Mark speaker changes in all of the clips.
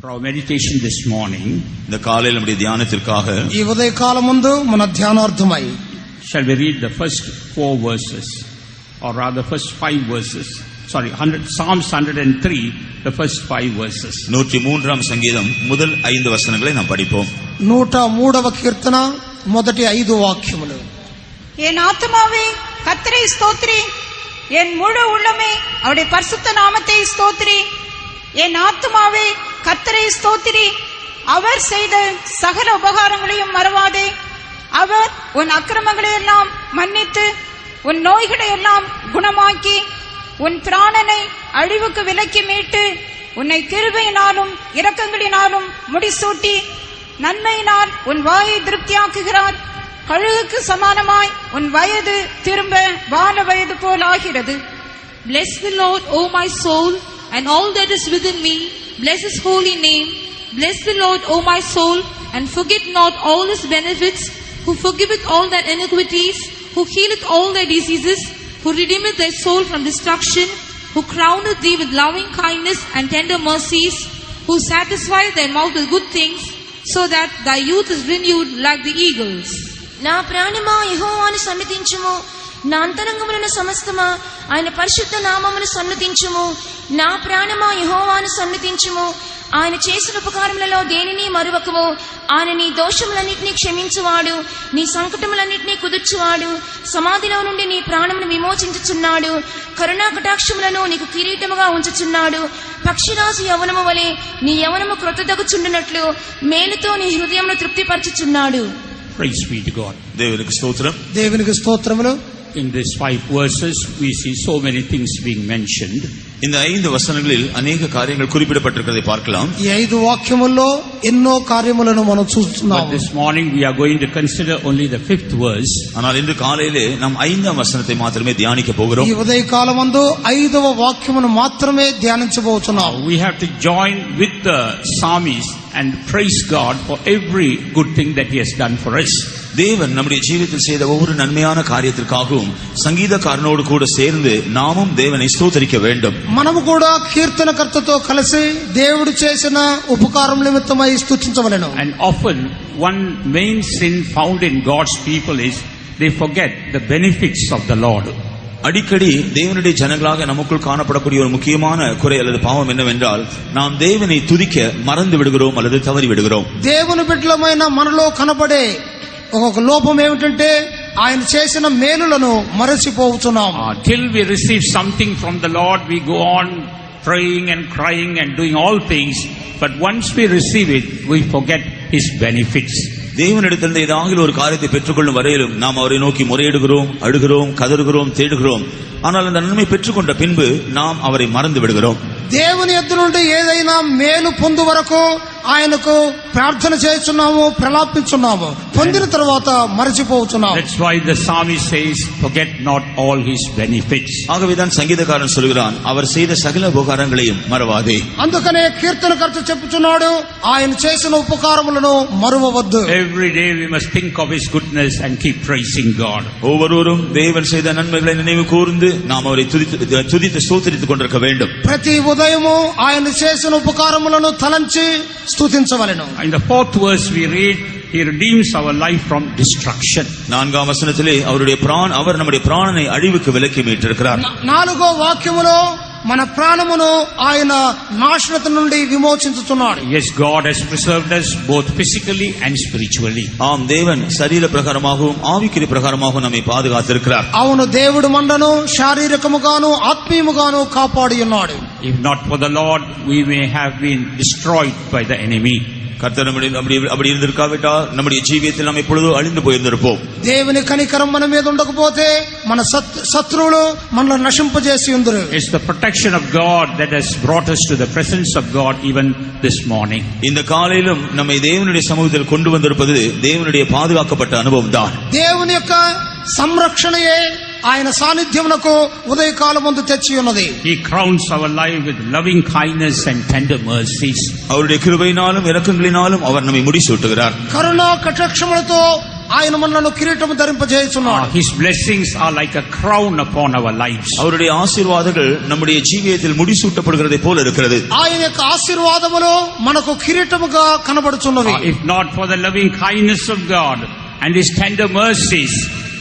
Speaker 1: For our meditation this morning,
Speaker 2: இந்த காலையில் நம்முடைய தியானத்திற்காக
Speaker 3: ఈ ఉదయ కాలమందు మన ధ్యానార్థమై
Speaker 1: shall we read the first 4 verses, or rather first 5 verses. Sorry, Psalms 103, the first 5 verses.
Speaker 2: 103ஆம் சங்கீதம் முதல் 5 வசனங்களை நாம் படிப்போம்.
Speaker 3: 103వ కీర్తన మొదటి 5 వాక్యములు.
Speaker 4: என் ஆத்துமாவே கர்த்தரை ஸ்தோத்திரி, என் முழு உள்ளமே அவருடைய பரிசுத்த நாமத்தை ஸ்தோத்திரி. என் ஆத்துமாவே கர்த்தரை ஸ்தோத்திரி, அவர் செய்த சகல உபகாரங்களையும் மறவாதே. அவர் உன் அக்கிரமங்களை எல்லாம் மன்னித்து உன் நோய்களை எல்லாம் குணமாக்கி உன் பிராணனை அழிவுக்கு விலக்கி மீட்டு உன்னை கிருபையினாலும் இரக்கங்களினாலும் முடிசூட்டி நன்மையினால் உன் வாயை திருப்தியாக்குகிறார். கழுகுக்கு சமானமாய் உன் வயது திரும்ப வான வயது போல் ஆகிறது.
Speaker 5: Bless the Lord, O my soul, and all that is within me. Bless his holy name. Bless the Lord, O my soul, and forget not all his benefits, who forgiveth all thy iniquities, who healeth all thy diseases, who redeemeth thy soul from destruction, who crowneth thee with loving kindness and tender mercies, who satisfieth thy mouth with good things, so that thy youth is renewed like the eagles.
Speaker 6: నా ప్రాణమా యెహోవాను సన్నిధించుము, నా అంతరంగమున సమస్తమా ఆయన పరిశుద్ధ నామమును సన్నిధించుము. నా ప్రాణమా యెహోవాను సన్నిధించుము, ఆయన చేసిన ఉపకారములలో దేనిని మరువకుము. ఆయన నీ దోషములన్నిటినీ క్షమించువాడు, నీ సంకటములన్నిటినీ కుదుర్చువాడు, సమాధిలో నుండి నీ ప్రాణమును విమోచించుచున్నాడు, కరుణా కటాక్షములను నీకు కిరీటముగా ఉంచుచున్నాడు. పక్షిరాజు యవనము వలె నీ యవనము క్రొత్తదగుచుండునట్లు మేలుతో నీ హృదయమును తృప్తిపరచుచున్నాడు.
Speaker 1: Praise be to God.
Speaker 2: தேவனுக்கு ஸ்தோத்திரம்.
Speaker 3: దేవునికి స్తోత్రములు.
Speaker 1: In these 5 verses, we see so many things being mentioned.
Speaker 2: இந்த 5 வசனங்களில் अनेक காரியங்கள் குறிப்பிடப்பட்டிருக்கிறதை பார்க்கலாம்.
Speaker 3: ఈ 5 వాక్యముల్లో ఎన్నో కార్యములను మనం
Speaker 1: But
Speaker 3: చూస్తున్నాము.
Speaker 1: this morning we are going to consider only the 5th verse.
Speaker 2: ஆனால் இன்று காலையிலே நாம் 5ஆம் வசனத்தை மாத்திரமே தியானிக்க போகிறோம்.
Speaker 3: ఈ ఉదయ కాలమందు 5వ వాక్యమును మాత్రమే ధ్యానించబోతున్నాము.
Speaker 1: We have to join with the psalmist and praise God for every good thing that he has done for us.
Speaker 2: தேவன் நம்முடைய ஜீவிதத்தில் செய்த ஒவ்வொரு நன்மையான காரியத்திற்காகவும் சங்கீதக்காரனோடு கூட சேர்ந்து நாமும் தேவனை ஸ்தோத்திரிக்க வேண்டும்.
Speaker 3: మనము కూడా కీర్తనకర్తతో కలిసి దేవుడు చేసిన ఉపకారం నిమిత్తమై స్తుతించవలెను.
Speaker 1: And often one main sin found in God's people is they forget the benefits of the Lord.
Speaker 2: அடிக்கடி தேவனுடைய ஜனங்களாக நமக்குள் காணப்படக்கூடிய ஒரு முக்கியமான குறை அல்லது பாவம் என்னவென்றால் நாம் தேவனை துதிக்க மறந்து விடுகிறோம் அல்லது தவறி விடுகிறோம்.
Speaker 3: దేవుని బిడ్డలమైన మనలో కనబడే ఒక లోపం ఏమిటంటే ఆయన చేసిన మేలులను మరచిపోతున్నాం.
Speaker 1: Till we receive something from the Lord, we go on praying and crying and doing all things, but once we receive it, we forget his benefits.
Speaker 2: தேவனிடத்திலிருந்து ஏதாவது ஒரு காரியத்தை பெற்றுக்கொள்ளும் வரையிலும் நாம் அவரை நோக்கி முறையிடுகிறோம், அழுகிறோம், கதறுகிறோம், தேடுகிறோம். ஆனால் அந்த நன்மை பெற்றுக்கொண்ட பின்பு நாம் அவரை மறந்து விடுகிறோம்.
Speaker 3: దేవుని యొద్ద నుండి ఏదైనా మేలు పొందు వరకు ఆయనకు ప్రార్థన చేస్తున్నాము, ప్రలాపించున్నాము. పొందిన తర్వాత మరచిపోతున్నాము.
Speaker 1: That's why the psalmist says, forget not all his benefits.
Speaker 2: ஆகவேதான் சங்கீதக்காரன் சொல்கிறான், அவர் செய்த சகல உபகாரங்களையும் மறவாதே.
Speaker 3: అందుకనే కీర్తనకర్త చెప్పుచున్నాడు, ఆయన చేసిన ఉపకారములను మరువవద్దు.
Speaker 1: Every day we must think of his goodness and keep praising God.
Speaker 2: ஒவ்வொருவரும் தேவன் செய்த நன்மைகளை நினைவு கூர்ந்து நாம் அவரை துதித்து ஸ்தோத்திரித்துக் கொண்டிருக்க வேண்டும்.
Speaker 3: ప్రతి ఉదయము ఆయన చేసిన ఉపకారములను తలంచి స్తుతించవలెను.
Speaker 1: In the 4th verse we read, he redeems our life from destruction.
Speaker 2: 4ஆம் வசனத்திலே அவர் நம்முடைய பிராணனை அழிவுக்கு விலக்கி மீட்டிருக்கிறார்.
Speaker 3: 4వ వాక్యములో మన ప్రాణమును ఆయన నాశనత నుండి విమోచించుతున్నాడు.
Speaker 1: Yes, God has preserved us both physically and spiritually.
Speaker 2: ஆம், தேவன் சரீர பிரகாரமாகவும் ஆவிக்குரிய பிரகாரமாகவும் நம்மை பாதுகாத்திருக்கிறார்.
Speaker 3: అవును, దేవుడు మనను శారీరకముగాను ఆత్మీయముగాను కాపాడి ఉన్నాడు.
Speaker 1: If not for the Lord, we may have been destroyed by the enemy.
Speaker 2: கர்த்தர் அப்படி இருந்திருக்காவிட்டால் நம்முடைய ஜீவியத்தில் நாம் எப்பொழுதோ அழிந்து போயிருந்திருப்போம்.
Speaker 3: దేవుని కనికరం మన మీద ఉండకపోతే మన శత్రువులు మనల్ని నశింపజేసి ఉందరు.
Speaker 1: It's the protection of God that has brought us to the presence of God even this morning.
Speaker 2: இந்த காலையிலும் நம்மை தேவனுடைய சமூகத்தில் கொண்டு வந்திருப்பது தேவனுடைய பாதுகாக்கப்பட்ட அனுபவம் தான்.
Speaker 3: దేవుని యొక్క సంరక్షణయే ఆయన సాన్నిధ్యమునకు ఉదయకాలమందు తెచ్చి ఉన్నది.
Speaker 1: He crowns our life with loving kindness and tender mercies.
Speaker 2: அவருடைய கிருபையினாலும் இரக்கங்களினாலும் அவர் நம்மை முடிசூட்டுகிறார்.
Speaker 3: కరుణా కటాక్షములతో ఆయన మనలను కిరీటము ధరింపజేయుచున్నాడు.
Speaker 1: His blessings are like a crown upon our lives.
Speaker 2: அவருடைய ஆசீர்வாதங்கள் நம்முடைய ஜீவியத்தில் முடிசூட்டப்படுகிறதை போல இருக்கிறது.
Speaker 3: ఆయన యొక్క ఆశీర్వాదములు మనకు కిరీటముగా కనబడుచున్నవి.
Speaker 1: If not for the loving kindness of God and His tender mercies,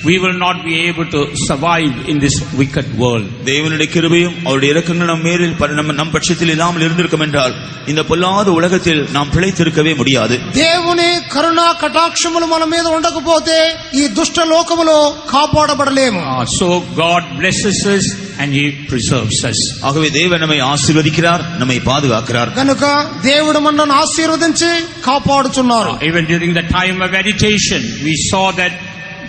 Speaker 1: we will not be able to survive in this wicked world.
Speaker 2: தேவனுடைய கிருபையும் அவருடைய இரக்கங்களும் நம் மேலில் நம் பட்சத்தில் இல்லாமல் இருந்திருக்கும் என்றால் இந்த பொல்லாத உலகத்தில் நாம் பிழைத்திருக்கவே முடியாது.
Speaker 3: దేవుని కరుణా కటాక్షములు మన మీద ఉండకపోతే ఈ దుష్ట లోకములో కాపాడబడలేము.
Speaker 1: So God blesses us and He preserves us.
Speaker 2: ஆகவே தேவன் நம்மை ஆசீர்வதிக்கிறார், நம்மை பாதுகாக்கிறார்.
Speaker 3: కనుక దేవుడు మనల్ని ఆశీర్వదించి కాపాడుచున్నారు.
Speaker 1: Even during the time of meditation, we saw that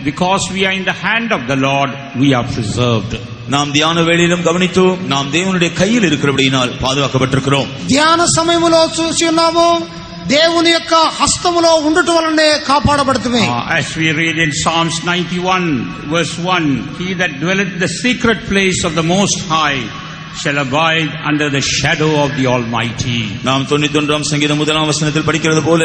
Speaker 1: because we are in the hand of the Lord, we are preserved.
Speaker 2: நாம் தியான வேளையிலும் கவனித்தோம், நாம் தேவனுடைய கையில் இருக்கிறபடியினால் பாதுகாக்கப்பட்டிருக்கிறோம்.
Speaker 3: ధ్యాన సమయములో చూసి ఉన్నాము, దేవుని యొక్క హస్తములో ఉండుట వలనే కాపాడబడుతుంది.
Speaker 1: As we read in Psalms 91 verse 1, he that dwelleth in the secret place of the Most High shall abide under the shadow of the Almighty.
Speaker 2: நாம் 91ஆம் சங்கீதம் 1ஆம் வசனத்தில் படிக்கிறது போல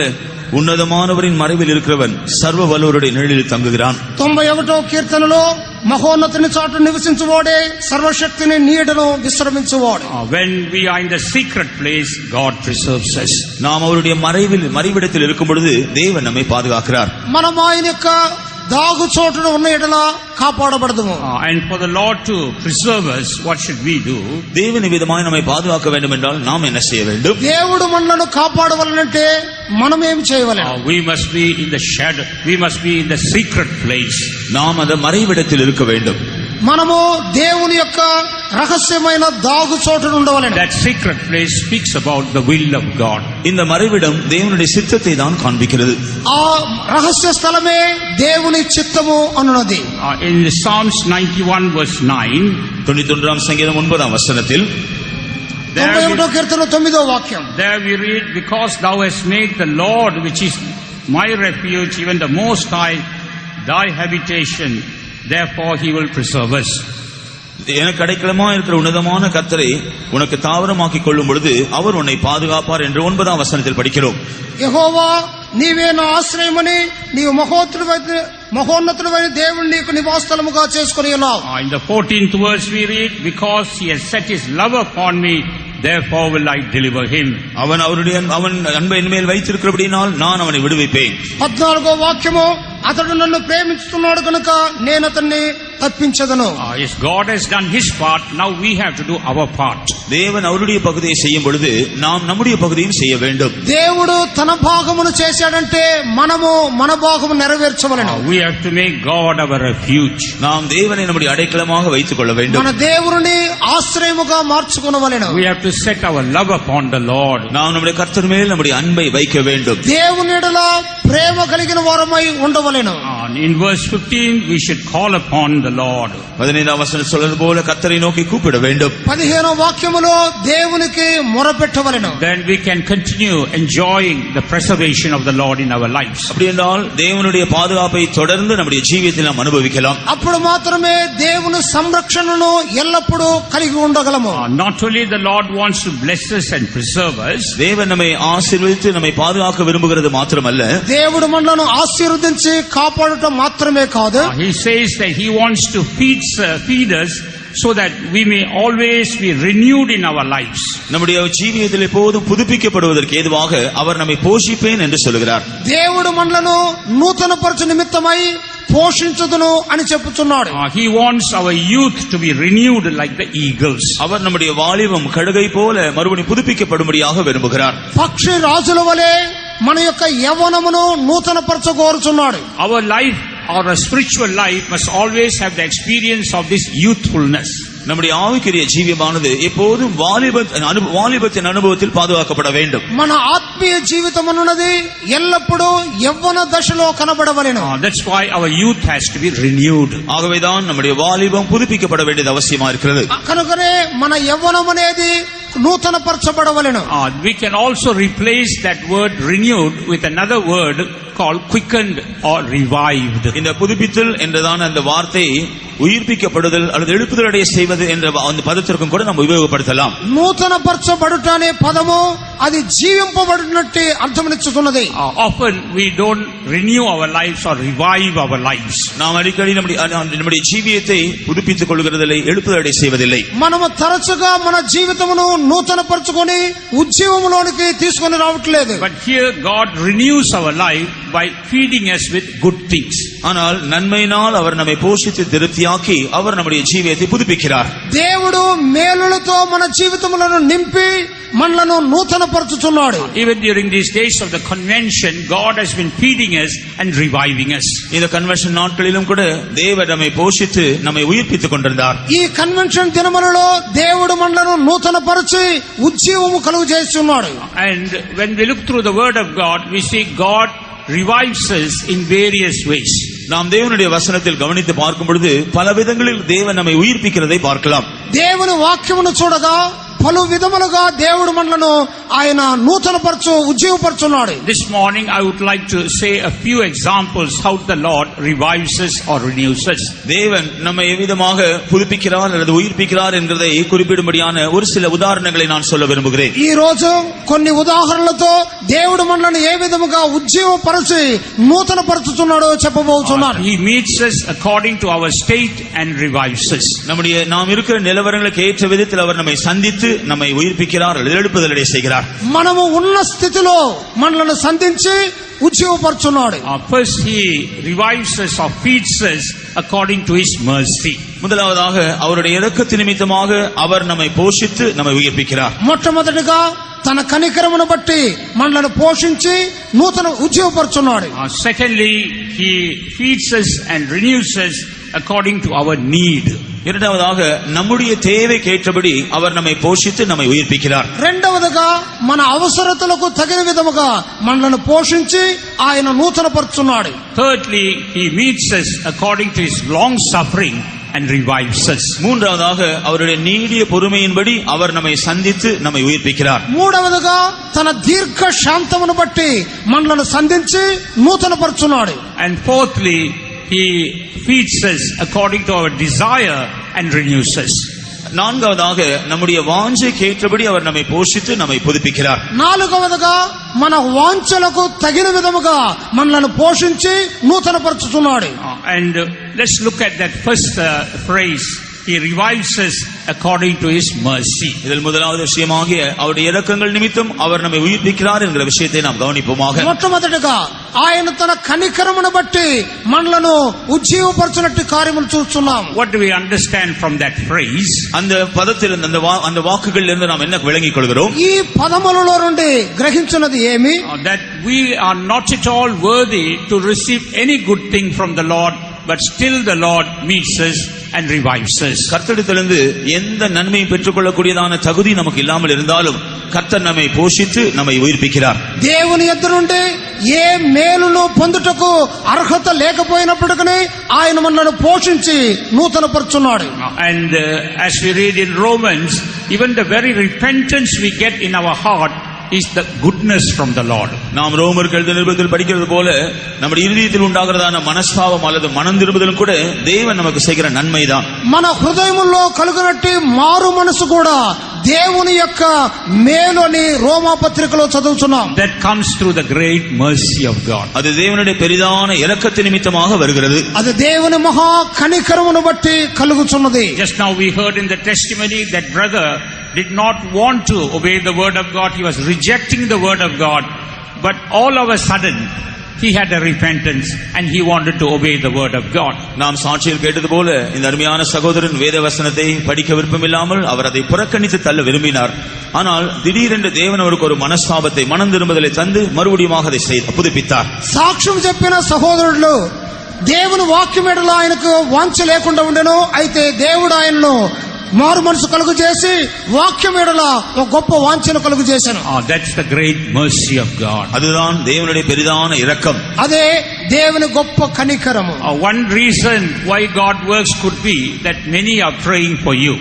Speaker 2: உன்னதமானவரின் மறைவில் இருக்கிறவன் சர்வ வல்லவருடைய நிழலில் தங்குகிறான்.
Speaker 3: 91వ కీర్తనలో మహోన్నతుని చాటు నివసించువాడే సర్వశక్తిని నీడను విశ్రమించువాడు.
Speaker 1: When we are in the secret place, God preserves us.
Speaker 2: நாம் அவருடைய மறைவிடத்தில் இருக்கும் பொழுது தேவன் நம்மை பாதுகாக்கிறார்.
Speaker 3: మనం ఆయన యొక్క దాగు చోటును ఉన్న ఎడల కాపాడబడదుము.
Speaker 1: And for the Lord to preserve us, what should we do?
Speaker 2: தேவன் விதமாய் நம்மை பாதுகாக்க வேண்டும் என்றால் நாம் என்ன செய்ய வேண்டும்?
Speaker 3: దేవుడు మనలను కాపాడవలనంటే మనం ఏం చేయవలెను?
Speaker 1: We must be in the shadow, we must be in the secret place.
Speaker 2: நாம் அந்த மறைவிடத்தில் இருக்க வேண்டும்.
Speaker 3: మనము దేవుని యొక్క రహస్యమైన దాగు చోటును ఉండవలెను.
Speaker 1: That secret place speaks about the will of God.
Speaker 2: இந்த மறைவிடம் தேவனுடைய சித்தத்தை தான் காண்பிக்கிறது.
Speaker 3: ఆ రహస్య స్థలమే దేవుని చిత్తము అనున్నది.
Speaker 1: In Psalms 91 verse 9,
Speaker 2: 91ஆம் சங்கீதம் 9ஆம் வசனத்தில்
Speaker 3: 91వ కీర్తన 9వ వాక్యం.
Speaker 1: there we read, because thou hast made the Lord, which is my refuge, even the Most High, thy habitation, therefore he will preserve us.
Speaker 2: எனக்கு அடைக்கலமா இருக்கிற உன்னதமான கர்த்தரை உனக்கு தாவரமாக்கிக் கொள்ளும் பொழுது அவர் உன்னை பாதுகாப்பார் என்று 9ஆம் வசனத்தில் படிக்கிறோம்.
Speaker 3: యెహోవా నీవే నా ఆశ్రయమని నీవు మహోన్నతుడైన దేవుని నీకు నివాసస్థలముగా చేసుకొని ఉన్నావు.
Speaker 1: In the 14th verse we read, because he has set his love upon me, therefore will I deliver him.
Speaker 2: அவன் அன்பை என்மேல் வைத்திருக்கிறபடியால் நான் அவனை விடுவிப்பேன்.
Speaker 3: 14వ వాక్యము, అతడు నన్ను ప్రేమిస్తున్నాడు కనుక నేను అతన్ని తప్పించదను.
Speaker 1: Yes, God has done his part, now we have to do our part.
Speaker 2: தேவன் அவருடைய பகுதியை செய்யும் பொழுது நாம் நம்முடைய பகுதியும் செய்ய வேண்டும்.
Speaker 3: దేవుడు తన భాగమును చేశాడంటే మనము మన భాగము నెరవేర్చవలెను.
Speaker 1: We have to make God our refuge.
Speaker 2: நாம் தேவனை நம்முடைய அடைக்கலமாக வைத்துக் கொள்ள வேண்டும்.
Speaker 3: మన దేవుని ఆశ్రయముగా మార్చుకొనవలెను.
Speaker 1: We have to set our love upon the Lord.
Speaker 2: நாம் நம்முடைய கர்த்தர் மேல் நம்முடைய அன்பை வைக்க வேண்டும்.
Speaker 3: దేవుని ఎడల ప్రేమ కలిగిన వారమై ఉండవలెను.
Speaker 1: In verse 15 we should call upon the Lord.
Speaker 2: 15ஆம் வசனம் சொல்வது போல கர்த்தரை நோக்கி கூப்பிட வேண்டும்.
Speaker 3: 15వ వాక్యములో దేవునికి మొరపెట్టవలెను.
Speaker 1: Then we can continue enjoying the preservation of the Lord in our lives.
Speaker 2: அப்படி என்றால் தேவனுடைய பாதுகாப்பை தொடர்ந்து நம்முடைய ஜீவியத்தில் நாம் அனுபவிக்கலாம்.
Speaker 3: అప్పుడు మాత్రమే దేవుని సంరక్షణను ఎల్లప్పుడూ కలిగి ఉండగలము.
Speaker 1: Not only the Lord wants to bless us and preserve us,
Speaker 2: தேவன் நம்மை ஆசீர்வதித்து நம்மை பாதுகாக்க விரும்புகிறது மாத்திரமல்ல,
Speaker 3: దేవుడు మనలను ఆశీర్వదించి కాపాడటం మాత్రమే కాదు,
Speaker 1: he says that he wants to feed us so that we may always be renewed in our lives.
Speaker 2: நம்முடைய ஜீவியத்தில் எப்போதும் புதுப்பிக்கப்படுவதற்கு ஏதுவாக அவர் நம்மை போஷிப்பேன் என்று சொல்கிறார்.
Speaker 3: దేవుడు మనలను నూతనపరచు నిమిత్తమై పోషించుదును అని చెప్పుచున్నాడు.
Speaker 1: He wants our youth to be renewed like the eagles.
Speaker 2: அவர் நம்முடைய வாலிபம் கழுகை போல மறுபடியும் புதுப்பிக்கப்படும்படியாக விரும்புகிறார்.
Speaker 3: పక్షి రాజుల వలె మన యొక్క యవ్వనమును నూతనపరచగోరుచున్నాడు.
Speaker 1: Our life or a spiritual life must always have the experience of this youthfulness.
Speaker 2: நம்முடைய ஆவிக்குரிய ஜீவியமானது எப்போதும் வாலிபத்தின் அனுபவத்தில் பாதுகாக்கப்பட வேண்டும்.
Speaker 3: మన ఆత్మీయ జీవితం అన్నది ఎల్లప్పుడూ యవ్వన దశలో కనబడవలెను.
Speaker 1: That's why our youth has to be renewed.
Speaker 2: ஆகவேதான் நம்முடைய வாலிபம் புதுப்பிக்கப்பட வேண்டியது அவசியமா இருக்கிறது.
Speaker 3: కనుకనే మన యవ్వనం అనేది నూతనపరచబడవలెను.
Speaker 1: We can also replace that word renewed with another word called quickened or revived.
Speaker 2: இந்த புதுப்பித்தல் என்றதான அந்த வார்த்தை உயிர்ப்பிக்கப்படுதல் அல்லது எழுப்புதலடைய செய்வது என்ற அந்த பதத்திற்கும் கூட நம்ம உபயோகப்படுத்தலாம்.
Speaker 3: నూతన పరచబడుట అనే పదము అది జీవింపబడినట్టు అర్థమనిచ్చుతున్నది.
Speaker 1: Often we don't renew our lives or revive our lives.
Speaker 2: நாம் அடிக்கடி நம்முடைய ஜீவியத்தை புதுப்பித்துக் கொள்கிறதில்லை, எழுப்புதலடைய செய்வதில்லை.
Speaker 3: మనము తరచుగా మన జీవితమును నూతన పరచుకొని ఉజ్జీవములోనికి తీసుకొని రావట్లేదు.
Speaker 1: But here God renews our life by feeding us with good things.
Speaker 2: ஆனால் நன்மையினால் அவர் நம்மை போஷித்து திருப்தியாக்கி அவர் நம்முடைய ஜீவியத்தை புதுப்பிக்கிறார்.
Speaker 3: దేవుడు మేలులతో మన జీవితములను నింపి మనలను నూతన పరచుచున్నాడు.
Speaker 1: Even during these days of the convention, God has been feeding us and reviving us.
Speaker 2: இந்த கன்வென்ஷன் நாட்களிலும் கூட தேவன் நம்மை போஷித்து நம்மை உயிர்ப்பித்துக் கொண்டிருந்தார்.
Speaker 3: ఈ కన్వెన్షన్ దినములలో దేవుడు మనలను నూతన పరిచి ఉజ్జీవము కలుగు చేస్తున్నాడు.
Speaker 1: And when we look through the word of God, we see God revives us in various ways.
Speaker 2: நாம் தேவனுடைய வசனத்தில் கவனித்து பார்க்கும் பொழுது பல விதங்களில் தேவன் நம்மை உயிர்ப்பிக்கிறதை பார்க்கலாம்.
Speaker 3: దేవుని వాక్యమును చూడగా పలు విధములుగా దేవుడు మనలను ఆయన నూతనపరచు ఉజ్జీవపరచున్నాడు.
Speaker 1: This morning I would like to say a few examples how the Lord revives us or renews us.
Speaker 2: தேவன் நம்மை எவ்விதமாக புதுப்பிக்கிறார் அல்லது உயிர்ப்பிக்கிறார் என்கிறதை குறிப்பிடும்படியான ஒரு சில உதாரணங்களை நான் சொல்ல விரும்புகிறேன்.
Speaker 3: ఈ రోజు కొన్ని ఉదాహరణలతో దేవుడు మనలను ఏ విధముగా ఉజ్జీవపరచి నూతనపరచుతున్నాడో చెప్పబోతున్నాను.
Speaker 1: He meets us according to our state and revives us.
Speaker 2: நாம் இருக்கிற நிலவரங்களுக்கு ஏற்ற விதத்தில் அவர் நம்மை சந்தித்து நம்மை உயிர்ப்பிக்கிறார் அல்லது எழுப்புதலடைய செய்கிறார்.
Speaker 3: మనము ఉన్న స్థితిలో మనలను సంధించి ఉజ్జీవపరచున్నాడు.
Speaker 1: First he revives us or feeds us according to his mercy.
Speaker 2: முதலாவதாக அவருடைய இரக்கத்தின் நிமித்தமாக அவர் நம்மை போஷித்து நம்மை உயிர்ப்பிக்கிறார்.
Speaker 3: మొట్టమొదటిగా తన కనికరమును బట్టి మనలను పోషించి నూతన ఉజ్జీవపరచున్నాడు.
Speaker 1: Secondly, he feeds us and renews us according to our need.
Speaker 2: இரண்டாவதாக நம்முடைய தேவைக்கு ஏற்றபடி அவர் நம்மை போஷித்து நம்மை உயிர்ப்பிக்கிறார்.
Speaker 3: రెండవదిగా మన అవసరతలకు తగిన విధముగా మనలను పోషించి ఆయన నూతనపరుచున్నాడు.
Speaker 1: Thirdly, he meets us according to his long suffering and revives us.
Speaker 2: மூன்றாவதாக அவருடைய நீடிய பொறுமையின்படி அவர் நம்மை சந்தித்து நம்மை உயிர்ப்பிக்கிறார்.
Speaker 3: మూడవదిగా తన దీర్ఘ శాంతమును బట్టి మనలను సంధించి నూతనపరుచున్నాడు.
Speaker 1: And fourthly, he feeds us according to our desire and renews us.
Speaker 2: நான்காவதாக நம்முடைய வாஞ்சைக்கு ஏற்றபடி அவர் நம்மை போஷித்து நம்மை புதுப்பிக்கிறார்.
Speaker 3: నాలుగవదిగా మన వాంఛలకు తగిన విధముగా మనలను పోషించి నూతనపరుచుతున్నాడు.
Speaker 1: And let's look at that first phrase. He revives us according to his mercy.
Speaker 2: இதில் முதலாவது விஷயமாகிய அவருடைய இரக்கங்கள் நிமித்தம் அவர் நம்மை உயிர்ப்பிக்கிறார் என்கிற விஷயத்தை நாம் கவனிப்போமாக.
Speaker 3: మొట్టమొదటిగా ఆయన తన కనికరమును బట్టి మనలను ఉజ్జీవపరచునట్టు కార్యములు చూస్తున్నాం.
Speaker 1: What do we understand from that phrase?
Speaker 2: அந்த పదத்தில் அந்த వాక్కుகளில் இருந்து நாம் என்ன விளங்கிக் கொள்கிறோம்?
Speaker 3: ఈ పదములలో నుండి గ్రహించినది ఏమి?
Speaker 1: That we are not at all worthy to receive any good thing from the Lord, but still the Lord meets us and revives us.
Speaker 2: கர்த்தரிடத்திலிருந்து எந்த நன்மையும் பெற்றுக்கொள்ளக்கூடியதான தகுதி நமக்கு இல்லாமல் இருந்தாலும் கர்த்தர் நம்மை போஷித்து நம்மை உயிர்ப்பிக்கிறார்.
Speaker 3: దేవుని యొద్ద నుండి ఏ మేలును పొందుటకు అర్హత లేకపోయినప్పటికీ ఆయన మనల్ని పోషించి నూతనపరుచున్నాడు.
Speaker 1: And as we read in Romans, even the very repentance we get in our heart is the goodness from the Lord.
Speaker 2: நாம் ரோமருக்கு எழுதின நிருபத்தில் படிக்கிறது போல நம்முடைய இருதயத்தில் உண்டாகிறதான மனஸ்தாபம் அல்லது மனம் திரும்புதலும் கூட தேவன் நமக்கு செய்கிற நன்மைதான்.
Speaker 3: మన హృదయములో కలుగునట్టి మారు మనసు కూడా దేవుని యొక్క మేలు అని రోమా పత్రికలో చదువుతున్నాం.
Speaker 1: That comes through the great mercy of God.
Speaker 2: அது தேவனுடைய பெரிதான இரக்கத்தின் நிமித்தமாக வருகிறது.
Speaker 3: అది దేవుని మహా కనికరమును బట్టి కలుగుచున్నది.
Speaker 1: Just now we heard in the testimony that brother did not want to obey the word of God. He was rejecting the word of God. But all of a sudden, he had a repentance and he wanted to obey the word of God.
Speaker 2: நாம் சாட்சியில் கேட்டது போல இந்த அருமையான சகோதரன் வேத வசனத்தை படிக்க விருப்பமில்லாமல் அவர் அதை புறக்கணித்து தள்ள விரும்பினார். ஆனால் திடீரென்று தேவன் அவருக்கு ஒரு மனஸ்தாபத்தை மனம் திரும்புதலை தந்து மறுபடியும் அதை புதுப்பித்தார்.
Speaker 3: సాక్ష్యం చెప్పిన సహోదరులు దేవుని వాక్యం ఎడల ఆయనకు వాంఛ లేకుండా ఉండెను. అయితే దేవుడు ఆయనను మారు మనసు కలుగు చేసి వాక్యం ఎడల ఒక గొప్ప వాంఛను కలుగు చేశాను.
Speaker 1: That's the great mercy of God.
Speaker 2: அதுதான் தேவனுடைய பெரிதான இரக்கம்.
Speaker 3: అదే దేవుని గొప్ప కనికరము.
Speaker 1: One reason why God works could be that many are praying for you.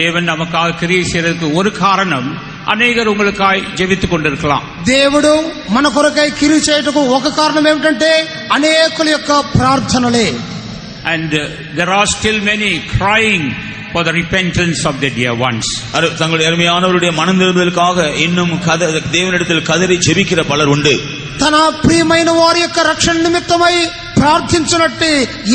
Speaker 1: தேவன் நமக்காக கிரியை செய்யறதுக்கு ஒரு காரணம் அநேகர் உங்களுக்காய் ஜெபித்துக் கொண்டிருக்கலாம்.
Speaker 3: దేవుడు మన కొరకై కిరి చేయుటకు ఒక కారణం ఏమిటంటే అనేకుల యొక్క ప్రార్థనలే.
Speaker 1: And there are still many crying for the repentance of their dear ones.
Speaker 2: தங்களுடைய அருமையானவருடைய மனம் திரும்புதலுக்காக இன்னும் தேவனிடத்தில் கதறி ஜெபிக்கிற பலர் உண்டு.
Speaker 3: తన ప్రియమైన వారి యొక్క రక్షణ నిమిత్తమై ప్రార్థించునట్టు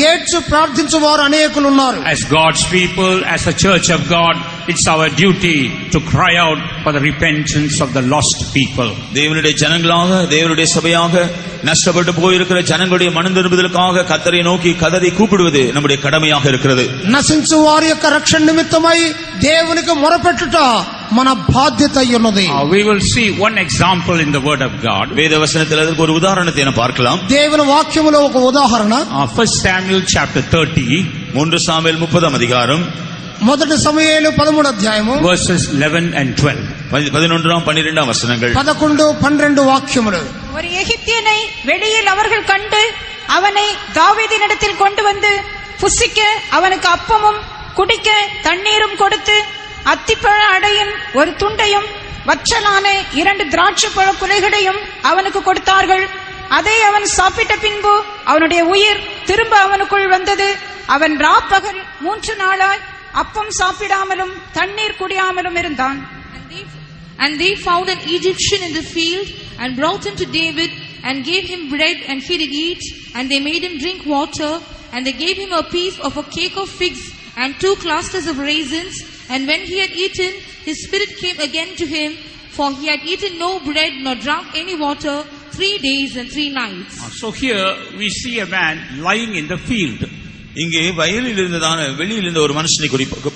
Speaker 3: ఏడ్చు ప్రార్థించు వారు అనేకులు ఉన్నారు.
Speaker 1: As God's people, as a church of God, it's our duty to cry out for the repentance of the lost people.
Speaker 2: தேவனுடைய ஜனங்களாக, தேவனுடைய சபையாக நஷ்டப்பட்டு போயிருக்கிற ஜனங்களுடைய மனம் திரும்புதலுக்காக கர்த்தரை நோக்கி கதறி கூப்பிடுவது நம்முடைய கடமையாக இருக்கிறது.
Speaker 3: నశించు వారి యొక్క రక్షణ నిమిత్తమై దేవునికి మొరపెట్టుట మన బాధ్యత అయ్యున్నది.
Speaker 1: We will see one example in the word of God.
Speaker 2: வேத வசனத்தில் அதற்கு ஒரு உதாரணத்தை நாம் பார்க்கலாம்.
Speaker 3: దేవుని వాక్యములో ఒక ఉదాహరణ
Speaker 1: 1 Samuel chapter 30
Speaker 2: 3 சாமுவேல் 30 அதிகாரம்
Speaker 3: మొదటి సమూయేలు 13వ అధ్యాయము
Speaker 1: verses 11 and 12.
Speaker 2: 11 12 வசனங்கள்.
Speaker 3: 11 12 వాక్యములు.
Speaker 4: ஒரு எகிப்தியனை வெளியில் அவர்கள் கண்டு அவனை தாவீதினிடத்தில் கொண்டு வந்து புசிக்க அவனுக்கு அப்பமும் குடிக்க தண்ணீரும் கொடுத்து அத்திப்பழ அடையின் ஒரு துண்டையும் வற்றலான 2 திராட்சைப்பழ குலைகளையும் அவனுக்கு கொடுத்தார்கள். அதை அவன் சாப்பிட்ட பின்பு அவனுடைய உயிர் திரும்ப அவனுக்குள் வந்தது. அவன் ராப்பகல் 3 நாளாய் அப்பம் சாப்பிடாமலும் தண்ணீர் குடியாமலும் இருந்தான்.
Speaker 5: And they found an Egyptian in the field and brought him to David and gave him bread and he did eat, and they made him drink water, and they gave him a piece of a cake of figs and 2 clusters of raisins. And when he had eaten, his spirit came again to him, for he had eaten no bread nor drunk any water 3 days and 3 nights.
Speaker 1: So here we see a man lying in the field.
Speaker 2: இங்கே வயலில் இருந்ததான வெளியில் இருந்த ஒரு மனுஷனை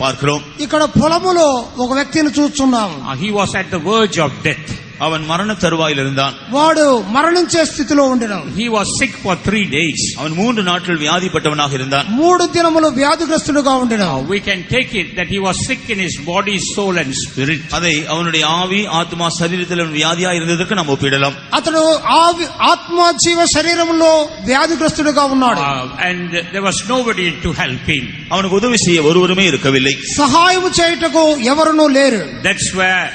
Speaker 2: பார்க்கிறோம்.
Speaker 3: ఇక్కడ పొలములో ఒక వ్యక్తిని చూస్తున్నాము.
Speaker 1: He was at the verge of death.
Speaker 2: அவன் மரண தருவாயில் இருந்தான்.
Speaker 3: వాడు మరణించే స్థితిలో ఉండెను.
Speaker 1: He was sick for 3 days.
Speaker 2: அவன் 3 நாட்கள் வியாதிப்பட்டவனாக இருந்தான்.
Speaker 3: 3 దినములు వ్యాధిగ్రస్తుడుగా ఉండెను.
Speaker 1: We can take it that he was sick in his body, soul and spirit.
Speaker 2: அதை அவனுடைய ஆவி, ஆத்மா, சரீரத்தில் வியாதியாக இருந்ததற்கு நாம் ஒப்பிடலாம்.
Speaker 3: అతడు ఆత్మ జీవ శరీరములో వ్యాధిగ్రస్తుడుగా ఉన్నాడు.
Speaker 1: And there was nobody to help him.
Speaker 2: அவனுக்கு உதவி செய்ய ஒருவருமே இருக்கவில்லை.
Speaker 3: సహాయము చేయుటకు ఎవరునూ లేరు.
Speaker 1: That's where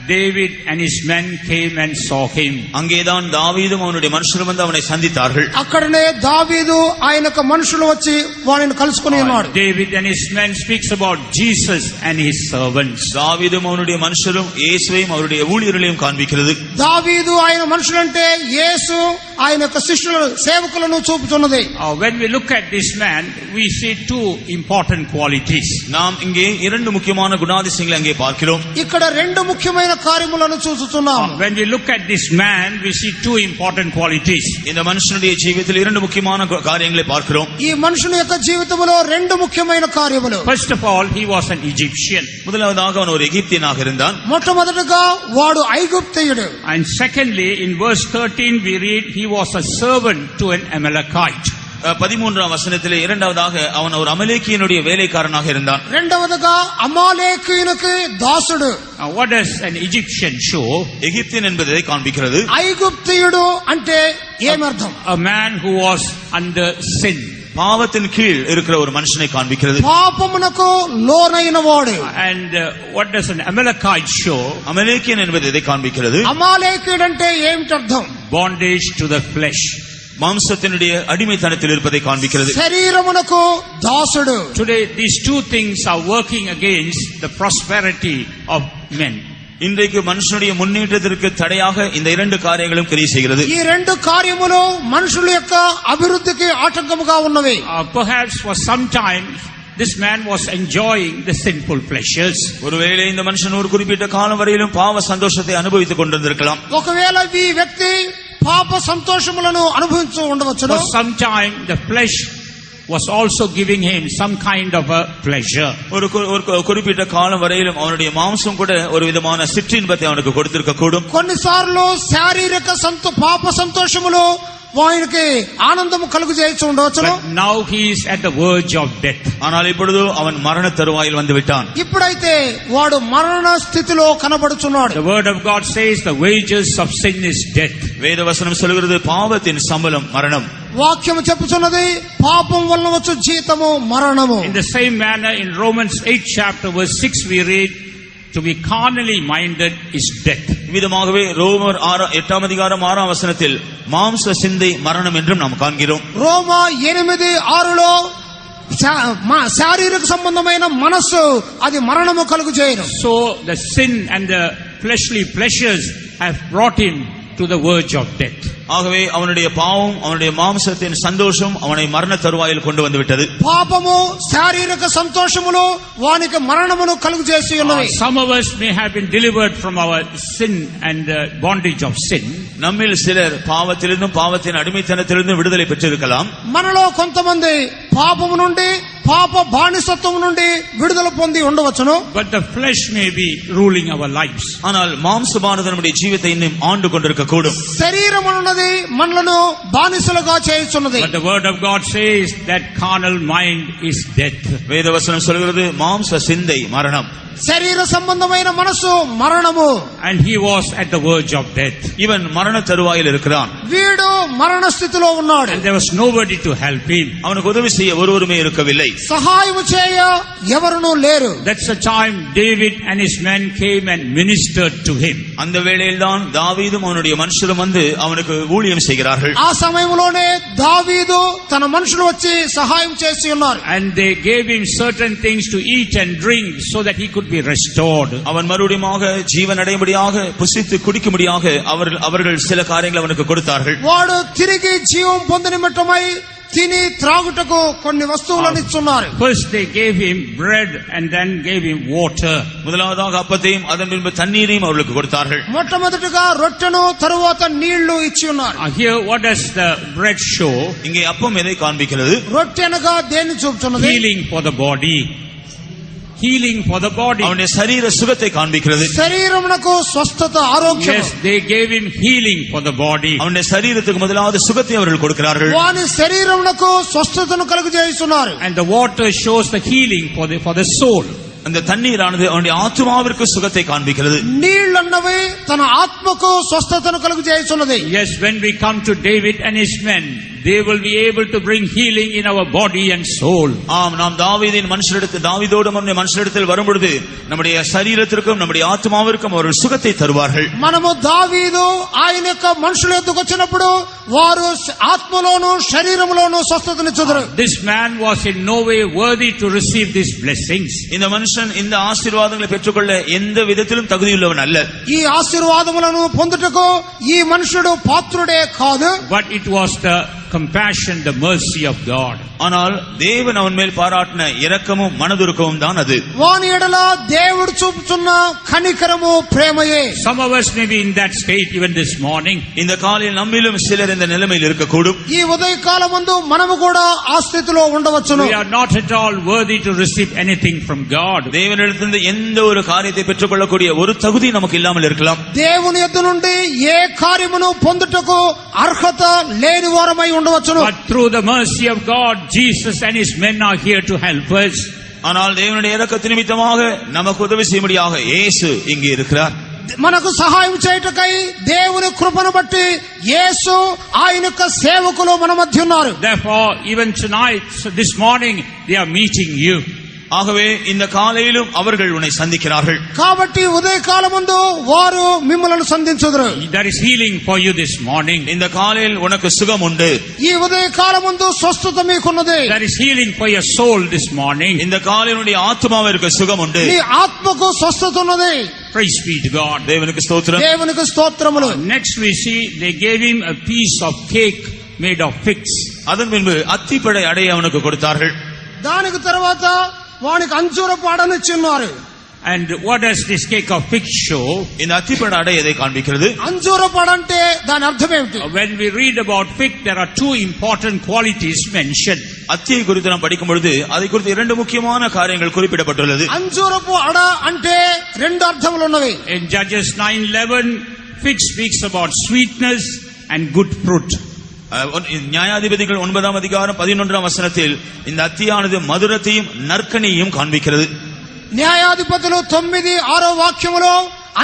Speaker 1: David and his men came and saw him.
Speaker 2: அங்கேதான் தாவீதும் அவனுடைய மனுஷரும் வந்து அவனை சந்தித்தார்கள்.
Speaker 3: అక్కడనే దావీదు ఆయనకు మనుషులు వచ్చి వారిని కలుసుకొని ఉన్నాడు.
Speaker 1: David and his men speaks about Jesus and his servants.
Speaker 2: தாவீதும் அவனுடைய மனுஷரும் இயேசுவையும் அவருடைய ஊழியர்களையும் காண்பிக்கிறது.
Speaker 3: దావీదు ఆయన మనుషులంటే యేసు ఆయన యొక్క శిష్యుల సేవకులను చూపుతున్నది.
Speaker 1: When we look at this man, we see 2 important qualities.
Speaker 2: நாம் இங்கே 2 முக்கியமான குணாதிசயங்களை அங்கே பார்க்கிறோம்.
Speaker 3: ఇక్కడ 2 ముఖ్యమైన కార్యములను చూస్తున్నాం.
Speaker 1: When we look at this man, we see 2 important qualities.
Speaker 2: இந்த மனுஷனுடைய ஜீவிதத்தில் 2 முக்கியமான காரியங்களை பார்க்கிறோம்.
Speaker 3: ఈ మనుషుని యొక్క జీవితంలో 2 ముఖ్యమైన కార్యములు.
Speaker 1: First of all, he was an Egyptian.
Speaker 2: முதலாவதாக அவன் ஒரு எகிப்தியனாக இருந்தான்.
Speaker 3: మొట్టమొదటగా వాడు ఐగుప్తీయుడు.
Speaker 1: And secondly, in verse 13 we read he was a servant to an Amalekite.
Speaker 2: 13ஆம் வசனத்திலே இரண்டாவதாக அவன் ஒரு அமலேக்கியனுடைய வேலைக்காரனாக இருந்தான்.
Speaker 3: రెండవదిగా అమాలేకీయునికి దాసుడు.
Speaker 1: What does an Egyptian show?
Speaker 2: எகிப்தியன் என்பதை காண்பிக்கிறது.
Speaker 3: ఐగుప్తీయుడు అంటే ఏమర్థం?
Speaker 1: A man who was under sin.
Speaker 2: பாவத்தின் கீழ் இருக்கிற ஒரு மனுஷனை காண்பிக்கிறது.
Speaker 3: పాపమునకు లోనైన వాడు.
Speaker 1: And what does an Amalekite show?
Speaker 2: அமலேக்கியன் என்பது இதை காண்பிக்கிறது.
Speaker 3: అమాలేకీయుడు అంటే ఏమిటి అర్థం?
Speaker 1: Bondage to the flesh.
Speaker 2: மாம்சத்தினுடைய அடிமைத்தனத்தில் இருப்பதை காண்பிக்கிறது.
Speaker 3: శరీరమునకు దాసుడు.
Speaker 1: Today these 2 things are working against the prosperity of men.
Speaker 2: இன்றைக்கு மனுஷனுடைய முன்னேற்றத்திற்கு தடையாக இந்த 2 காரியங்களும் கிரியை செய்கிறது.
Speaker 3: ఈ 2 కార్యములు మనుషుల యొక్క అభివృద్ధికి ఆటంకముగా ఉన్నవి.
Speaker 1: Perhaps for some time this man was enjoying the sinful pleasures.
Speaker 2: ஒருவேளை இந்த மனுஷன் ஒரு குறிப்பிட்ட காலம் வரையிலும் பாவ சந்தோஷத்தை அனுபவித்துக் கொண்டிருந்திருக்கலாம்.
Speaker 3: ఒకవేళ ఈ వ్యక్తి పాప సంతోషములను అనుభవించు ఉండవచ్చును.
Speaker 1: For some time the flesh was also giving him some kind of a pleasure.
Speaker 2: ஒரு குறிப்பிட்ட காலம் வரையிலும் அவனுடைய மாம்சம் கூட ஒரு விதமான சிற்றின்பத்தை அவனுக்கு கொடுத்திருக்க கூடும்.
Speaker 3: కొన్నిసార్లు శారీరక పాప సంతోషములు వానికి ఆనందము కలుగు చేయొచ్చు ఉండవచ్చును.
Speaker 1: But now he is at the verge of death.
Speaker 2: ஆனால் இப்பொழுது அவன் மரண தருவாயில் வந்து விட்டான்.
Speaker 3: ఇప్పుడైతే వాడు మరణ స్థితిలో కనబడుచున్నాడు.
Speaker 1: The word of God says the wages of sin is death.
Speaker 2: வேத வசனம் சொல்கிறது பாவத்தின் சம்பளம் மரணம்.
Speaker 3: వాక్యము చెప్పుచున్నది పాపం వలన వచ్చు జీతము మరణము.
Speaker 1: In the same manner in Romans 8 chapter verse 6 we read to be carnally minded is death.
Speaker 2: விதமாகவே ரோமர் 8ஆம் அதிகாரம் 6ஆம் வசனத்தில் மாம்ச சிந்தை மரணம் என்றும் நாம் காண்கிறோம்.
Speaker 3: రోమా 8:6లో శారీరక సంబంధమైన మనస్సు అది మరణము కలుగు చేయను.
Speaker 1: So the sin and the fleshly pleasures have brought him to the verge of death.
Speaker 2: ஆகவே அவனுடைய பாவம் அவனுடைய மாம்சத்தின் சந்தோஷம் அவனை மரண தருவாயில் கொண்டு வந்து விட்டது.
Speaker 3: పాపము శారీరక సంతోషములు వానికి మరణమును కలుగు చేసి ఉన్నవి.
Speaker 1: Some of us may have been delivered from our sin and bondage of sin.
Speaker 2: நம்மில் சிலர் பாவத்திலிருந்தும் பாவத்தின் அடிமைத்தனத்திலிருந்தும் விடுதலை பெற்றிருக்கலாம்.
Speaker 3: మనలో కొంతమంది పాపము నుండి పాప బానిసత్వం నుండి విడుదల పొంది ఉండవచ్చును.
Speaker 1: But the flesh may be ruling our lives.
Speaker 2: ஆனால் மாம்சமானது நம்முடைய ஜீவித்தை இன்னும் ஆண்டு கொண்டிருக்க கூடும்.
Speaker 3: శరీరం అన్నది మనలను బానిసలుగా చేయుచున్నది.
Speaker 1: But the word of God says that carnal mind is death.
Speaker 2: வேதவசனம் சொல்கிறது மாம்ச சிந்தை மரணம்.
Speaker 3: శరీర సంబంధమైన మనసు మరణము.
Speaker 1: And he was at the verge of death.
Speaker 2: இவன் மரண தருவாயில் இருக்கிறான்.
Speaker 3: వీడు మరణ స్థితిలో ఉన్నాడు.
Speaker 1: And there was nobody to help him.
Speaker 2: அவனுக்கு உதவி செய்ய ஒருவருமே இருக்கவில்லை.
Speaker 3: సహాయం చేయ ఎవరునూ లేరు.
Speaker 1: That's the time David and his men came and ministered to him.
Speaker 2: அந்த வேளையில்தான் தாவீதும் அவனுடைய மனுஷரும் வந்து அவனுக்கு ஊழியம் செய்கிறார்கள்.
Speaker 3: ఆ సమయంలోనే దావీదు తన మనుషులు వచ్చి సహాయం చేసి ఉన్నారు.
Speaker 1: And they gave him certain things to eat and drink so that he could be restored.
Speaker 2: அவன் மறுபடியுமாக ஜீவன் அடையும்படியாக புசித்து குடிக்கும்படியாக அவர்கள் சில காரியங்களை அவனுக்கு கொடுத்தார்கள்.
Speaker 3: వాడు తిరిగి జీవం పొందిన నిమిత్తమై తిని త్రాగుటకు కొన్ని వస్తువులను ఇచ్చున్నారు.
Speaker 1: First they gave him bread and then gave him water.
Speaker 2: முதலாவதாக அப்பத்தையும் அதன் பின்பு தண்ணீரையும் அவர்களுக்கு கொடுத்தார்கள்.
Speaker 3: మొట్టమొదటిగా రొట్టెను తరువాత నీళ్లు ఇచ్చి ఉన్నారు.
Speaker 1: Here what does the bread show?
Speaker 2: இங்கே அப்பம் எதை காண்பிக்கிறது?
Speaker 3: రొట్టె అనగా దేన్ని చూపుతున్నది?
Speaker 1: Healing for the body. Healing for the body.
Speaker 2: அவனுடைய சரீர சுகத்தை காண்பிக்கிறது.
Speaker 3: శరీరమునకు స్వస్థత ఆరోగ్యం.
Speaker 1: Yes, they gave him healing for the body.
Speaker 2: அவனுடைய சரீரத்துக்கு முதலாவது சுகத்தை அவர்கள் கொடுக்கிறார்கள்.
Speaker 3: వాని శరీరమునకు స్వస్థతను కలుగజేస్తున్నారు.
Speaker 1: And the water shows the healing for the soul.
Speaker 2: அந்த தண்ணீரானது அவனுடைய ஆத்மாவிற்கு சுகத்தை காண்பிக்கிறது.
Speaker 3: నీళ్లన్నవి తన ఆత్మకు స్వస్థతను కలుగజేస్తున్నది.
Speaker 1: Yes, when we come to David and his men, they will be able to bring healing in our body and soul.
Speaker 2: ஆம், நாம் தாவீதின் தாவீதோடு மனுஷரிடத்தில் வரும்பொழுது நம்முடைய சரீரத்திற்கும் நம்முடைய ஆத்மாவிற்கும் அவர்கள் சுகத்தை தருவார்கள்.
Speaker 3: మనము దావీదు ఆయన యొక్క మనుషుల ఎద్దుకు వచ్చినప్పుడు వారు ఆత్మలోను శరీరములోను స్వస్థతనిచ్చుదురు.
Speaker 1: This man was in no way worthy to receive these blessings.
Speaker 2: இந்த மனுஷன் இந்த ஆசீர்வாதங்களை பெற்றுக்கொள்ள எந்த விதத்திலும் தகுதியுள்ளவன் அல்ல.
Speaker 3: ఈ ఆశీర్వాదములను పొందుటకు ఈ మనుషుడు పాత్రుడే కాదు.
Speaker 1: But it was the compassion, the mercy of God.
Speaker 2: ஆனால் தேவன் அவன் மேல் பாராட்டின இரக்கமும் மனதுருக்கமும் தான் அது.
Speaker 3: వాని ఎడల దేవుడు చూపుతున్న కనికరము ప్రేమయే.
Speaker 1: Some of us may be in that state even this morning.
Speaker 2: இந்த காலையில் நம்மிலும் சிலர் இந்த நிலைமையில் இருக்கக்கூடும்.
Speaker 3: ఈ ఉదయకాలమందు మనము కూడా ఆ స్థితిలో ఉండవచ్చును.
Speaker 1: We are not at all worthy to receive anything from God.
Speaker 2: தேவனிடத்திலிருந்து எந்த ஒரு காரியத்தை பெற்றுக்கொள்ளக்கூடிய ஒரு தகுதி நமக்கு இல்லாமல் இருக்கலாம்.
Speaker 3: దేవుని యొద్ద నుండి ఏ కార్యమును పొందుటకు అర్హత లేని వారమై ఉండవచ్చును.
Speaker 1: But through the mercy of God, Jesus and his men are here to help us.
Speaker 2: ஆனால் தேவனுடைய இரக்கத்தின் நிமித்தமாக நமக்கு உதவி செய்யும்படியாக இயேசு இங்கே இருக்கிறார்.
Speaker 3: మనకు సహాయం చేయుటకై దేవుని కృపను బట్టి యేసు ఆయన యొక్క సేవకులు మన మధ్య ఉన్నారు.
Speaker 1: Therefore, even tonight, this morning, they are meeting you.
Speaker 2: ஆகவே இந்த காலையிலும் அவர்கள் உன்னை சந்திக்கிறார்கள்.
Speaker 3: కాబట్టి ఉదయకాలమందు వారు మిమ్మల్ని సంధించుదురు.
Speaker 1: There is healing for you this morning.
Speaker 2: இந்த காலையில் உனக்கு சுகம் உண்டு.
Speaker 3: ఈ ఉదయకాలమందు స్వస్థత మీకున్నది.
Speaker 1: There is healing for your soul this morning.
Speaker 2: இந்த காலையினுடைய ஆத்மாவிற்கு சுகம் உண்டு.
Speaker 3: నీ ఆత్మకు స్వస్థత ఉన్నది.
Speaker 1: Praise be to God.
Speaker 2: தேவனுக்கு ஸ்தோத்திரம்.
Speaker 3: దేవునికి స్తోత్రములు.
Speaker 1: Next we see they gave him a piece of cake made of figs.
Speaker 2: அதன் பின்பு அத்திப்பழ அடைய அவனுக்கு கொடுத்தார்கள்.
Speaker 3: దానికి తర్వాత వానికి అంజూరపు అడనిచ్చి ఉన్నారు.
Speaker 1: And what does this cake of figs show?
Speaker 2: இந்த அத்திப்பழ அடை எதை காண்பிக்கிறது?
Speaker 3: అంజూరపు అడంటే దాని అర్థం ఏమిటి?
Speaker 1: When we read about fig, there are two important qualities mentioned.
Speaker 2: அத்தியை குறித்து நாம் படிக்கும் பொழுது அதை குறித்து இரண்டு முக்கியமான காரியங்கள் குறிப்பிடப்பட்டுள்ளது.
Speaker 3: అంజూరపు అడ అంటే రెండు అర్థములు ఉన్నవి.
Speaker 1: In Judges 9:11, fig speaks about sweetness and good fruit.
Speaker 2: நியாயாதிபதிகள் 9ஆம் அதிகாரம் 11ஆம் வசனத்தில் இந்த அத்தியானது மதுரத்தையும் நற்கனியையும் காண்பிக்கிறது.
Speaker 3: న్యాయాధిపతులు 9:6 వాక్యములో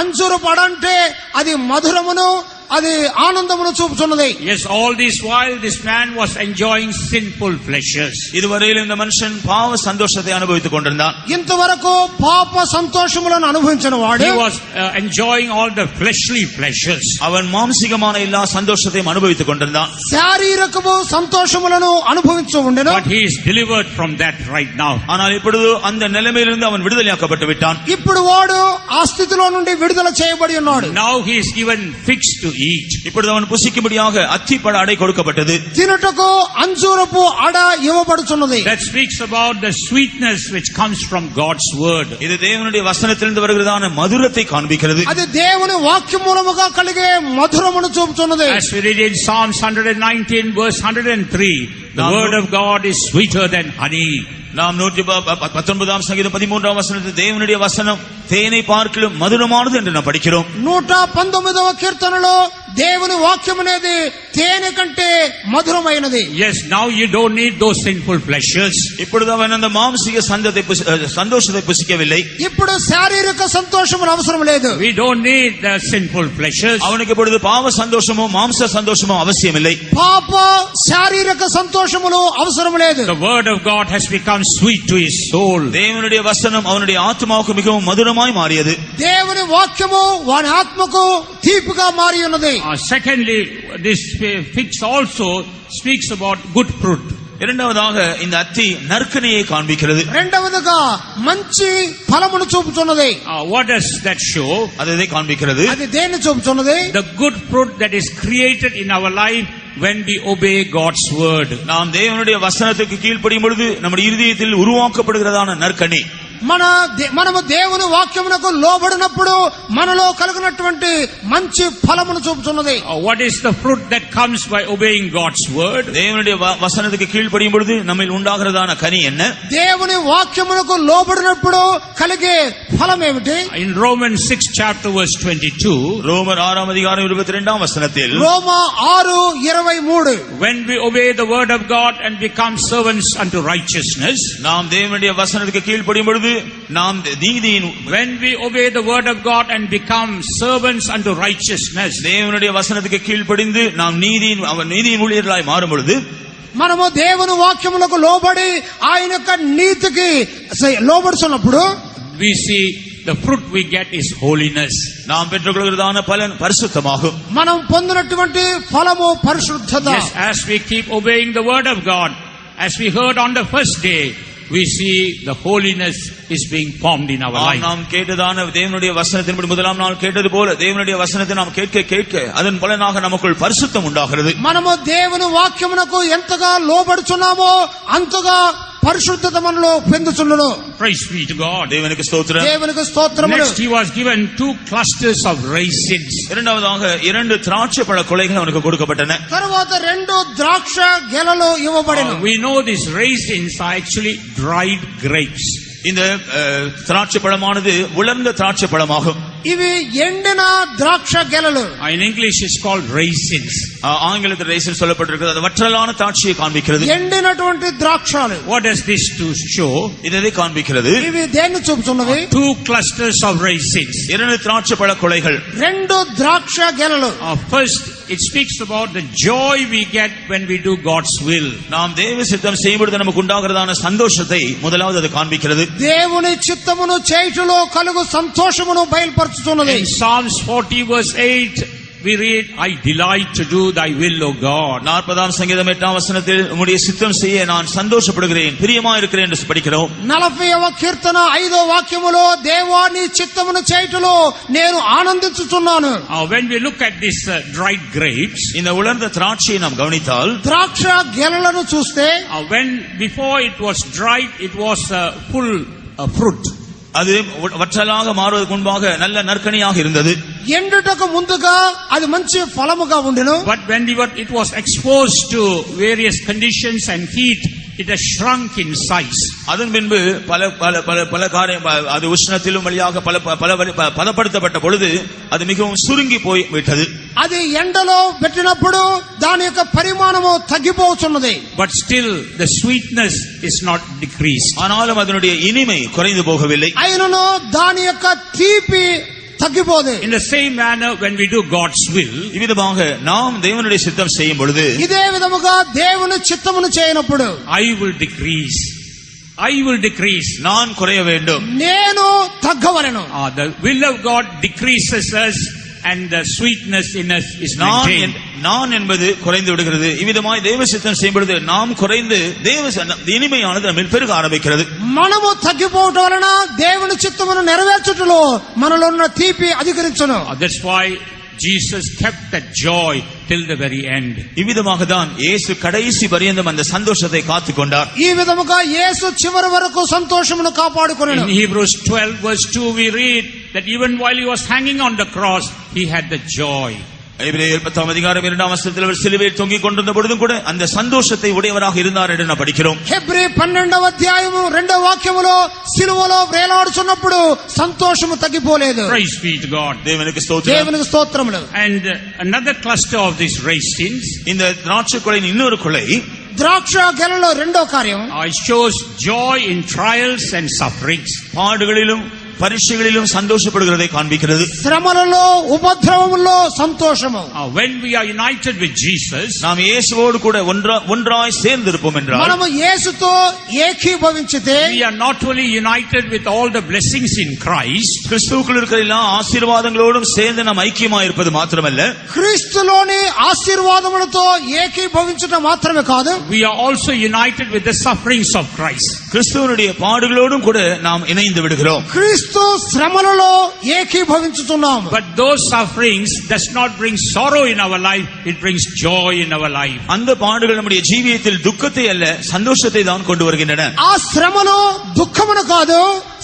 Speaker 3: అంజూరపు అడంటే అది మధురమును అది ఆనందమును చూపుచున్నది.
Speaker 1: Yes, all this while this man was enjoying sinful pleasures.
Speaker 2: இதுவரையில் இந்த மனுஷன் பாவ சந்தோஷத்தை அனுபவித்துக் கொண்டிருந்தான்.
Speaker 3: ఇంతవరకు పాప సంతోషములను అనుభవించిన వాడు
Speaker 1: He was enjoying all the fleshly pleasures.
Speaker 2: அவன் மாம்சீகமான எல்லா சந்தோஷத்தையும் அனுபவித்துக் கொண்டிருந்தான்.
Speaker 3: శారీరకము సంతోషములను అనుభవించు ఉండెను.
Speaker 1: But he is delivered from that right now.
Speaker 2: ஆனால் இப்பொழுது அந்த நிலைமையிலிருந்து அவன் விடுதலையாக்கப்பட்டு விட்டான்.
Speaker 3: ఇప్పుడు వాడు ఆ స్థితిలో నుండి విడుదల చేయబడి ఉన్నాడు.
Speaker 1: Now he is given figs to eat.
Speaker 2: இப்பொழுது அவன் புசிக்கும்படியாக அத்திப்பழ அடை கொடுக்கப்பட்டது.
Speaker 3: తినుటకు అంజూరపు అడ ఇవ్వబడుచున్నది.
Speaker 1: That speaks about the sweetness which comes from God's word.
Speaker 2: இது தேவனுடைய வசனத்திலிருந்து வருகிறதான மதுரத்தை காண்பிக்கிறது.
Speaker 3: అది దేవుని వాక్యం మూలముగా కలిగే మధురమును చూపుచున్నది.
Speaker 1: As we read in Psalms 119 verse 103, the word of God is sweeter than honey.
Speaker 2: நாம் 119 சங்கீதம் 13 வசனத்தில் தேவனுடைய வசனம் தேனை பார்க்கிலும் மதுரமானது என்று நாம் படிக்கிறோம்.
Speaker 3: 119వ కీర్తనలో దేవుని వాక్యం అనేది తేనె కంటే మధురమైనది.
Speaker 1: Yes, now you don't need those sinful pleasures.
Speaker 2: இப்பொழுது அவன் அந்த மாம்சீக சந்தோஷத்தை புசிக்கவில்லை.
Speaker 3: ఇప్పుడు శారీరక సంతోషములు అవసరం లేదు.
Speaker 1: We don't need the sinful pleasures.
Speaker 2: அவனுக்கு இப்பொழுது பாவ சந்தோஷமோ மாம்ச சந்தோஷமோ அவசியமில்லை.
Speaker 3: పాప శారీరక సంతోషములు అవసరం లేదు.
Speaker 1: The word of God has become sweet to his soul.
Speaker 2: தேவனுடைய வசனம் அவனுடைய ஆத்மாவுக்கு மிகவும் மதுரமாய் மாறியது.
Speaker 3: దేవుని వాక్యము వాని ఆత్మకు తీపిగా మారి ఉన్నది.
Speaker 1: Secondly, this figs also speaks about good fruit.
Speaker 2: இரண்டாவதாக இந்த அத்தி நற்கனியை காண்பிக்கிறது.
Speaker 3: రెండవదిగా మంచి ఫలమును చూపుచున్నది.
Speaker 1: What does that show?
Speaker 2: அதை காண்பிக்கிறது.
Speaker 3: అది దేన్ని చూపుచున్నది?
Speaker 1: The good fruit that is created in our life when we obey God's word.
Speaker 2: நாம் தேவனுடைய வசனத்துக்கு கீழ்ப்படியும் பொழுது நம்முடைய இருதயத்தில் உருவாக்கப்படுகிறதான நற்கனி.
Speaker 3: మనము దేవుని వాక్యమునకు లోబడినప్పుడు మనలో కలిగినటువంటి మంచి ఫలమును చూపుచున్నది.
Speaker 1: What is the fruit that comes by obeying God's word?
Speaker 2: தேவனுடைய வசனத்துக்கு கீழ்ப்படியும் பொழுது நம்மில் உண்டாகிறதான கனி என்ன?
Speaker 3: దేవుని వాక్యమునకు లోబడినప్పుడు కలిగే ఫలం ఏమిటి?
Speaker 1: In Romans 6 chapter verse 22,
Speaker 2: ரோமர் 6 அதிகாரம் 22 வசனத்தில்
Speaker 3: రోమా 6:23
Speaker 1: when we obey the word of God and become servants unto righteousness,
Speaker 2: நாம் தேவனுடைய வசனத்துக்கு கீழ்ப்படியும் பொழுது நாம் நீதியின்
Speaker 1: when we obey the word of God and become servants unto righteousness,
Speaker 2: தேவனுடைய வசனத்துக்கு கீழ்ப்படிந்து நாம் நீதியின் ஊழியர்களாய் மாறும் பொழுது
Speaker 3: మనము దేవుని వాక్యములకు లోబడి ఆయన యొక్క నీతికి లోబడుతున్నప్పుడు
Speaker 1: we see the fruit we get is holiness.
Speaker 2: நாம் பெற்றுக்கொள்கிறதான பலன் பரிசுத்தமாகும்.
Speaker 3: మనం పొందినటువంటి ఫలము పరిశుద్ధత.
Speaker 1: Yes, as we keep obeying the word of God, as we heard on the first day, we see the holiness is being formed in our life.
Speaker 2: நாம் கேட்டதான தேவனுடைய வசனத்தின்படி முதலாம் நாள் கேட்டது போல தேவனுடைய வசனத்தை நாம் கேட்க அதன் பலனாக நமக்குள் பரிசுத்தம் உண்டாகிறது.
Speaker 3: మనము దేవుని వాక్యమునకు ఎంతగా లోబడుచున్నామో అంతగా పరిశుద్ధత మనలో పెందుచున్నను.
Speaker 1: Praise be to God.
Speaker 2: தேவனுக்கு ஸ்தோத்திரம்.
Speaker 3: దేవునికి స్తోత్రములు.
Speaker 1: Next he was given 2 clusters of raisins.
Speaker 2: இரண்டாவதாக 2 திராட்சை பழ கொலைகள் அவனுக்கு கொடுக்கப்பட்டன.
Speaker 3: తరువాత 2 ద్రాక్ష గెలలు ఇవ్వబడిన.
Speaker 1: We know these raisins are actually dried grapes.
Speaker 2: இந்த திராட்சை பழமானது உலர்ந்த திராட்சை பழமாகும்.
Speaker 3: ఇవి ఎండిన ద్రాక్ష గెలలు.
Speaker 1: In English it's called raisins.
Speaker 2: ஆங்கிலத்தில் ரைசன் சொல்லப்பட்டிருக்கிறது. அது வற்றலான திராட்சையை காண்பிக்கிறது.
Speaker 3: ఎండినటువంటి ద్రాక్షాలు.
Speaker 1: What does this to show?
Speaker 2: இதை காண்பிக்கிறது.
Speaker 3: ఇవి దేన్ని చూపుతున్నవి?
Speaker 1: 2 clusters of raisins.
Speaker 2: 2 திராட்சை பழ கொலைகள்.
Speaker 3: 2 ద్రాక్ష గెలలు.
Speaker 1: First it speaks about the joy we get when we do God's will.
Speaker 2: நாம் தேவ சித்தம் செய்யும்போது நமக்கு உண்டாகிறதான சந்தோஷத்தை முதலாவது அது காண்பிக்கிறது.
Speaker 3: దేవుని చిత్తమును చేయుటలో కలుగు సంతోషమును బయలుపరుచుతున్నది.
Speaker 1: In Psalms 40 verse 8 we read, I delight to do thy will, O God.
Speaker 2: 40 சங்கீதம் 8 வசனத்தில் உம்முடைய சித்தம் செய்ய நான் சந்தோஷப்படுகிறேன், பிரியமா இருக்கிறேன் என்று படிக்கிறோம்.
Speaker 3: 40వ కీర్తన 5వ వాక్యములో దేవా నీ చిత్తమును చేయుటలో నేను ఆనందించుచున్నాను.
Speaker 1: When we look at these dried grapes,
Speaker 2: இந்த உலர்ந்த திராட்சையை நாம் கவனித்தால்
Speaker 3: ద్రాక్ష గెలలను చూస్తే
Speaker 1: when before it was dried it was full fruit.
Speaker 2: அது வற்றலாக மாறுவதற்கு முன்பாக நல்ல நற்கனியாக இருந்தது.
Speaker 3: ఎండుటకు ముందుగా అది మంచి ఫలముగా ఉండెను.
Speaker 1: But when it was exposed to various conditions and heat, it has shrunk in size.
Speaker 2: அதன் பின்பு பல காரியம் அது உஷ்ணத்திலும் வழியாக பதப்படுத்தப்பட்ட பொழுது அது மிகவும் சுருங்கி போய் விட்டது.
Speaker 3: అది ఎండలో పెట్టినప్పుడు దాని యొక్క పరిమాణము తగ్గిపోతున్నది.
Speaker 1: But still the sweetness is not decreased.
Speaker 2: ஆனாலும் அதனுடைய இனிமை குறைந்து போகவில்லை.
Speaker 3: అయినను దాని యొక్క తీపి తగ్గిపోదు.
Speaker 1: In the same manner, when we do God's will,
Speaker 2: இவ்விதமாக நாம் தேவனுடைய சித்தம் செய்யும் பொழுது
Speaker 3: ఇదే విధముగా దేవుని చిత్తమును చేయనప్పుడు
Speaker 1: I will decrease. I will decrease.
Speaker 2: நான் குறைய வேண்டும்.
Speaker 3: నేను తగ్గవలెను.
Speaker 1: The will of God decreases us and the sweetness in us is maintained.
Speaker 2: நான் என்பது குறைந்து விடுகிறது. இவ்விதமாய் தேவ சித்தம் செய்யும் பொழுது நாம் குறைந்து இனிமையானது நம்மில் பெருக ஆரம்பிக்கிறது.
Speaker 3: మనము తగ్గిపోవటం వలన దేవుని చిత్తమును నెరవేర్చుటలో మనలో ఉన్న తీపి అధికరించును.
Speaker 1: That's why Jesus kept that joy till the very end.
Speaker 2: இவ்விதமாக தான் இயேசு கடைசி பரியந்தம் அந்த சந்தோஷத்தை காத்துக் கொண்டார்.
Speaker 3: ఈ విధముగా యేసు చివరి వరకు సంతోషమును కాపాడుకొనెను.
Speaker 1: In Hebrews 12 verse 2 we read that even while he was hanging on the cross, he had the joy.
Speaker 2: எபிரேயர் 10 அதிகாரம் 2 வசனத்தில் அவர் சிலுவையில் தொங்கிக் கொண்டிருந்த பொழுதும் கூட அந்த சந்தோஷத்தை உடையவராக இருந்தார் என்று நாம் படிக்கிறோம்.
Speaker 3: హెబ్రీ 12వ అధ్యాయము 2వ వాక్యములో సిలువలో వేలాడుచున్నప్పుడు సంతోషము తగ్గిపోలేదు.
Speaker 1: Praise be to God.
Speaker 2: தேவனுக்கு ஸ்தோத்திரம்.
Speaker 3: దేవునికి స్తోత్రములు.
Speaker 1: And another cluster of these raisins,
Speaker 2: இந்த திராட்சை கொலையின் இன்னொரு கொலை
Speaker 3: ద్రాక్ష గెలలో రెండో కార్యం
Speaker 1: it shows joy in trials and sufferings.
Speaker 2: பாடுகளிலும் பரீட்சைகளிலும் சந்தோஷப்படுகிறதை காண்பிக்கிறது.
Speaker 3: శ్రమలలో ఉపద్రవములో సంతోషము.
Speaker 1: When we are united with Jesus,
Speaker 2: நாம் இயேசுவோடு கூட ஒன்றாய் சேர்ந்திருப்போம் என்றால்,
Speaker 3: మనము యేసుతో ఏకీభవించితే,
Speaker 1: we are not only united with all the blessings in Christ,
Speaker 2: கிறிஸ்துவுக்குள் இருக்கிற எல்லா ஆசீர்வாதங்களோடும் சேர்ந்து நாம் ஐக்கியமாய் இருப்பது மாத்திரமல்ல,
Speaker 3: క్రీస్తులోని ఆశీర్వాదములతో ఏకీభవించడం మాత్రమే కాదు,
Speaker 1: we are also united with the sufferings of Christ.
Speaker 2: கிறிஸ்துவனுடைய பாடுகளோடும் கூட நாம் இணைந்து விடுகிறோம்.
Speaker 3: క్రీస్తు శ్రమలలో ఏకీభవించుతున్నాము.
Speaker 1: But those sufferings does not bring sorrow in our life, it brings joy in our life.
Speaker 2: அந்த பாடுகள் நம்முடைய ஜீவியத்தில் துக்கத்தை அல்ல சந்தோஷத்தை தான் கொண்டு வருகின்றன.
Speaker 3: ఆ శ్రమను దుఃఖమును కాదు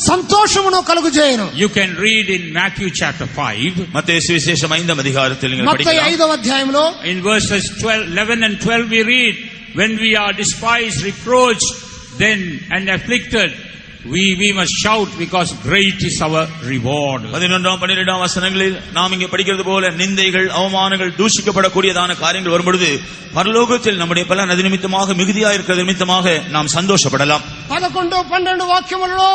Speaker 3: సంతోషమును కలుగజేయును.
Speaker 1: You can read in Matthew chapter 5,
Speaker 2: மத்தேயு சுவிசேஷம் 5 அதிகாரத்தில் நீங்கள்
Speaker 3: మత్తయి
Speaker 2: படிக்கலாம்.
Speaker 3: 5వ అధ్యాయంలో
Speaker 1: in verses 11 and 12 we read, when we are despised, reproached, then and afflicted, we must shout because great is our reward.
Speaker 2: 11ஆம் 12ஆம் வசனங்களில் நாம் இங்கே படிக்கிறது போல நிந்தைகள் அவமானங்கள் தூஷிக்கப்படக்கூடியதான காரியங்கள் வரும்பொழுது பரலோகத்தில் நம்முடைய பலன் அது நிமித்தமாக மிகுதியாக இருக்கிறது நிமித்தமாக நாம் சந்தோஷப்படலாம்.
Speaker 3: 11, 12 వాక్యములలో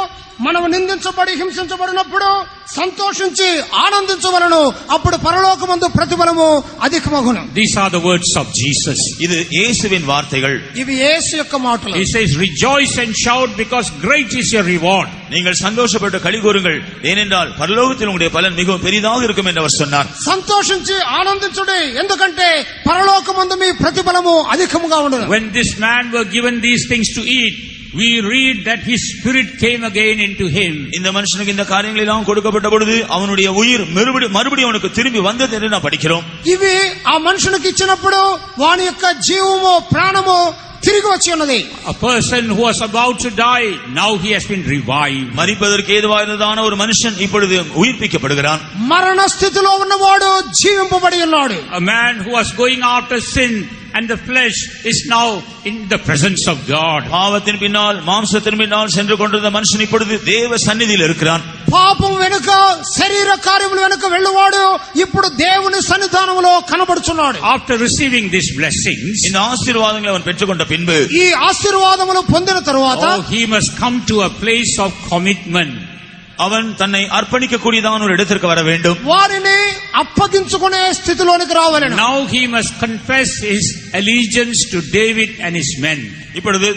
Speaker 3: మనము నిందించబడి హింసించబడినప్పుడు సంతోషించి ఆనందించవలెను, అప్పుడు పరలోకమందు ప్రతిఫలము అధికమగును.
Speaker 1: These are the words of Jesus.
Speaker 2: இது இயேசுவின் வார்த்தைகள்.
Speaker 3: ఇవి యేసు యొక్క మాటలు.
Speaker 1: He says, rejoice and shout because great is your reward.
Speaker 2: நீங்கள் சந்தோஷப்பட்டு களி கூறுங்கள், ஏனென்றால் பரலோகத்தில் உங்களுடைய பலன் மிகவும் பெரிதாக இருக்கும் என்று அவர் சொன்னார்.
Speaker 3: సంతోషించి ఆనందించుడి, ఎందుకంటే పరలోకమందు మీ ప్రతిఫలము అధికముగా ఉండును.
Speaker 1: When this man were given these things to eat, we read that his spirit came again into him.
Speaker 2: இந்த மனுஷனுக்கு இந்த காரியங்கள் எல்லாம் கொடுக்கப்பட்ட பொழுது அவனுடைய உயிர் மறுபடியும் அவனுக்கு திரும்பி வந்தது என்று நாம் படிக்கிறோம்.
Speaker 3: ఇవి ఆ మనుషునికి ఇచ్చినప్పుడు వాని యొక్క జీవము ప్రాణము తిరిగి వచ్చి ఉన్నది.
Speaker 1: A person who was about to die, now he has been revived.
Speaker 2: மரிப்பதற்கு ஏதுவாயிருந்ததான ஒரு மனுஷன் இப்பொழுது உயிர்ப்பிக்கப்படுகிறான்.
Speaker 3: మరణ స్థితిలో ఉన్నవాడు జీవింపబడి ఉన్నాడు.
Speaker 1: A man who was going after sin and the flesh is now in the presence of God.
Speaker 2: பாவத்தின் பின்னால் மாம்சத்தின் பின்னால் சென்று கொண்டிருந்த மனுஷன் இப்பொழுது தேவ சந்நிதியில் இருக்கிறான்.
Speaker 3: పాపం వెనుక శరీర కార్యముల వెనుక వెళ్ళువాడు ఇప్పుడు దేవుని సన్నిధానములో కనబడుచున్నాడు.
Speaker 1: After receiving these blessings,
Speaker 2: இந்த ஆசీర్వాதங்களை அவன் பெற்றுக்கொண்ட பின்பு
Speaker 3: ఈ ఆశీర్వాదములు పొందిన తరువాత
Speaker 1: he must come to a place of commitment.
Speaker 2: அவன் தன்னை அர்ப்பணிக்க கூடியதான ஒரு இடத்திற்கு வர வேண்டும்.
Speaker 3: వారిని అప్పగించుకునే స్థితిలోనికి రావాలని.
Speaker 1: Now he must confess his allegiance to David and his men.
Speaker 2: இப்பொழுது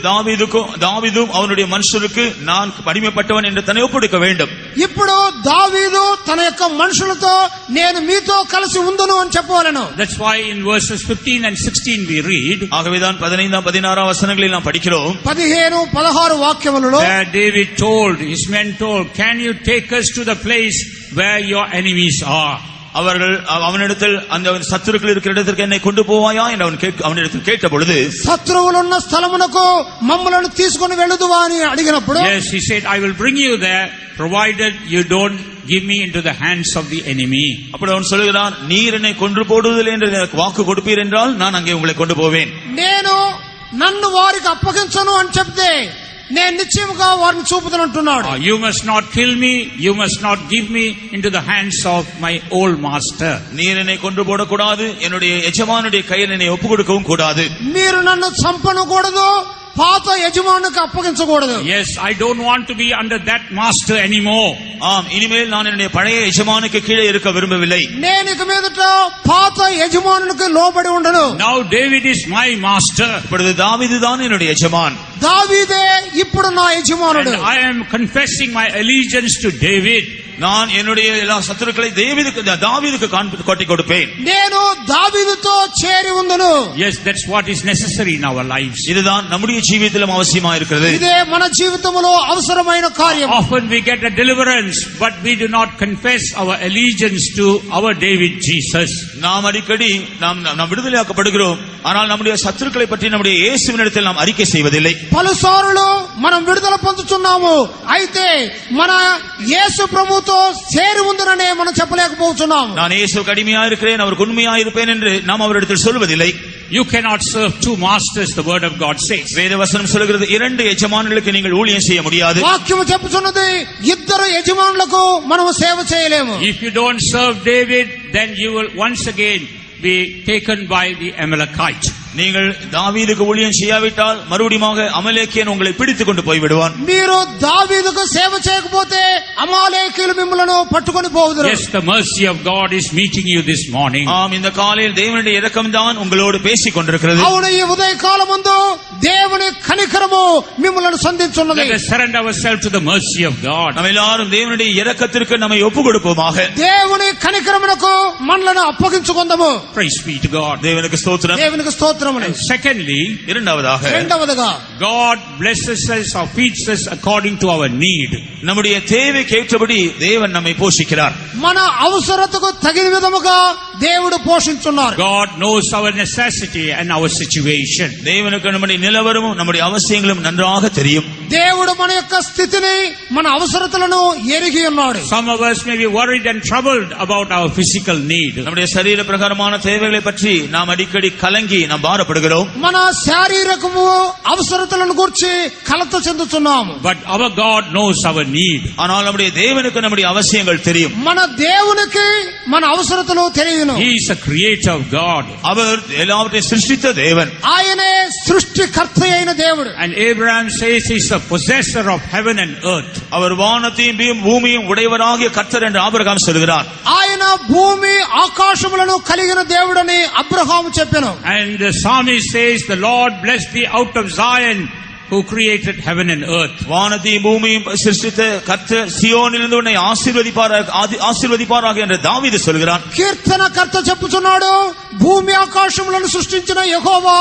Speaker 2: தாவீதும் அவனுடைய மனுஷருக்கு நான் அடிமைப்பட்டவன் என்று தன்னை ஒப்புவிக்க வேண்டும்.
Speaker 3: ఇప్పుడు దావీదు తన యొక్క మనుషులతో నేను మీతో కలిసి ఉందును అని చెప్పవలెను.
Speaker 1: That's why in verses 15 and 16 we read,
Speaker 2: ஆகவேதான் 15 16 வசனங்களில் நாம் படிக்கிறோம்.
Speaker 3: 15, 16 వాక్యములలో
Speaker 1: where David told, his men told, can you take us to the place where your enemies are?
Speaker 2: அவர்கள் அவனிடத்தில் அந்த சத்துருக்கள் இருக்கிற இடத்திற்கு என்னை கொண்டு போவாயா என்று அவனிடத்தில் கேட்ட பொழுது,
Speaker 3: శత్రువులున్న స్థలమునకు మమ్మలను తీసుకొని వెళ్ళుదువా అని అడిగినప్పుడు,
Speaker 1: yes, he said, I will bring you there provided you don't give me into the hands of the enemy.
Speaker 2: அப்படி அவன் சொல்கிறான், நீர் என்னை கொன்று போடுவதில்லை என்று எனக்கு வாக்கு கொடுப்பீர் என்றால் நான் அங்கே உங்களை கொண்டு போவேன்.
Speaker 3: నేను నన్ను వారికి అప్పగించను అని చెప్తే నేను నిశ్చయముగా వారిని చూపుతానంటున్నాడు.
Speaker 1: You must not kill me, you must not give me into the hands of my old master.
Speaker 2: நீர் என்னை கொன்று போடக்கூடாது, என்னுடைய எஜமானுடைய கையில் என்னை ஒப்பு கொடுக்கவும் கூடாது.
Speaker 3: మీరు నన్ను చంపనకూడదు, పాత యజమానునికి అప్పగించకూడదు.
Speaker 1: Yes, I don't want to be under that master anymore.
Speaker 2: ஆம், இனிமேல் நான் என்னுடைய பழைய எஜமானுக்கு கீழே இருக்க விரும்பவில்லை.
Speaker 3: నేను ఇక మీదట పాత యజమానునికి లోబడి ఉండను.
Speaker 1: Now David is my master.
Speaker 2: இப்பொழுது தாவீது தான் என்னுடைய எஜமான்.
Speaker 3: దావీదే ఇప్పుడు నా యజమానుడు.
Speaker 1: And I am confessing my allegiance to David.
Speaker 2: நான் என்னுடைய எல்லா சத்துருக்களை தாவீதுக்கு காட்டி கொடுப்பேன்.
Speaker 3: నేను దావీదుతో చేరి ఉందును.
Speaker 1: Yes, that's what is necessary in our lives.
Speaker 2: இதுதான் நம்முடைய ஜீவிதத்திலும் அவசியமா இருக்கிறது.
Speaker 3: ఇదే మన జీవితంలో అవసరమైన కార్యం.
Speaker 1: Often we get a deliverance, but we do not confess our allegiance to our David Jesus.
Speaker 2: நாம் அடிக்கடி நாம் விடுதலையாக்கப்படுகிறோம், ஆனால் நம்முடைய சத்துருக்களை பற்றி நம்முடைய இயேசுவினிடத்தில் நாம் அறிக்கை செய்வதில்லை.
Speaker 3: పలుసార్లు మనం విడుదల పొందుతున్నాము, అయితే మన యేసు ప్రభుతో చేరి ఉందననే మనం చెప్పలేకపోతున్నాము.
Speaker 2: நான் இயேசுவுக்கு அடிமையா இருக்கிறேன், அவருக்கு உண்மையா இருப்பேன் என்று நாம் அவரிடத்தில் சொல்வதில்லை.
Speaker 1: You cannot serve two masters, the word of God says.
Speaker 2: வேதவசனம் சொல்கிறது, இரண்டு எஜமானுகளுக்கு நீங்கள் ஊழியம் செய்ய முடியாது.
Speaker 3: వాక్యము చెప్పుచున్నది ఇద్దరు యజమానులకు మనము సేవ చేయలేము.
Speaker 1: If you don't serve David, then you will once again be taken by the Amalekite.
Speaker 2: நீங்கள் தாவீதுக்கு ஊழியம் செய்யாவிட்டால் மறுபடியும் அமலேக்கியன் உங்களை பிடித்துக் கொண்டு போய்விடுவான்.
Speaker 3: మీరు దావీదుకు సేవ చేయకపోతే అమాలేకీయులు మిమ్మల్ని పట్టుకొని పోవుదురు.
Speaker 1: Yes, the mercy of God is meeting you this morning.
Speaker 2: ஆம், இந்த காலையில் தேவனுடைய இரக்கம் தான் உங்களோடு பேசிக் கொண்டிருக்கிறது.
Speaker 3: అవును, ఈ ఉదయకాలమందు దేవుని కనికరము మిమ్మల్ని సంధించున్నది.
Speaker 1: Let us surrender ourselves to the mercy of God.
Speaker 2: நாம் எல்லாரும் தேவனுடைய இரக்கத்திற்கு நம்மை ஒப்புக் கொடுப்போமாக.
Speaker 3: దేవుని కనికరమునకు మనలను అప్పగించుకుందాము.
Speaker 1: Praise be to God.
Speaker 2: தேவனுக்கு ஸ்தோத்திரம்.
Speaker 3: దేవునికి స్తోత్రములు.
Speaker 1: And secondly,
Speaker 3: రెండవదిగా
Speaker 1: God blesses us or feeds us according to our need.
Speaker 2: நம்முடைய தேவைக்கு ஏற்றபடி தேவன் நம்மை போஷிக்கிறார்.
Speaker 3: మన అవసరతకు తగిన విధముగా దేవుడు పోషించున్నారు.
Speaker 1: God knows our necessity and our situation.
Speaker 2: தேவனுக்கு நம்முடைய நிலவரமும் நம்முடைய அவசியங்களும் நன்றாக தெரியும்.
Speaker 3: దేవుడు మన యొక్క స్థితిని, మన అవసరతలను ఎరిగి ఉన్నాడు.
Speaker 1: Some of us may be worried and troubled about our physical need.
Speaker 2: நம்முடைய சரீர பிரகாரமான தேவைகளை பற்றி நாம் அடிக்கடி கலங்கி நாம் பாரப்படுகிறோம்.
Speaker 3: మన శారీరకము అవసరతలను గురించి కలత చెందుతున్నాము.
Speaker 1: But our God knows our need.
Speaker 2: ஆனால் நம்முடைய தேவனுக்கு நம்முடைய அவசியங்கள் தெரியும்.
Speaker 3: మన దేవునికి మన అవసరతలు తెలియను.
Speaker 1: He is a creator of God.
Speaker 2: அவர் எல்லாவற்றையும் சிருஷ்டித்த தேவன்.
Speaker 3: ఆయనే సృష్టికర్త అయిన దేవుడు.
Speaker 1: And Abraham says he is the possessor of heaven and earth.
Speaker 2: அவர் வானத்தையும் பூமியும் உடையவராகிய கர்த்தர் என்று ஆபிரகாம் சொல்கிறார்.
Speaker 3: ఆయన భూమి ఆకాశములను కలిగిన దేవుడని అబ్రహాము చెప్పెను.
Speaker 1: And the psalmist says, the Lord bless thee out of Zion, who created heaven and earth.
Speaker 2: வானத்தையும் பூமியும் சிருஷ்டித்த கர்த்தர் சீயோனிலிருந்து உன்னை ஆசீர்வதிப்பாராக என்று தாவீது சொல்கிறான்.
Speaker 3: కీర్తనకర్త చెప్పుచున్నాడు, భూమి ఆకాశములను సృష్టించిన యెహోవా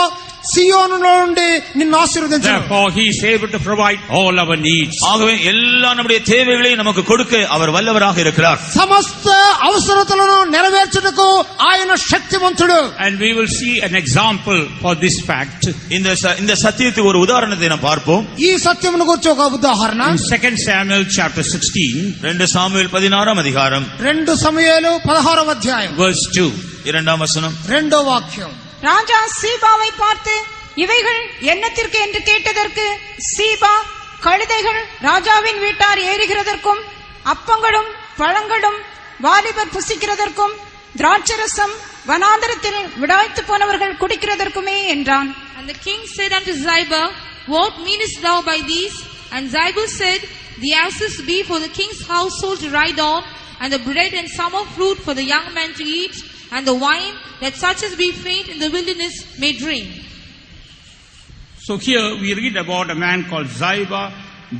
Speaker 3: సియోనులో నుండి నిన్ను ఆశీర్వదించును.
Speaker 1: Therefore he is able to provide all our needs.
Speaker 2: ஆகவே எல்லா நம்முடைய தேவைகளையும் நமக்கு கொடுக்க அவர் வல்லவராக இருக்கிறார்.
Speaker 3: సమస్త అవసరతలను నెరవేర్చుటకు ఆయన శక్తివంతుడు.
Speaker 1: And we will see an example for this fact.
Speaker 2: இந்த சத்தியத்துக்கு ஒரு உதாரணத்தை நாம் பார்ப்போம்.
Speaker 3: ఈ సత్యమును గురించి ఒక ఉదాహరణ
Speaker 1: In 2 Samuel chapter 16,
Speaker 2: 2 சாமுவேல் 16ஆம் அதிகாரம்
Speaker 3: 2 సమూయేలు 16వ అధ్యాయం
Speaker 1: verse 2.
Speaker 2: 2ஆம் வசனம்.
Speaker 3: 2వ వాక్యం.
Speaker 4: ராஜா சீபாவை பார்த்து, இவைகள் என்னத்திற்கு என்று கேட்டதற்கு, சீபா, கழுதைகள் ராஜாவின் வீட்டார் ஏறுகிறதற்கும் அப்பங்களும் பழங்களும் வாலிபர் புசிக்கிறதற்கும் திராட்சரசம் வனாந்தரத்தில் விடாய்த்து போனவர்கள் குடிக்கிறதற்குமே என்றான்.
Speaker 5: And the king said unto Ziba, What meanest thou by these? And Ziba said, The asses be for the king's household to ride on, and the bread and summer fruit for the young men to eat, and the wine that such as be faint in the wilderness may drink.
Speaker 1: So here we read about a man called Ziba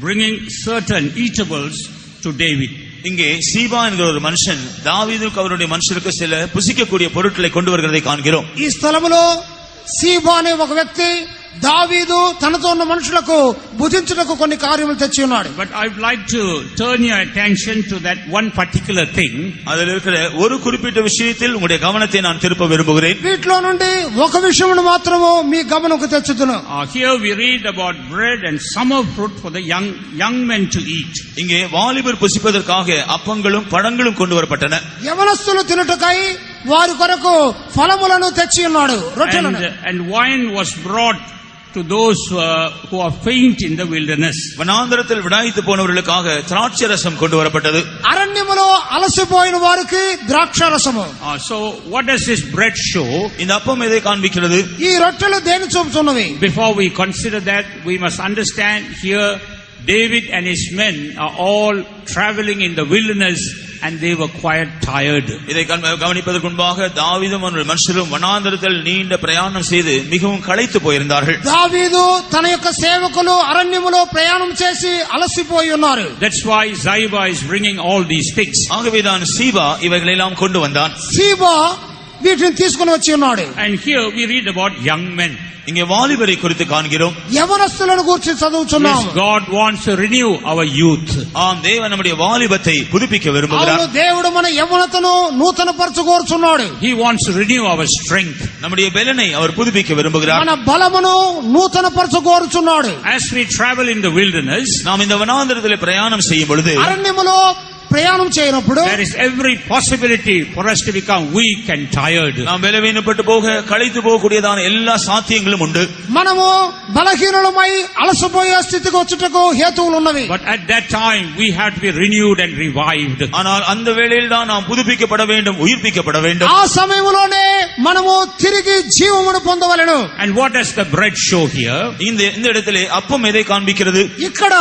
Speaker 1: bringing certain eatables to David.
Speaker 2: இங்கே சீபா என்கிற ஒரு மனுஷன் தாவீதுக்கு அவருடைய மனுஷருக்கு சில புசிக்கக்கூடிய பொருட்களை கொண்டு வருகிறதை காண்கிறோம்.
Speaker 3: ఈ స్థలములో సీబా అనే ఒక వ్యక్తి దావీదు తనతో ఉన్న మనుషులకు భుజించుటకు కొన్ని కార్యములు తెచ్చి ఉన్నాడు.
Speaker 1: But I would like to turn your attention to that one particular thing.
Speaker 2: அதில் இருக்கிற ஒரு குறிப்பிட்ட விஷயத்தில் உங்களுடைய கவனத்தை நான் திருப்ப விரும்புகிறேன்.
Speaker 3: వీటిలో నుండి ఒక విషయమును మాత్రము మీ గమనకు తెచ్చుదును.
Speaker 1: Here we read about bread and summer fruit for the young men to eat.
Speaker 2: இங்கே வாலிபர் புசிப்பதற்காக அப்பங்களும் பழங்களும் கொண்டு வரப்பட்டன.
Speaker 3: యవనస్తులు తినుటకై వారి కొరకు ఫలములను తెచ్చి ఉన్నాడు, రొట్టెలను.
Speaker 1: And wine was brought to those who are faint in the wilderness.
Speaker 2: வனாந்தரத்தில் விடாய்த்து போனவர்களுக்காக திராட்சை ரசம் கொண்டு வரப்பட்டது.
Speaker 3: అరణ్యములో అలసిపోయిన వారికి ద్రాక్షారసము.
Speaker 1: So what does this bread show?
Speaker 2: இந்த அப்பம் எதை காண்பிக்கிறது?
Speaker 3: ఈ రొట్టెలు దేని చూపుతున్నవి?
Speaker 1: Before we consider that, we must understand here David and his men are all traveling in the wilderness and they were quite tired.
Speaker 2: இதை கவனிப்பதற்கு முன்பாக தாவீதும் மனுஷரும் வனாந்தரத்தில் நீண்ட பிரயாணம் செய்து மிகவும் களைத்து போயிருந்தார்கள்.
Speaker 3: దావీదు తన యొక్క సేవకులు అరణ్యములో ప్రయాణం చేసి అలసిపోయి ఉన్నారు.
Speaker 1: That's why Ziba is bringing all these things.
Speaker 2: ஆகவேதான் சீபா இவைகளை எல்லாம் கொண்டு வந்தான்.
Speaker 3: సీబా వీటిని తీసుకుని వచ్చి ఉన్నాడు.
Speaker 1: And here we read about young men.
Speaker 2: இங்கே வாலிபரை குறித்து காண்கிறோம்.
Speaker 3: యవనస్తులను గురించి చదువుచున్నాం.
Speaker 1: Yes, God wants to renew our youth.
Speaker 2: ஆம், தேவன் நம்முடைய வாலிபத்தை புதுப்பிக்க விரும்புகிறார்.
Speaker 3: అవును, దేవుడు మన యవనతను నూతన పరచుకోరుచున్నాడు.
Speaker 1: He wants to renew our strength.
Speaker 2: நம்முடைய பலனை அவர் புதுப்பிக்க விரும்புகிறார்.
Speaker 3: మన బలమును నూతన పరచుకోరుచున్నాడు.
Speaker 1: As we travel in the wilderness,
Speaker 2: நாம் இந்த வனாந்தரத்தில் பிரயாணம் செய்யும் பொழுது
Speaker 3: అరణ్యములో ప్రయాణం చేయనప్పుడు
Speaker 1: there is every possibility for us to become weak and tired.
Speaker 2: நாம் பலவீனப்பட்டு போக களைத்து போகக்கூடியதான எல்லா சாத்தியங்களும் உண்டு.
Speaker 3: మనము బలహీనులమై అలసిపోయే స్థితికి వచ్చుటకు హేతువులు ఉన్నవి.
Speaker 1: But at that time we have to be renewed and revived.
Speaker 2: ஆனால் அந்த வேளையில் தான் நாம் புதுப்பிக்கப்பட வேண்டும், உயிர்ப்பிக்கப்பட வேண்டும்.
Speaker 3: ఆ సమయంలోనే మనము తిరిగి జీవమును పొందవలెను.
Speaker 1: And what does the bread show here?
Speaker 2: இந்த இடத்திலே அப்பம் எதை காண்பிக்கிறது?
Speaker 3: ఇక్కడ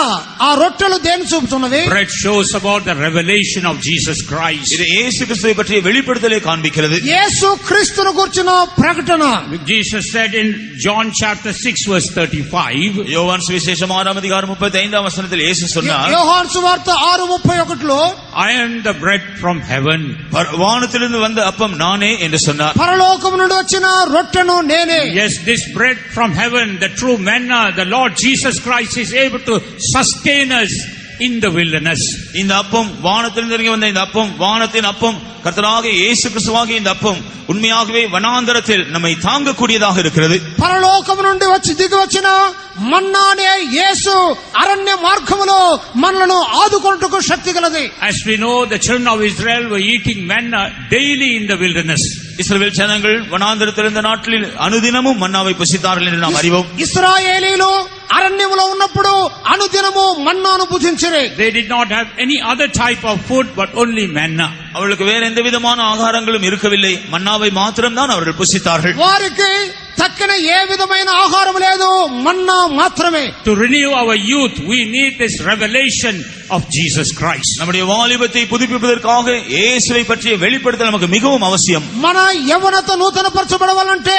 Speaker 3: ఆ రొట్టెలు దేని చూపుతున్నవి?
Speaker 1: Bread shows about the revelation of Jesus Christ.
Speaker 2: இது இயேசு கிறிஸ்துவை பற்றிய வெளிப்படுத்தலை காண்பிக்கிறது.
Speaker 3: యేసు క్రీస్తును గురించిన ప్రకటన.
Speaker 1: Jesus said in John chapter 6 verse 35,
Speaker 2: யோவான் சுவிசேஷம் 6ஆம் அதிகாரம் 35ஆம் வசனத்தில் இயேசு சொன்னார்,
Speaker 3: యోహాను సువార్త 6:31లో
Speaker 1: I am the bread from heaven.
Speaker 2: வானத்திலிருந்து வந்த அப்பம் நானே என்று சொன்னார்.
Speaker 3: పరలోకము నుండి వచ్చిన రొట్టెను నేనే.
Speaker 1: Yes, this bread from heaven, the true manna, the Lord Jesus Christ is able to sustain us in the wilderness.
Speaker 2: இந்த அப்பம் வானத்திலிருந்து இறங்கி வந்த இந்த அப்பம், வானத்தின் அப்பம், கர்த்தராகிய இயேசு கிறிஸ்துவாகிய இந்த அப்பம் உண்மையாகவே வனாந்தரத்தில் நம்மை தாங்கக்கூடியதாக இருக்கிறது.
Speaker 3: పరలోకము నుండి వచ్చి దిగి వచ్చిన మన్నానే యేసు అరణ్య మార్గములో మనలను ఆదుకొనుటకు శక్తి గలది.
Speaker 1: As we know, the children of Israel were eating manna daily in the wilderness.
Speaker 2: இஸ்ரவேல் ஜனங்கள் வனாந்தரத்தில் இருந்த நாட்களில் அனுதினமும் மன்னாவை புசித்தார்கள் என்று நாம் அறிவோம்.
Speaker 3: ఇశ్రాయేలీలు అరణ్యములో ఉన్నప్పుడు అనుదినము మన్నాను భుజించిరి.
Speaker 1: They did not have any other type of food but only manna.
Speaker 2: அவர்களுக்கு வேற எந்த விதமான ஆகாரங்களும் இருக்கவில்லை, மன்னாவை மாத்திரம்தான் அவர்கள் புசித்தார்கள்.
Speaker 3: వారికి తక్కిన ఏ విధమైన ఆహారం లేదు, మన్నా మాత్రమే.
Speaker 1: To renew our youth, we need this revelation of Jesus Christ.
Speaker 2: நம்முடைய வாலிபத்தை புதுப்பிப்பதற்காக இயேசுவை பற்றிய வெளிப்படுத்தல் நமக்கு மிகவும் அவசியம்.
Speaker 3: మన యవ్వనత నూతన పరచబడవాలంటే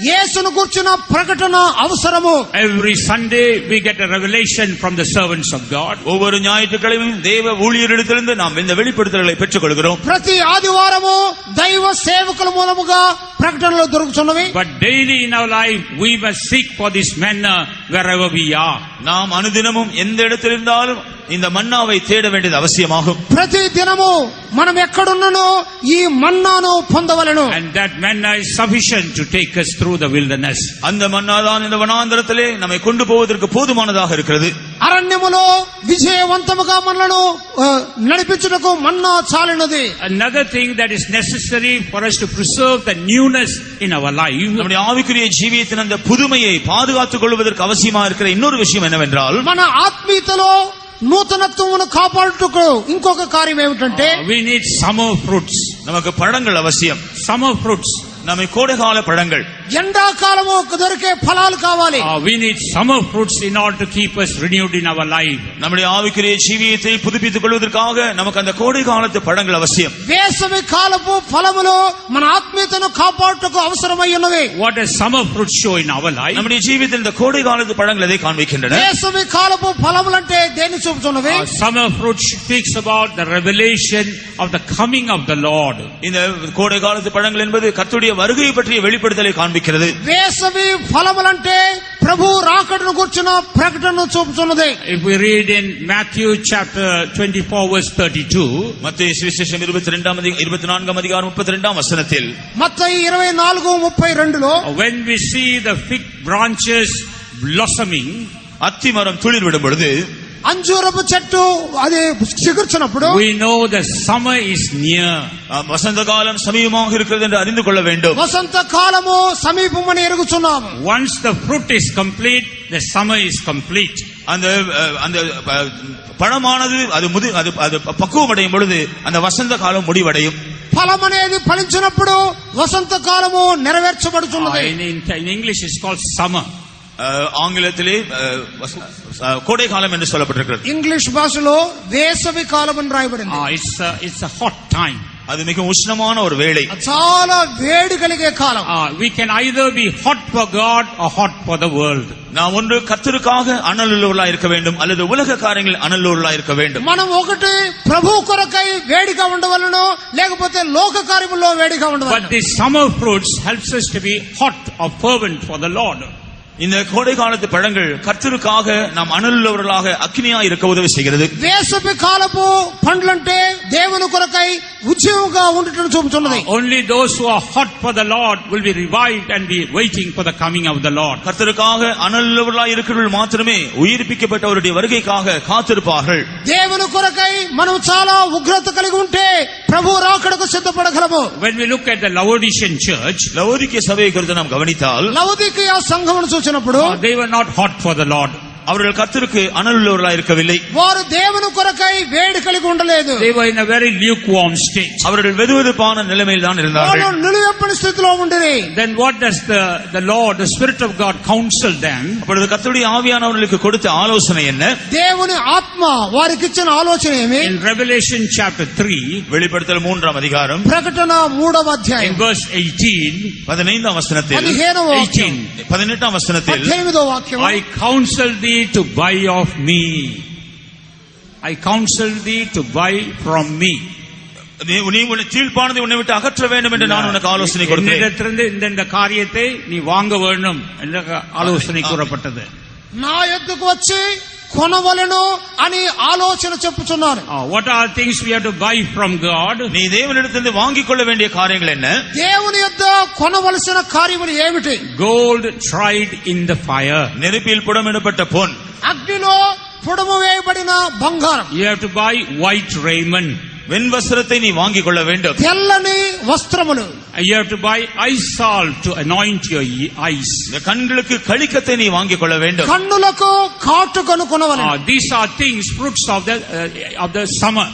Speaker 3: యేసును గురించిన ప్రకటన అవసరము.
Speaker 1: Every Sunday we get a revelation from the servants of God.
Speaker 2: ஒவ்வொரு ஞாயிற்றுக்கிழமையும் தேவ ஊழியரிடத்திலிருந்து நாம் இந்த வெளிப்படுத்தல்களை பெற்றுக் கொள்கிறோம்.
Speaker 3: ప్రతి ఆదివారము దైవ సేవకుల మూలముగా ప్రకటనలు దొరుకుతున్నవి.
Speaker 1: But daily in our life we must seek for this manna wherever we are.
Speaker 2: நாம் அனுதினமும் எந்த இடத்தில் இருந்தாலும் இந்த மன்னாவை தேட வேண்டியது அவசியமாகும்.
Speaker 3: ప్రతి దినము మనం ఎక్కడున్ననో ఈ మన్నాను పొందవలెను.
Speaker 1: And that manna is sufficient to take us through the wilderness.
Speaker 2: அந்த மன்னாதான் இந்த வனாந்தரத்திலே நம்மை கொண்டு போவதற்கு போதுமானதாக இருக்கிறது.
Speaker 3: అరణ్యములో విజయవంతముగా మనలను నడిపించుటకు మన్నా చాలినది.
Speaker 1: Another thing that is necessary for us to preserve the newness in our life,
Speaker 2: நம்முடைய ஆவிக்குரிய ஜீவியத்தின் அந்த புதுமையை பாதுகாத்துக் கொள்வதற்கு அவசியமா இருக்கிற இன்னொரு விஷயம் என்னவென்றால்,
Speaker 3: మన ఆత్మీయతలో నూతనత్వమును కాపాడుటకు ఇంకొక కార్యం ఏమిటంటే
Speaker 1: we need summer fruits.
Speaker 2: நமக்கு பழங்கள் அவசியம்.
Speaker 1: Summer fruits.
Speaker 2: நம்மை கோடைகால பழங்கள்,
Speaker 3: ఎండాకాలము దొరికే ఫలాలు కావాలి.
Speaker 1: We need summer fruits in order to keep us renewed in our life.
Speaker 2: நம்முடைய ஆவிக்குரிய ஜீவியத்தை புதுப்பித்துக் கொள்வதற்காக நமக்கு அந்த கோடை காலத்து பழங்கள் அவசியம்.
Speaker 3: వేసవి కాలపు ఫలములు మన ఆత్మీయతను కాపాడుటకు అవసరమై ఉన్నవి.
Speaker 1: What does summer fruits show in our life?
Speaker 2: நம்முடைய ஜீவியத்தில் இந்த கோடை காலத்து பழங்கள் எதை காண்பிக்கின்றன?
Speaker 3: వేసవి కాలపు ఫలములంటే దేన్ని చూపుతున్నవి?
Speaker 1: Summer fruit speaks about the revelation of the coming of the Lord.
Speaker 2: இந்த கோடை காலத்து பழங்கள் என்பது கர்த்தருடைய வருகை பற்றிய வெளிப்படுத்தலை காண்பிக்கிறது.
Speaker 3: వేసవి ఫలములంటే ప్రభు రాకడను గురించిన ప్రకటనను చూపుతున్నది.
Speaker 1: If we read in Matthew chapter 24 verse 32,
Speaker 2: மத்தேயு சுவிசேஷம் 24ஆம் அதிகாரம் 32ஆம் வசனத்தில்,
Speaker 3: మత్తయి 24:32లో
Speaker 1: when we see the fig branches blossoming,
Speaker 2: அத்தி மரம் துளிர் விடும் பொழுது,
Speaker 3: అంజూరపు చెట్టు అది చిగుర్చినప్పుడు
Speaker 1: we know the summer is near.
Speaker 2: வசந்த காலம் சமீபமாக இருக்கிறது என்று அறிந்து கொள்ள வேண்டும்.
Speaker 3: వసంత కాలము సమీపమని ఎరుగుచున్నాము.
Speaker 1: Once the fruit is complete, the summer is complete.
Speaker 2: அந்த அந்த பழமானது அது பக்குவம் அடையும் பொழுது அந்த வசந்த காலம் முடிவடையும்.
Speaker 3: ఫలం అనేది ఫలించినప్పుడు వసంత కాలము నెరవేర్చబడుతున్నది.
Speaker 1: In English it's called summer.
Speaker 2: ஆங்கிலத்திலே கோடை காலம் என்று சொல்லப்பட்டிருக்கிறது.
Speaker 3: ఇంగ్లీష్ భాషలో వేసవి కాలం అని రాయబడింది.
Speaker 1: It's a hot time.
Speaker 2: அது மிக உஷ்ணமான ஒரு வேளை.
Speaker 3: చాలా వేడి కలిగే కాలం.
Speaker 1: We can either be hot for God or hot for the world.
Speaker 2: நாம் ஒன்று கர்த்தருக்காக அனலுள்ளவர்களாய் இருக்க வேண்டும் அல்லது உலக காரியங்களில் அனலுள்ளவர்களாய் இருக்க வேண்டும்.
Speaker 3: మనం ఒకటి ప్రభు కొరకై వేడిగా ఉండవలెను లేకపోతే లోక కార్యములో వేడిగా ఉండవలెను.
Speaker 1: But the summer fruits helps us to be hot or fervent for the Lord.
Speaker 2: இந்த கோடை காலத்து பழங்கள் கர்த்தருக்காக நாம் அனலுள்ளவர்களாக அக்னியா இருக்க உதவி செய்கிறது.
Speaker 3: వేసవి కాలపు పండ్లంటే దేవుని కొరకై ఉజ్జీవంగా ఉండటం చూపుతున్నది.
Speaker 1: Only those who are hot for the Lord will be revived and be waiting for the coming of the Lord.
Speaker 2: கர்த்தருக்காக அனலுள்ளவர்களாய் இருக்கிறவர்கள் மாத்திரமே உயிர்ப்பிக்கப்பட்டவருடைய வருகைக்காக காத்திருப்பார்கள்.
Speaker 3: దేవుని కొరకై మనం చాలా ఉగ్రత కలిగి ఉంటే ప్రభు రాకడకు సిద్ధపడగలము.
Speaker 1: When we look at the Laodicean church,
Speaker 2: லவோதிக்கேய சபையை குறித்து நாம் கவனித்தால்
Speaker 3: లవోదికీయ సంఘమును చూసినప్పుడు
Speaker 1: they were not hot for the Lord.
Speaker 2: அவர்கள் கர்த்தருக்கு அனலுள்ளவர்களாய் இருக்கவில்லை.
Speaker 3: వారు దేవుని కొరకై వేడి కలిగి ఉండలేదు.
Speaker 1: They were in a very lukewarm state.
Speaker 2: அவர்கள் வெதுவெதுப்பான நிலைமையில் தான் இருந்தார்கள்.
Speaker 3: వారు నిలువెప్పని స్థితిలో ఉండిరి.
Speaker 1: Then what does the Lord, the Spirit of God, counsel them?
Speaker 2: அப்பொழுது கர்த்தருடைய ஆவியானவர்களுக்கு கொடுத்த ஆலோசனை என்ன?
Speaker 3: దేవుని ఆత్మ వారికి ఇచ్చిన ఆలోచన ఏమి?
Speaker 1: In Revelation chapter 3,
Speaker 2: வெளிப்படுத்தல் 3ஆம் அதிகாரம்
Speaker 3: ప్రకటన 3వ అధ్యాయం
Speaker 1: in verse 18,
Speaker 2: 15ஆம் வசனத்தில்
Speaker 3: 15వ వాక్యం
Speaker 2: 18ஆம் వచనத்தில்
Speaker 3: 18వ వాక్యం
Speaker 1: I counsel thee to buy of me. I counsel thee to buy from me.
Speaker 2: நீ உன்னை கீழ்ப்பானதை உன்னை விட்டு அகற்ற வேண்டும் என்று நான் உனக்கு ஆலோசனை கொடுத்தேன்.
Speaker 1: என்னிடத்திலிருந்து இந்த காரியத்தை நீ வாங்க வேண்டும் என்ற ஆலோசனை கூறப்பட்டது.
Speaker 3: నా యొద్దకు వచ్చి కొనవలెను అని ఆలోచన చెప్పుచున్నారు.
Speaker 1: What are things we have to buy from God?
Speaker 2: நீ தேவனிடத்திலிருந்து வாங்கிக் கொள்ள வேண்டிய காரியங்கள் என்ன?
Speaker 3: దేవుని యొద్ద కొనవలసిన కార్యములు ఏమిటి?
Speaker 1: Gold tried in the fire.
Speaker 2: நெருப்பில் புடமிடப்பட்ட பொன்.
Speaker 3: అగ్నిలో పుడము వేయబడిన బంగారం.
Speaker 1: You have to buy white raiment.
Speaker 2: வெண் வஸ்திரத்தை நீ வாங்கிக் கொள்ள வேண்டும்.
Speaker 3: తెల్లని వస్త్రములు.
Speaker 1: You have to buy eye salt to anoint your eyes.
Speaker 2: கண்களுக்கு கழிக்கத்தை நீ வாங்கிக் கொள்ள வேண்டும்.
Speaker 3: కన్నులకు కాటుకను కొనవలెను.
Speaker 1: These are things, fruits of the summer.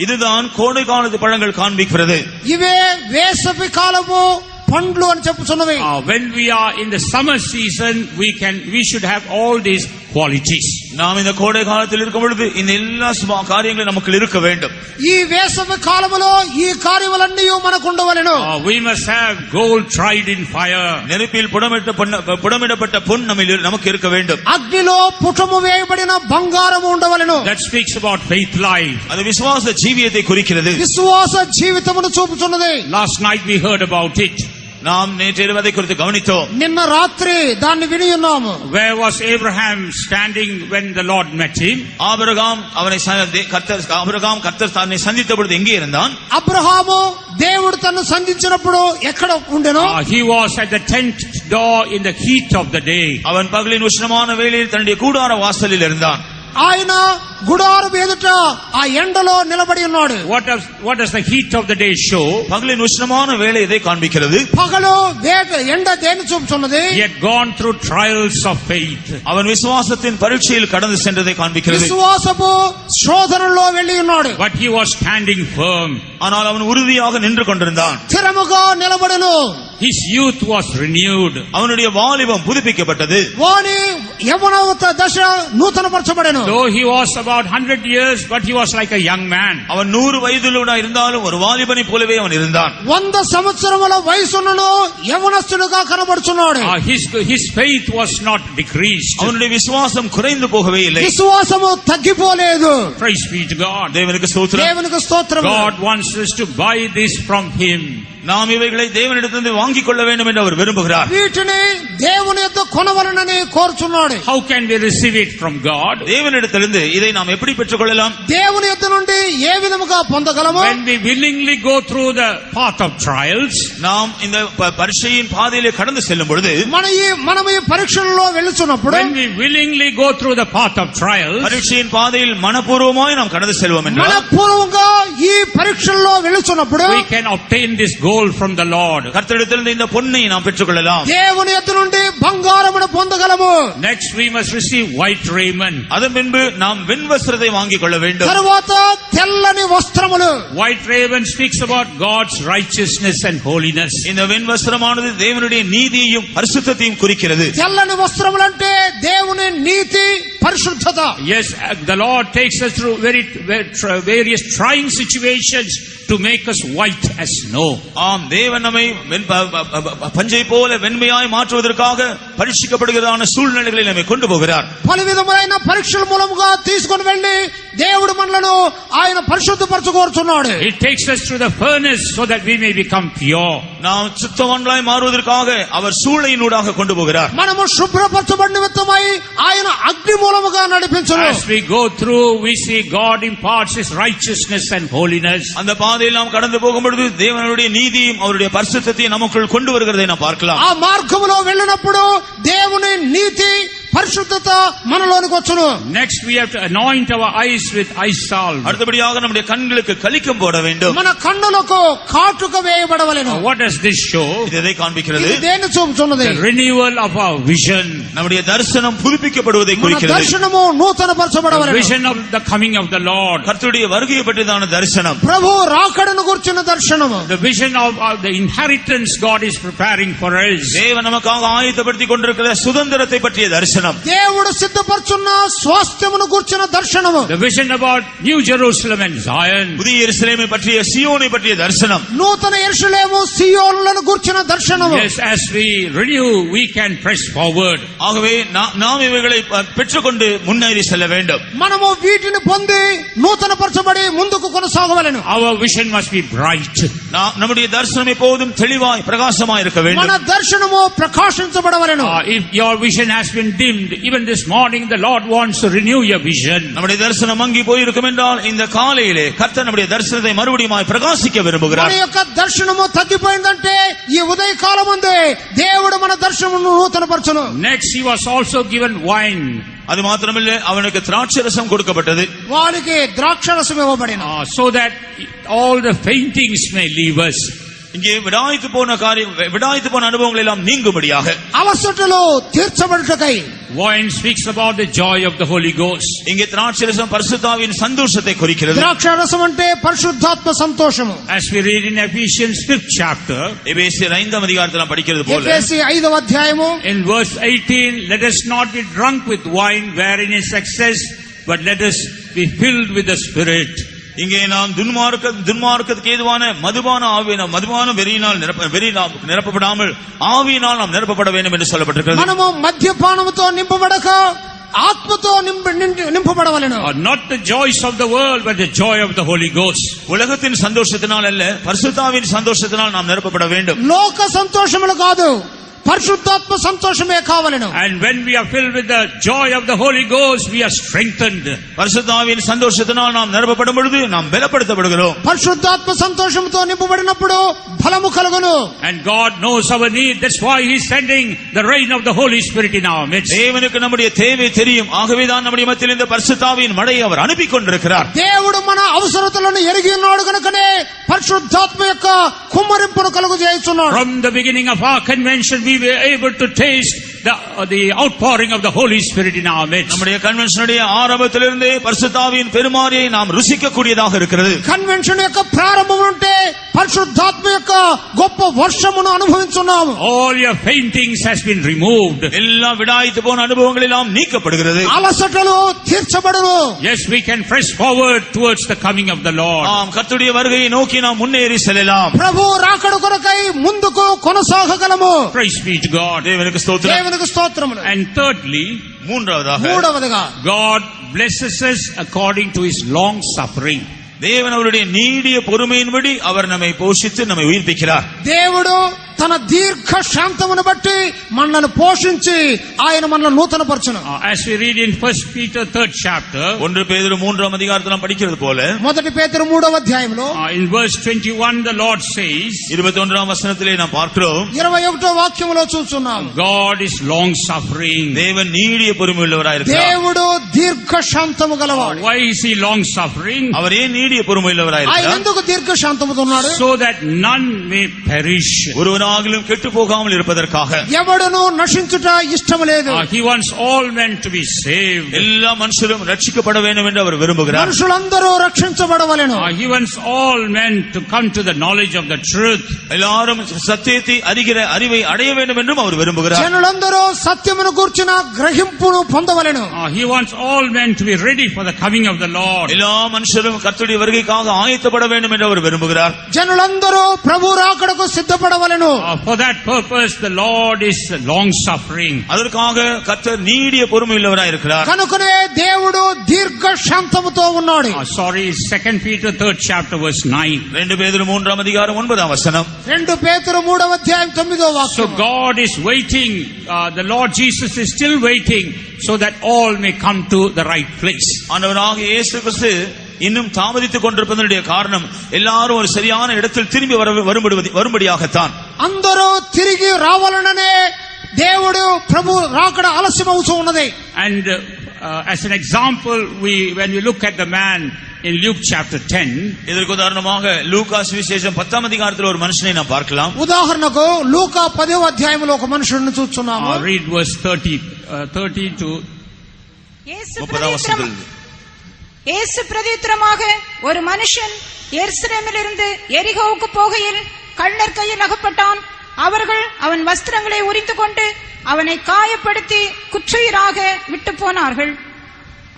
Speaker 2: இதுதான் கோடை காலத்து பழங்கள் காண்பிக்கிறது.
Speaker 3: ఇవే వేసవి కాలము పండ్లు అని చెప్పుచున్నవి.
Speaker 1: When we are in the summer season, we should have all these qualities.
Speaker 2: நாம் இந்த கோடை காலத்தில் இருக்கும் பொழுது இந்த எல்லா காரியங்களும் நமக்கு இருக்க வேண்டும்.
Speaker 3: ఈ వేసవి కాలములో ఈ కార్యములన్నీ మనకు ఉండవలెను.
Speaker 1: We must have gold tried in fire.
Speaker 2: நெருப்பில் புடமிடப்பட்ட பொன் நமக்கு இருக்க வேண்டும்.
Speaker 3: అగ్నిలో పుటము వేయబడిన బంగారము ఉండవలెను.
Speaker 1: That speaks about faith life.
Speaker 2: அது விசுவாச ஜீவியத்தை குறிக்கிறது.
Speaker 3: విశ్వాస జీవితమును చూపుచున్నది.
Speaker 1: Last night we heard about it.
Speaker 2: நாம் நேற்று அதை குறித்து கவனித்தோம்.
Speaker 3: నిన్న రాత్రి దాన్ని విని ఉన్నాము.
Speaker 1: Where was Abraham standing when the Lord met him?
Speaker 2: Abraham கர்த்தர் தன்னை சந்தித்த பொழுது எங்கே இருந்தான்?
Speaker 3: అబ్రహాము దేవుడు తన్ను సంధించినప్పుడు ఎక్కడ ఉండెను?
Speaker 1: He was at the tent door in the heat of the day.
Speaker 2: அவன் பகலின் உஷ்ணமான வேளையில் தன்னுடைய கூடார வாசலில் இருந்தான்.
Speaker 3: ఆయన గుడారం ఎదుట ఆ ఎండలో నిలబడి ఉన్నాడు.
Speaker 1: What does the heat of the day show?
Speaker 2: பகலின் உஷ்ணமான வேளை எதை காண்பிக்கிறது?
Speaker 3: పగలు ఎండ దేని చూపుతున్నది?
Speaker 1: He had gone through trials of faith.
Speaker 2: அவன் விசுவாசத்தின் பரீட்சையில் கடந்து சென்றதை காண்பிக்கிறது.
Speaker 3: విశ్వాసపు శోధనలో వెళ్ళి ఉన్నాడు.
Speaker 1: But he was standing firm.
Speaker 2: ஆனால் அவன் உறுதியாக நின்று கொண்டிருந்தான்.
Speaker 3: స్థిరముగా నిలబడెను.
Speaker 1: His youth was renewed.
Speaker 2: அவனுடைய வாலிபம் புதுப்பிக்கப்பட்டது.
Speaker 3: వాని యవ్వనత దశ నూతనపరచబడెను.
Speaker 1: Though he was about 100 years, but he was like a young man.
Speaker 2: அவன் 100 வயதிலுள்ள இருந்தாலும் ஒரு வாலிபனை போலவே அவன் இருந்தான்.
Speaker 3: 100 సంవత్సరముల వయసున్నను యవ్వనస్తుడుగా కనబడుచున్నాడు.
Speaker 1: His faith was not decreased.
Speaker 2: அவனுடைய விசுவாசம் குறைந்து போகவே இல்லை.
Speaker 3: విశ్వాసము తగ్గిపోలేదు.
Speaker 1: Praise be to God.
Speaker 2: தேவனுக்கு ஸ்தோத்திரம்.
Speaker 3: దేవునికి స్తోత్రం.
Speaker 1: God wants us to buy this from him.
Speaker 2: நாம் இவைகளை தேவனிடத்திலிருந்து வாங்கிக் கொள்ள வேண்டும் என்று அவர் விரும்புகிறார்.
Speaker 3: వీటిని దేవుని యొద్ద కొనవలనని కోరుచున్నాడు.
Speaker 1: How can we receive it from God?
Speaker 2: தேவனிடத்திலிருந்து இதை நாம் எப்படி பெற்றுக்கொள்ளலாம்?
Speaker 3: దేవుని యొద్ద నుండి ఏ విధముగా పొందగలము?
Speaker 1: When we willingly go through the path of trials,
Speaker 2: நாம் இந்த பரீட்சையின் பாதையிலே கடந்து செல்லும் பொழுது,
Speaker 3: మనము ఈ పరీక్షలలో వెళ్తున్నప్పుడు,
Speaker 1: when we willingly go through the path of trials,
Speaker 2: பரீட்சையின் பாதையில் மனப்பூர்வமாய் நாம் கடந்து செல்வோம் என்றால்,
Speaker 3: మనపూర్వకంగా ఈ పరీక్షలలో వెళ్తున్నప్పుడు
Speaker 1: we can obtain this gold from the Lord.
Speaker 2: கர்த்தரிடத்திலிருந்து இந்த பொன்னை நாம் பெற்றுக்கொள்ளலாம்.
Speaker 3: దేవుని యొద్ద నుండి బంగారమును పొందగలము.
Speaker 1: Next we must receive white raiment.
Speaker 2: அதன் பின்பு நாம் வெண்வஸ்திரத்தை வாங்கிக் கொள்ள வேண்டும்.
Speaker 3: తరువాత తెల్లని వస్త్రములు.
Speaker 1: White raiment speaks about God's righteousness and holiness.
Speaker 2: இந்த வெண்வஸ்திரமானது தேவனுடைய நீதியையும் பரிசுத்தத்தையும் குறிக்கிறது.
Speaker 3: తెల్లని వస్త్రములు అంటే దేవుని నీతి పరిశుద్ధత.
Speaker 1: Yes, the Lord takes us through various trying situations to make us white as snow.
Speaker 2: ஆம், தேவன் நம்மை பஞ்சை போல வெண்மையாய் மாற்றுவதற்காக பரீட்சிக்கப்படுகிறதான சூழ்நிலைகளை நம்மை கொண்டு போகிறார்.
Speaker 3: పలు విధములైన పరీక్షల మూలముగా తీసుకొని వెళ్లి దేవుడు మనలను ఆయన పరిశుద్ధపరచుకోరుచున్నాడు.
Speaker 1: He takes us through the furnace so that we may become pure.
Speaker 2: நாம் சுத்தவான்களாய் மாறுவதற்காக அவர் சூளையினூடாக கொண்டு போகிறார்.
Speaker 3: మనము శుభ్రపరచబడిన నిమిత్తమై ఆయన అగ్ని మూలముగా నడిపించును.
Speaker 1: As we go through, we see God imparts His righteousness and holiness.
Speaker 2: அந்த பாதையில் நாம் கடந்து போகும் பொழுது தேவனுடைய நீதியும் அவருடைய பரிசுத்தத்தையும் நமக்குள் கொண்டு வருகிறதை நாம் பார்க்கலாம்.
Speaker 3: ఆ మార్గములో వెళ్ళినప్పుడు దేవుని నీతి పరిశుద్ధత మనలోనికి వచ్చును.
Speaker 1: Next we have to anoint our eyes with eye salve.
Speaker 2: அடுத்தபடியாக நம்முடைய கண்களுக்கு கலிக்கம் போட வேண்டும்.
Speaker 3: మన కన్నులకు కాటుక వేయబడవలెను.
Speaker 1: What does this show?
Speaker 2: இது எதை காண்பிக்கிறது?
Speaker 3: ఇది దేన్ని చూపుచున్నది?
Speaker 1: The renewal of our vision.
Speaker 2: நம்முடைய தரிசனம் புதுப்பிக்கப்படுவதை
Speaker 3: మన
Speaker 2: குறிக்கிறது.
Speaker 3: దర్శనము నూతనపరచబడవలెను.
Speaker 1: Vision of the coming of the Lord.
Speaker 2: கர்த்தருடைய வருகையை பற்றியதான தரிசனம்.
Speaker 3: ప్రభు రాకడను గురించిన దర్శనము.
Speaker 1: The vision of the inheritance God is preparing for us.
Speaker 2: தேவன் நமக்காக ஆயத்தப்படுத்திக் கொண்டிருக்கிற சுதந்திரத்தை பற்றிய தரிசனம்.
Speaker 3: దేవుడు సిద్ధపరచున్న స్వాస్థ్యమును గురించిన దర్శనము.
Speaker 1: The vision about New Jerusalem and Zion.
Speaker 2: புதிய எருசலேமை பற்றிய சியோனை பற்றிய தரிசனம்.
Speaker 3: నూతన యెరూషలేము సియోనులను గురించిన దర్శనము.
Speaker 1: Yes, as we renew, we can press forward.
Speaker 2: ஆகவே நாம் இவைகளை பெற்றுக்கொண்டு முன்னேறி செல்ல வேண்டும்.
Speaker 3: మనము వీటిని పొంది నూతనపరచబడి ముందుకు కొనసాగవలెను.
Speaker 1: Our vision must be bright.
Speaker 2: நம்முடைய தரிசனம் எப்போதும் தெளிவாய் பிரகாசமாய் இருக்க
Speaker 3: మన
Speaker 2: வேண்டும்.
Speaker 3: దర్శనము ప్రకాశించబడవలెను.
Speaker 1: If your vision has been dimmed, even this morning the Lord wants to renew your vision.
Speaker 2: நம்முடைய தரிசனம் மங்கி போயிருக்கும் என்றால் இந்த காலையிலே கர்த்தர் நம்முடைய தரிசனத்தை மறுபடியும் பிரகாசிக்க
Speaker 3: మన
Speaker 2: விரும்புகிறார்.
Speaker 3: యొక్క దర్శనము తగ్గిపోయిందంటే ఈ ఉదయ కాలమందే దేవుడు మన దర్శనమును నూతనపరచును.
Speaker 1: Next, he was also given wine.
Speaker 2: அது மாத்திரமல்ல, அவனுக்கு திராட்சரசம் கொடுக்கப்பட்டது.
Speaker 3: వారికి ద్రాక్షరసం ఇవ్వబడిన.
Speaker 1: So that all the faintings may leave us.
Speaker 2: இங்கே விடாய்த்து போன அனுபவங்கள் எல்லாம் நீங்கும்படியாக
Speaker 3: అలసటలు తీర్చబడుటకై.
Speaker 1: Wine speaks about the joy of the Holy Ghost.
Speaker 2: இங்கே திராட்சரசம் பரிசுத்தாவின் சந்தோஷத்தை குறிக்கிறது.
Speaker 3: ద్రాక్షరసం అంటే పరిశుద్ధాత్మ సంతోషము.
Speaker 1: As we read in Ephesians 5th chapter,
Speaker 2: எபேசியர் 5ஆம் அதிகாரத்தில் படிக்கிறது போல,
Speaker 3: ఎఫెసీ 5వ అధ్యాయము
Speaker 1: in verse 18, let us not be drunk with wine wherein is excess, but let us be filled with the Spirit.
Speaker 2: இங்கே நாம் துன்மார்க்கத்துக்கு ஏதுவான மதுபான வெறியினால் நிரப்பப்படாமல் ஆவியினால் நாம் நிரப்பப்பட வேண்டும் என்று சொல்லப்பட்டிருக்கிறது.
Speaker 3: మనము మద్యపానముతో నింపబడక ఆత్మతో నింపబడవలెను.
Speaker 1: Not the joys of the world, but the joy of the Holy Ghost.
Speaker 2: உலகத்தின் சந்தோஷத்தினால் அல்ல, பரிசுத்தாவின் சந்தோஷத்தினால் நாம் நிரப்பப்பட வேண்டும்.
Speaker 3: లోక సంతోషములు కాదు, పరిశుద్ధాత్మ సంతోషమే కావలెను.
Speaker 1: And when we are filled with the joy of the Holy Ghost, we are strengthened.
Speaker 2: பரிசுத்தாவின் சந்தோஷத்தினால் நாம் நிரப்பப்படும் பொழுது நாம் பலப்படுத்தப்படுகிறோம்.
Speaker 3: పరిశుద్ధాత్మ సంతోషంతో నింపబడినప్పుడు బలము కలుగును.
Speaker 1: And God knows our need. That's why He is sending the rain of the Holy Spirit in our midst.
Speaker 2: தேவனுக்கு நம்முடைய தேவை தெரியும். ஆகவேதான் நம்முடைய மத்தியில் இந்த பரிசுத்தாவின் மழையை அவர் அனுப்பி கொண்டிருக்கிறார்.
Speaker 3: దేవుడు మన అవసరతలను ఎరిగి ఉన్నాడు కనుకనే పరిశుద్ధాత్మ యొక్క కుమ్మరింపును కలుగజేయుచున్నాడు.
Speaker 1: From the beginning of our convention, we were able to taste the outpouring of the Holy Spirit in our midst.
Speaker 2: நம்முடைய கன்வென்ஷனுடைய ஆரம்பத்திலிருந்தே பரிசுத்தாவின் பெருமாறியை நாம் ருசிக்க கூடியதாக இருக்கிறது.
Speaker 3: కన్వెన్షన్ యొక్క ప్రారంభం నుంటే పరిశుద్ధాత్మ యొక్క గొప్ప వర్షమును అనుభవించున్నాము.
Speaker 1: All your faintings has been removed.
Speaker 2: எல்லா விடாய்த்து போன அனுபவங்கள் எல்லாம் நீக்கப்படுகிறது.
Speaker 3: అలసటలు తీర్చబడును.
Speaker 1: Yes, we can press forward towards the coming of the Lord.
Speaker 2: நாம் கர்த்தருடைய வருகையை நோக்கி நாம் முன்னேறி செல்லலாம்.
Speaker 3: ప్రభు రాకడ కొరకై ముందుకు కొనసాగగలము.
Speaker 1: Praise be to God.
Speaker 2: தேவனுக்கு ஸ்தோத்திரம்.
Speaker 3: దేవునికి స్తోత్రములు.
Speaker 1: And thirdly,
Speaker 2: மூன்றாவதாக
Speaker 3: మూడవదిగా
Speaker 1: God blesses us according to His long suffering.
Speaker 2: தேவன் அவருடைய நீடிய பொறுமையின்படி அவர் நம்மை போஷித்து நம்மை உயிர்ப்பிக்கிறார்.
Speaker 3: దేవుడు తన దీర్ఘ శాంతమును బట్టి మనల్ని పోషించి ఆయన మనల్ని నూతనపరచును.
Speaker 1: As we read in 1 Peter 3rd chapter,
Speaker 2: 1 பேதுரு 3ஆம் அதிகாரத்தில் நாம் படிக்கிறது போல,
Speaker 3: మొదటి పేతురు 3వ అధ్యాయంలో
Speaker 1: in verse 21 the Lord says,
Speaker 2: 21ஆம் வசனத்திலே நாம் பார்க்கிறோம்,
Speaker 3: 21వ వాక్యములో చూస్తున్నాం,
Speaker 1: God is long suffering.
Speaker 2: தேவன் நீடிய பொறுமை உள்ளவராய் இருக்கிறார்.
Speaker 3: దేవుడు దీర్ఘ శాంతము గలవాడు.
Speaker 1: Why is he long suffering?
Speaker 2: அவர் ஏன் நீடிய பொறுமை உள்ளவராய்
Speaker 3: ఆయన
Speaker 2: இருக்கிறார்?
Speaker 3: ఎందుకు దీర్ఘ శాంతముతో ఉన్నాడు?
Speaker 1: So that none may perish.
Speaker 2: ஒருவனாகிலும் கெட்டு போகாமல் இருப்பதற்காக.
Speaker 3: ఎవడును నశించుట ఇష్టము లేదు.
Speaker 1: He wants all men to be saved.
Speaker 2: எல்லா மனுஷரும் ரட்சிக்கப்பட வேண்டும் என்று அவர் விரும்புகிறார்.
Speaker 3: మనుషులందరూ రక్షించబడవలెను.
Speaker 1: He wants all men to come to the knowledge of the truth.
Speaker 2: எல்லாரும் சத்தியத்தை அறிகிற அறிவை அடைய வேண்டும் என்றும் அவர் விரும்புகிறார்.
Speaker 3: జనులందరూ సత్యమును గూర్చిన గ్రహింపును పొందవలెను.
Speaker 1: He wants all men to be ready for the coming of the Lord.
Speaker 2: எல்லா மனுஷரும் கர்த்தருடைய வருகைக்காக ஆயத்தப்பட வேண்டும் என்று அவர் விரும்புகிறார்.
Speaker 3: జనులందరూ ప్రభు రాకడకు సిద్ధపడవలెను.
Speaker 1: For that purpose the Lord is long suffering.
Speaker 2: அதற்காக கர்த்தர் நீடிய பொறுமை உள்ளவராய் இருக்கிறார்.
Speaker 3: కనుకనే దేవుడు దీర్ఘ శాంతముతో ఉన్నాడు.
Speaker 1: 2 Peter 3rd chapter verse 9.
Speaker 2: 2 பேதுரு 3ஆம் அதிகாரம் 9ஆம் வசனம்.
Speaker 3: 2 పేతురు 3వ అధ్యాయం 9వ
Speaker 1: So
Speaker 3: వాక్యం.
Speaker 1: God is waiting, the Lord Jesus is still waiting so that all may come to the right place.
Speaker 2: ஆண்டவராகிய இயேசு கிறிஸ்து இன்னும் தாமதித்துக் கொண்டிருப்பதனுடைய காரணம் எல்லாரும் ஒரு சரியான இடத்தில் திரும்பி வரும்படியாகத்தான்.
Speaker 3: అందరూ తిరిగి రావాలననే దేవుడు ప్రభు రాకడ ఆలస్యమవుతూ ఉన్నది.
Speaker 1: And as an example, when we look at the man in Luke chapter 10,
Speaker 2: இதற்கு உதாரணமாக லூக்கா சுவிசேஷம் 10ஆம் அதிகாரத்தில் ஒரு மனுஷனை நாம் பார்க்கலாம்.
Speaker 3: ఉదాహరణకు లూకా 10వ అధ్యాయంలో ఒక మనుషుడిని చూస్తున్నాము.
Speaker 1: read verse 30 to
Speaker 4: இயேசு
Speaker 2: 30ஆம் வசனத்தில்.
Speaker 4: இயேசு பிரதித்திரமாக, ஒரு மனுஷன் எருசலேமிலிருந்து எரிகோவுக்கு போகையில் கள்ளர் கையில் அகப்பட்டான். அவர்கள் அவன் வஸ்திரங்களை உரிந்து கொண்டு அவனை காயப்படுத்தி குற்றுயிராக விட்டு போனார்கள்.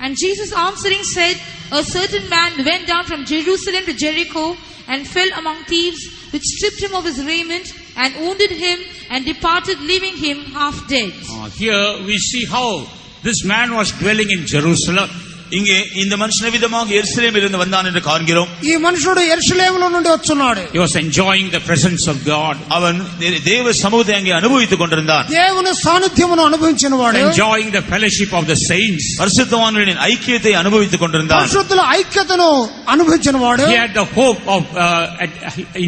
Speaker 5: And Jesus answering said, a certain man went down from Jerusalem to Jericho and fell among thieves, which stripped him of his raiment and wounded him and departed, leaving him half dead.
Speaker 1: Here we see how this man was dwelling in Jerusalem.
Speaker 2: இங்கே இந்த மனுஷன் விதமாக எருசலேமில் இருந்து வந்தான் என்று காண்கிறோம்.
Speaker 3: ఈ మనుషుడు యెరూషలేములో నుండి వచ్చున్నాడు.
Speaker 1: He was enjoying the presence of God.
Speaker 2: அவன் தேவ சமூகத்தை அங்கே அனுபவித்துக் கொண்டிருந்தான்.
Speaker 3: దేవుని సాన్నిధ్యమును అనుభవించినవాడు.
Speaker 1: Enjoying the fellowship of the saints.
Speaker 2: பரிசுத்தவான்களின் ஐக்கியத்தை அனுபவித்துக் கொண்டிருந்தான்.
Speaker 3: పరిశుద్ధుల ఐక్యతను అనుభవించినవాడు.
Speaker 1: He had the hope of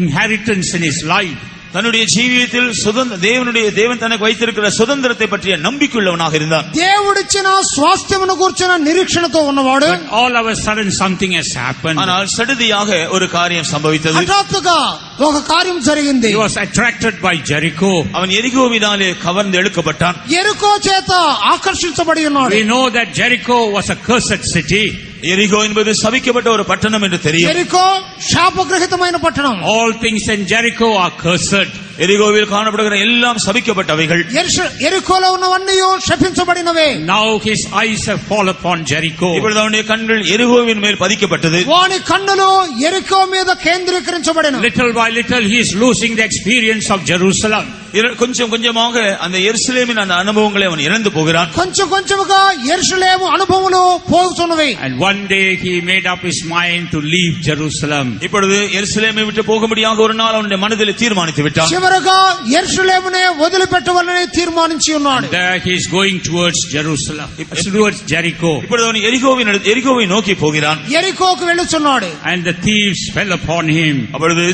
Speaker 1: inheritance in his life.
Speaker 2: தன்னுடைய ஜீவியத்தில் தேவன் தனக்கு வைத்திருக்கிற சுதந்திரத்தை பற்றிய நம்பிக்கையுள்ளவனாக இருந்தான்.
Speaker 3: దేవుడిచ్చిన స్వాస్థ్యమును గూర్చిన నిరీక్షణతో ఉన్నవాడు.
Speaker 1: But all of a sudden something has happened.
Speaker 2: ஆனால் சடுதியாக ஒரு காரியம் சம்பவித்தது.
Speaker 3: హఠాత్తుగా ఒక కార్యం జరిగింది.
Speaker 1: He was attracted by Jericho.
Speaker 2: அவன் எரிகோவினாலே கவர்ந்து இழுக்கப்பட்டான்.
Speaker 3: యెరికో చేత ఆకర్షించబడి ఉన్నాడు.
Speaker 1: We know that Jericho was a cursed city.
Speaker 2: எரிகோ என்பது சபிக்கப்பட்ட ஒரு பட்டணம் என்று தெரியும்.
Speaker 3: యెరికో శాపగ్రహితమైన పట్టణం.
Speaker 1: All things in Jericho are cursed.
Speaker 2: எரிகோவில் காணப்படுகிற எல்லாம் சபிக்கப்பட்டவைகள்.
Speaker 3: యెరికోలో ఉన్నవన్నీ శపించబడినవే.
Speaker 1: Now his eyes have fallen upon Jericho.
Speaker 2: இப்பொழுது அவனுடைய கண்கள் எரிகோவின் மேல் பதிக்கப்பட்டது.
Speaker 3: వాని కన్నులు యెరికో మీద కేంద్రీకరించబడిన.
Speaker 1: Little by little he is losing the experience of Jerusalem.
Speaker 2: கொஞ்சம் கொஞ்சமாக அந்த எருசலேமின் அந்த அனுபவங்களை அவன் இழந்து போகிறான்.
Speaker 3: కొంచెం కొంచెముగా యెరూషలేము అనుభవములు పోగుతున్నవి.
Speaker 1: And one day he made up his mind to leave Jerusalem.
Speaker 2: இப்பொழுது எருசலேமை விட்டு போகும்படியாக ஒரு நாள் அவனுடைய மனதில் தீர்மானித்து விட்டான்.
Speaker 3: చివరగా యెరూషలేమునే వదిలిపెట్టవాలని తీర్మానించి ఉన్నాడు.
Speaker 1: There he is going towards Jerusalem, towards Jericho.
Speaker 2: இப்பொழுது அவன் எரிகோவை நோக்கி போகிறான்.
Speaker 3: యెరికోకు వెళ్ళుచున్నాడు.
Speaker 1: And the thieves fell upon him.
Speaker 2: அப்பொழுது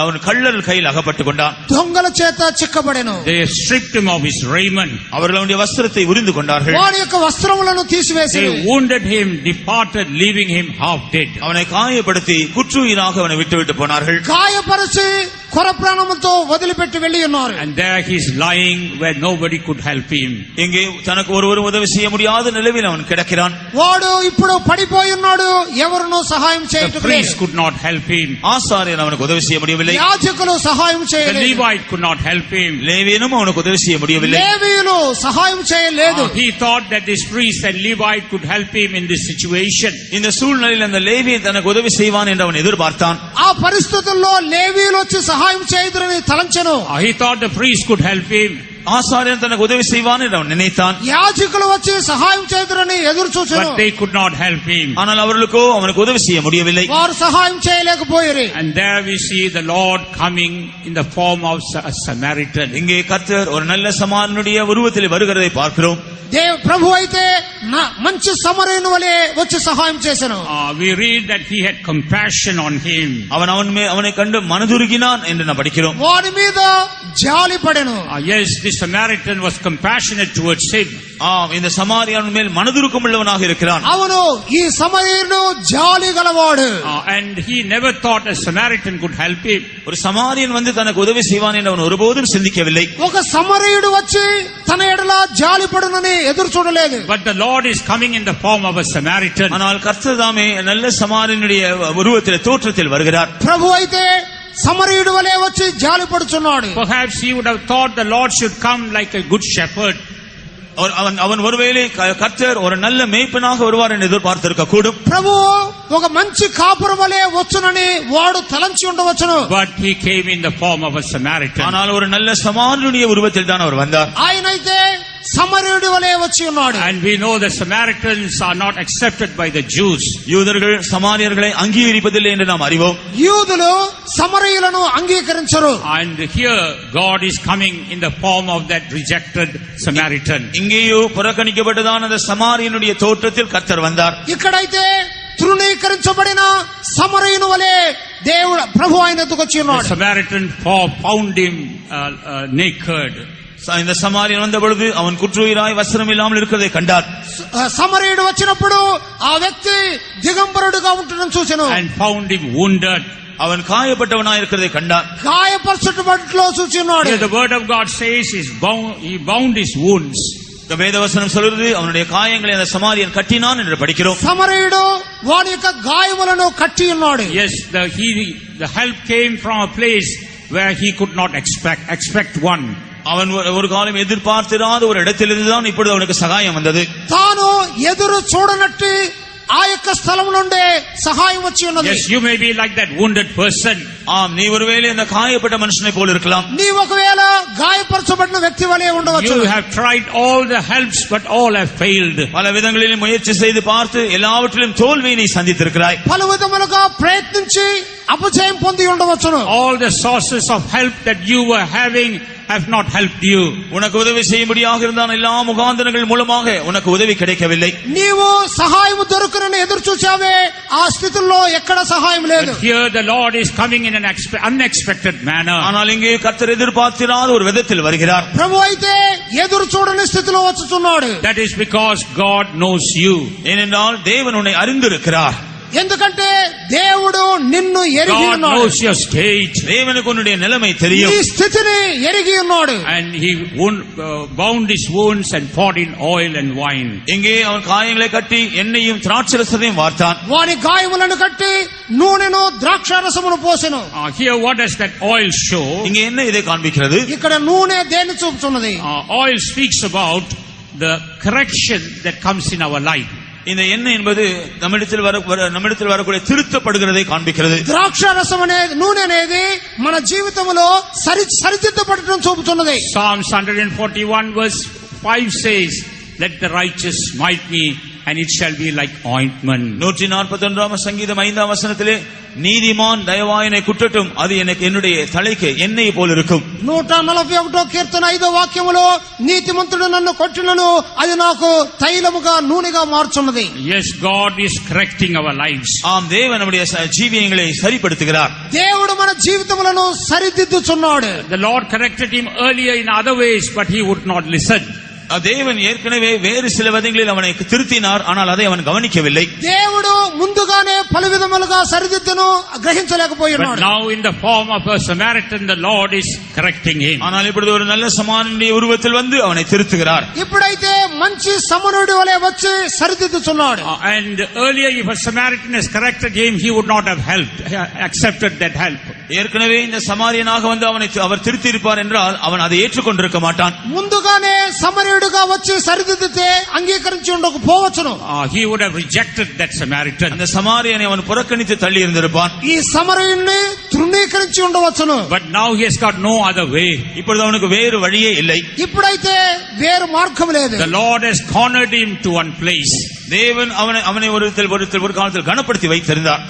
Speaker 2: அவன் கள்ளர் கையில் அகப்பட்டுக் கொண்டான்.
Speaker 3: దొంగల చేత చిక్కబడెను.
Speaker 1: They stripped him of his raiment.
Speaker 2: அவர்கள் அவனுடைய வஸ்திரத்தை உரிந்து கொண்டார்கள்.
Speaker 3: వాని యొక్క వస్త్రములను తీసివేసి
Speaker 1: They wounded him, departed, leaving him half dead.
Speaker 2: அவனை காயப்படுத்தி குற்றுயிராக அவனை விட்டு போனார்கள்.
Speaker 3: గాయపరిచి కొర ప్రాణముతో వదిలిపెట్టి వెళ్ళి ఉన్నారు.
Speaker 1: And there he is lying where nobody could help him.
Speaker 2: இங்கே தனக்கு ஒருவரும் உதவி செய்ய முடியாத நிலையில் அவன் கிடக்கிறான்.
Speaker 3: వాడు ఇప్పుడు పడిపోయి ఉన్నాడు. ఎవరునూ సహాయం
Speaker 1: The
Speaker 3: చేయటం
Speaker 1: priest
Speaker 3: లేదు.
Speaker 1: could not help him.
Speaker 2: ஆசாரியன் அவனுக்கு உதவி செய்ய முடியவில்லை.
Speaker 3: యాజకులు సహాయం
Speaker 1: The
Speaker 3: చేయలేదు.
Speaker 1: Levite could not help him.
Speaker 2: லேவியனும் அவனுக்கு உதவி செய்ய முடியவில்லை.
Speaker 3: లేవీయులు సహాయం చేయలేదు.
Speaker 1: He thought that this priest and Levite could help him in this situation.
Speaker 2: இந்த சூழ்நிலையில் அந்த லேவியன் தனக்கு உதவி செய்வான் என்று அவன் எதிர்பார்த்தான்.
Speaker 3: ఆ పరిస్థితుల్లో లేవీయులు వచ్చి సహాయం చేయదురని తలంచెను.
Speaker 1: He thought the priest could help him.
Speaker 2: ஆசாரியன் தனக்கு உதவி செய்வான் என்று அவன் நினைத்தான்.
Speaker 3: యాజకులు వచ్చి సహాయం చేతురని ఎదురు చూశారు.
Speaker 1: But they could not help him.
Speaker 2: ஆனால் அவர்களுக்கோ அவனுக்கு உதவி செய்ய முடியவில்லை.
Speaker 3: వారు సహాయం చేయలేకపోయారు.
Speaker 1: And there we see the Lord coming in the form of a Samaritan.
Speaker 2: இங்கே கர்த்தர் ஒரு நல்ல சமாரியனுடைய உருவத்தில் வருகிறதை பார்க்கிறோம்.
Speaker 3: ప్రభు అయితే మంచి సమరయుని వలె వచ్చి సహాయం చేశాను.
Speaker 1: We read that he had compassion on him.
Speaker 2: அவனை கண்டு மனதுருகினான் என்று நாம் படிக்கிறோம்.
Speaker 3: వాడి మీద జాలి పడెను.
Speaker 1: Yes, the Samaritan was compassionate towards him.
Speaker 2: இந்த சமாரியன் மேல் மனதுருக்கம் உள்ளவனாக இருக்கிறான்.
Speaker 3: அவனோ ఈ సమరయుడు జాలి గలవాడు.
Speaker 1: And he never thought a Samaritan could help him.
Speaker 2: ஒரு சமாரியன் வந்து தனக்கு உதவி செய்வான் என்று அவன் ஒருபோதும் சிந்திக்கவில்லை.
Speaker 3: ఒక సమరయుడు వచ్చి తన ఎడల జాలి పడునని ఎదురు చూడలేదు.
Speaker 1: But the Lord is coming in the form of a Samaritan.
Speaker 2: ஆனால் கர்த்தர் தாமே நல்ல சமாரியனுடைய உருவத்தில் தோற்றத்தில் வருகிறார்.
Speaker 3: ప్రభు అయితే సమరయుడు వలె వచ్చి జాలి పడుచున్నాడు.
Speaker 1: Perhaps he would have thought the Lord should come like a good shepherd.
Speaker 2: அவன் ஒருவேளை கர்த்தர் ஒரு நல்ல மேய்ப்பனாக வருவார் என்று எதிர்பார்த்திருக்க கூடும்.
Speaker 3: ప్రభు ఒక మంచి కాపురం వలె వచ్చునని వాడు తలంచి ఉండవచ్చును.
Speaker 1: But he came in the form of a Samaritan.
Speaker 2: ஆனால் ஒரு நல்ல சமாரியனுடைய உருவத்தில் தான் அவர் வந்தார்.
Speaker 3: ఆయనైతే సమరయుడి వలె వచ్చి ఉన్నాడు.
Speaker 1: And we know the Samaritans are not accepted by the Jews.
Speaker 2: யூதர்கள் சமாரியர்களை அங்கீகரிப்பதில்லை என்று நாம் அறிவோம்.
Speaker 3: యూదులు సమరయులను అంగీకరించరు.
Speaker 1: And here God is coming in the form of that rejected Samaritan.
Speaker 2: இங்கேயோ புறக்கணிக்கப்பட்டதான அந்த சமாரியனுடைய தோற்றத்தில் கர்த்தர் வந்தார்.
Speaker 3: ఇక్కడైతే తృణీకరించబడిన సమరయుని వలె దేవుడు ప్రభు ఆయన ఎదుకు వచ్చి
Speaker 1: The
Speaker 3: ఉన్నాడు.
Speaker 1: Samaritan found him naked.
Speaker 2: இந்த சமாரியன் வந்த பொழுது அவன் குற்றுயிராய் வஸ்திரம் இல்லாமல் இருக்கிறதை கண்டார்.
Speaker 3: సమరయుడు వచ్చినప్పుడు ఆ వ్యక్తి దిగంబరుడుగా ఉండడం చూసెను.
Speaker 1: And found him wounded.
Speaker 2: அவன் காயப்பட்டவனாய் இருக்கிறதை கண்டார்.
Speaker 3: గాయపరచబడిలో చూసి ఉన్నాడు.
Speaker 1: Here the word of God says he bound his wounds.
Speaker 2: இந்த வேதவசனம் சொல்கிறது அவனுடைய காயங்களை அந்த சமாரியன் கட்டினான் என்று படிக்கிறோம்.
Speaker 3: సమరయుడు వాని యొక్క గాయములను కట్టి ఉన్నాడు.
Speaker 1: Yes, the help came from a place where he could not expect one.
Speaker 2: அவன் ஒரு காலம் எதிர்பார்த்திராத ஒரு இடத்திலிருந்துதான் இப்பொழுது அவனுக்கு சகாயம் வந்தது.
Speaker 3: తాను ఎదురు చూడనట్టు ఆ యొక్క స్థలం నుండే సహాయం వచ్చి ఉన్నది.
Speaker 1: Yes, you may be like that wounded person.
Speaker 2: நீ ஒருவேளை அந்த காயப்பட்ட மனுஷனை போல இருக்கலாம்.
Speaker 3: నీ ఒకవేళ గాయపరచబడిన వ్యక్తి వలె ఉండవచ్చు.
Speaker 1: You have tried all the helps but all have failed.
Speaker 2: பல விதங்களிலும் முயற்சி செய்து பார்த்து எல்லாவற்றிலும் தோல்வியை நீ சந்தித்திருக்கிறாய்.
Speaker 3: పలు విధములుగా ప్రయత్నించి అపజయం పొంది ఉండవచ్చును.
Speaker 1: All the sources of help that you were having have not helped you.
Speaker 2: உனக்கு உதவி செய்யும்படியாக இருந்தான எல்லா முகாந்திரங்கள் மூலமாக உனக்கு உதவி கிடைக்கவில்லை.
Speaker 3: నీవు సహాయం దొరకనని ఎదురు చూసావే ఆ స్థితిలో ఎక్కడ సహాయం లేదు.
Speaker 1: But here the Lord is coming in an unexpected manner.
Speaker 2: ஆனால் இங்கே கர்த்தர் எதிர்பார்த்திராத ஒரு விதத்தில் வருகிறார்.
Speaker 3: ప్రభు అయితే ఎదురు చూడని స్థితిలో వచ్చుచున్నాడు.
Speaker 1: That is because God knows you.
Speaker 2: ஏனென்றால் தேவன் உன்னை அறிந்திருக்கிறார்.
Speaker 3: ఎందుకంటే దేవుడు నిన్ను ఎరిగి
Speaker 1: God
Speaker 3: ఉన్నాడు.
Speaker 1: knows your state.
Speaker 2: தேவனுக்கு உன்னுடைய நிலைமை தெரியும்.
Speaker 3: నీ స్థితిని ఎరిగి ఉన్నాడు.
Speaker 1: And he bound his wounds and poured in oil and wine.
Speaker 2: இங்கே அவன் காயங்களை கட்டி எண்ணெயும் திராட்சரசத்தையும் வார்த்தான்.
Speaker 3: వాని గాయములను కట్టి నూనెను ద్రాక్షారసమును పోసెను.
Speaker 1: Here what does that oil show?
Speaker 2: இங்கே என்ன இதை காண்பிக்கிறது?
Speaker 3: ఇక్కడ నూనె దేన్ని చూపుతున్నది?
Speaker 1: Oil speaks about the correction that comes in our life.
Speaker 2: இந்த எண்ணெய் என்பது நம்மிடத்தில் வரக்கூடிய திருத்தப்படுகிறதை காண்பிக்கிறது.
Speaker 3: ద్రాక్షారసం అనేది నూనె అనేది మన జీవితంలో సరిదిద్దపడటం చూపుతున్నది.
Speaker 1: Psalms 141 verse 5 says, let the righteous smite me and it shall be like ointment.
Speaker 2: 141 சங்கீதம் 5ஆம் வசனத்திலே நீதிமான் தயவாயினை குற்றட்டும் அது எனக்கு என்னுடைய தலைக்கு எண்ணெய் போல் இருக்கும்.
Speaker 3: 141 కీర్తన 5వ వాక్యములో నీతిమంతుడు నన్ను కొట్టినను అది నాకు తైలముగా నూనెగా మార్చున్నది.
Speaker 1: Yes, God is correcting our lives.
Speaker 2: ஆம், தேவன் நம்முடைய ஜீவியங்களை சரிப்படுத்துகிறார்.
Speaker 3: దేవుడు మన జీవితములను సరిదిద్దుచున్నాడు.
Speaker 1: The Lord corrected him earlier in other ways but he would not listen.
Speaker 2: தேவன் ஏற்கனவே வேறு சில விதங்களில் அவனை திருத்தினார், ஆனால் அதை அவன் கவனிக்கவில்லை.
Speaker 3: దేవుడు ముందుగానే పలు విధములుగా సరిదిద్దును గ్రహించలేకపోయినాడు.
Speaker 1: But now in the form of a Samaritan the Lord is correcting him.
Speaker 2: ஆனால் இப்பொழுது ஒரு நல்ல சமாரியனுடைய உருவத்தில் வந்து அவனை திருத்துகிறார்.
Speaker 3: ఇప్పుడైతే మంచి సమనుడి వలె వచ్చి సరిదిద్దుచున్నాడు.
Speaker 1: And earlier if a Samaritan has corrected him he would not have accepted that help.
Speaker 2: ஏற்கனவே இந்த சமாரியனாக வந்து அவர் திருத்தி இருப்பார் என்றால் அவன் அதை ஏற்றுக்கொண்டிருக்க மாட்டான்.
Speaker 3: ముందుగానే సమరయుడుగా వచ్చి సరిదిద్దితే అంగీకరించి ఉండకపోవచ్చును.
Speaker 1: He would have rejected that Samaritan.
Speaker 2: அந்த சமாரியனை அவன் புறக்கணித்து தள்ளி இருந்திருப்பான்.
Speaker 3: ఈ సమరయుణ్ణి తృణీకరించి ఉండవచ్చును.
Speaker 1: But now he has got no other way.
Speaker 2: இப்பொழுது அவனுக்கு வேறு வழியே இல்லை.
Speaker 3: ఇప్పుడైతే వేరు మార్గం లేదు.
Speaker 1: The Lord has cornered him to one place.
Speaker 2: தேவன் அவனை ஒரு காலத்தில் கனப்படுத்தி வைத்திருந்தார்.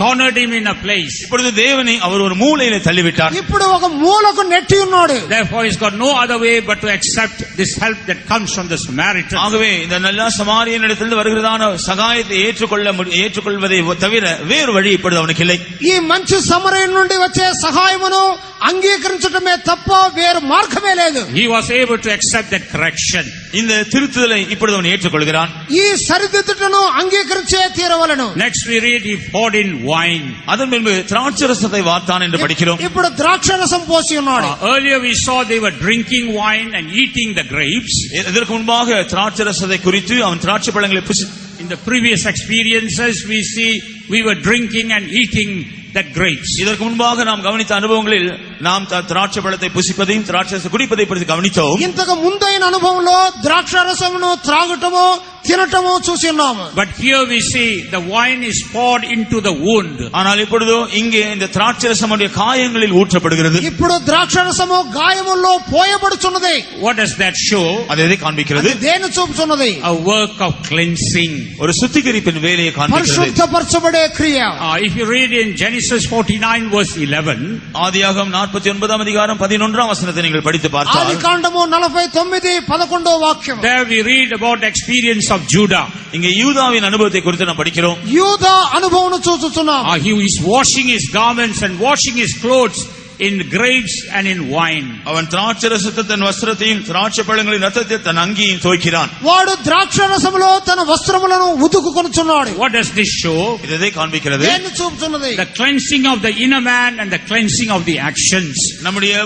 Speaker 1: Cornered him in a place.
Speaker 2: இப்பொழுது தேவனை அவர் ஒரு மூலையிலே தள்ளிவிட்டார்.
Speaker 3: ఇప్పుడు ఒక మూలకు నెట్టి ఉన్నాడు.
Speaker 1: Therefore he's got no other way but to accept this help that comes from the Samaritan.
Speaker 2: ஆகவே இந்த நல்ல சமாரியனிடத்திலிருந்து வருகிறதான சகாயத்தை ஏற்றுக்கொள்வதை தவிர வேறு வழி இப்பொழுது அவனுக்கு இல்லை.
Speaker 3: ఈ మంచి సమరయుని నుండి వచ్చే సహాయమును అంగీకరించడమే తప్ప వేరు మార్గమే లేదు.
Speaker 1: He was able to accept that correction.
Speaker 2: இந்த திருத்துதலை இப்பொழுது அவன் ஏற்றுக்கொள்கிறான்.
Speaker 3: ఈ సరిదిద్దుటను అంగీకరించే తీరవలెను.
Speaker 1: Next we read he poured in wine.
Speaker 2: அதன் பின்பு திராட்சரசத்தை வார்த்தான் என்று படிக்கிறோம்.
Speaker 3: ఇప్పుడు ద్రాక్షరసం పోసి ఉన్నాడు.
Speaker 1: Earlier we saw they were drinking wine and eating the grapes.
Speaker 2: இதற்கு முன்பாக திராட்சரசத்தை குறித்து அவன் திராட்சை பழங்களை
Speaker 1: In the previous experiences we see we were drinking and eating that grapes.
Speaker 2: இதற்கு முன்பாக நாம் கவனித்த அனுபவங்களில் நாம் திராட்சை பழத்தை புசிப்பதையும் திராட்சரசத்தை குடிப்பதை பற்றி கவனித்தோம்.
Speaker 3: ఇంతకు ముందైన అనుభవంలో ద్రాక్షరసమును త్రాగటము తినటము చూసి ఉన్నాము.
Speaker 1: But here we see the wine is poured into the wound.
Speaker 2: ஆனால் இப்பொழுதோ இங்கே இந்த திராட்சரசமுடைய காயங்களில் ஊற்றப்படுகிறது.
Speaker 3: ఇప్పుడు ద్రాక్షరసము గాయముల్లో పోయబడుచున్నది.
Speaker 1: What does that show?
Speaker 2: அது எதை காண்பிக்கிறது?
Speaker 3: దేని చూపుచున్నది?
Speaker 1: A work of cleansing.
Speaker 2: ஒரு சுத்திகரிப்பின் வேலையை காண்பிக்கிறது.
Speaker 3: పరిశుద్ధపరచబడే క్రియ.
Speaker 1: If you read in Genesis 49 verse 11,
Speaker 2: ஆதியாகமம் 49 அதிகாரம் 11 வசனத்தை நீங்கள் படித்து பார்த்தால்
Speaker 3: ఆదికాండము 49:11 వాక్యం.
Speaker 1: there we read about the experience of Judah.
Speaker 2: இங்கே யூதாவின் அனுபவத்தை குறித்து நாம் படிக்கிறோம்.
Speaker 3: యూదా అనుభవమును చూస్తున్నాం.
Speaker 1: He is washing his garments and washing his clothes in grapes and in wine.
Speaker 2: அவன் திராட்சரசத்தை தன் வஸ்திரத்தையும் திராட்சை பழங்களின் ரத்தத்தை தன் அங்கியையும் துவைக்கிறான்.
Speaker 3: వాడు ద్రాక్షరసములో తన వస్త్రములను ఉతుకుకొనుచున్నాడు.
Speaker 1: What does this show?
Speaker 2: இதை காண்பிக்கிறது.
Speaker 3: దేన్ని చూపుతున్నది?
Speaker 1: The cleansing of the inner man and the cleansing of the actions.
Speaker 2: நம்முடைய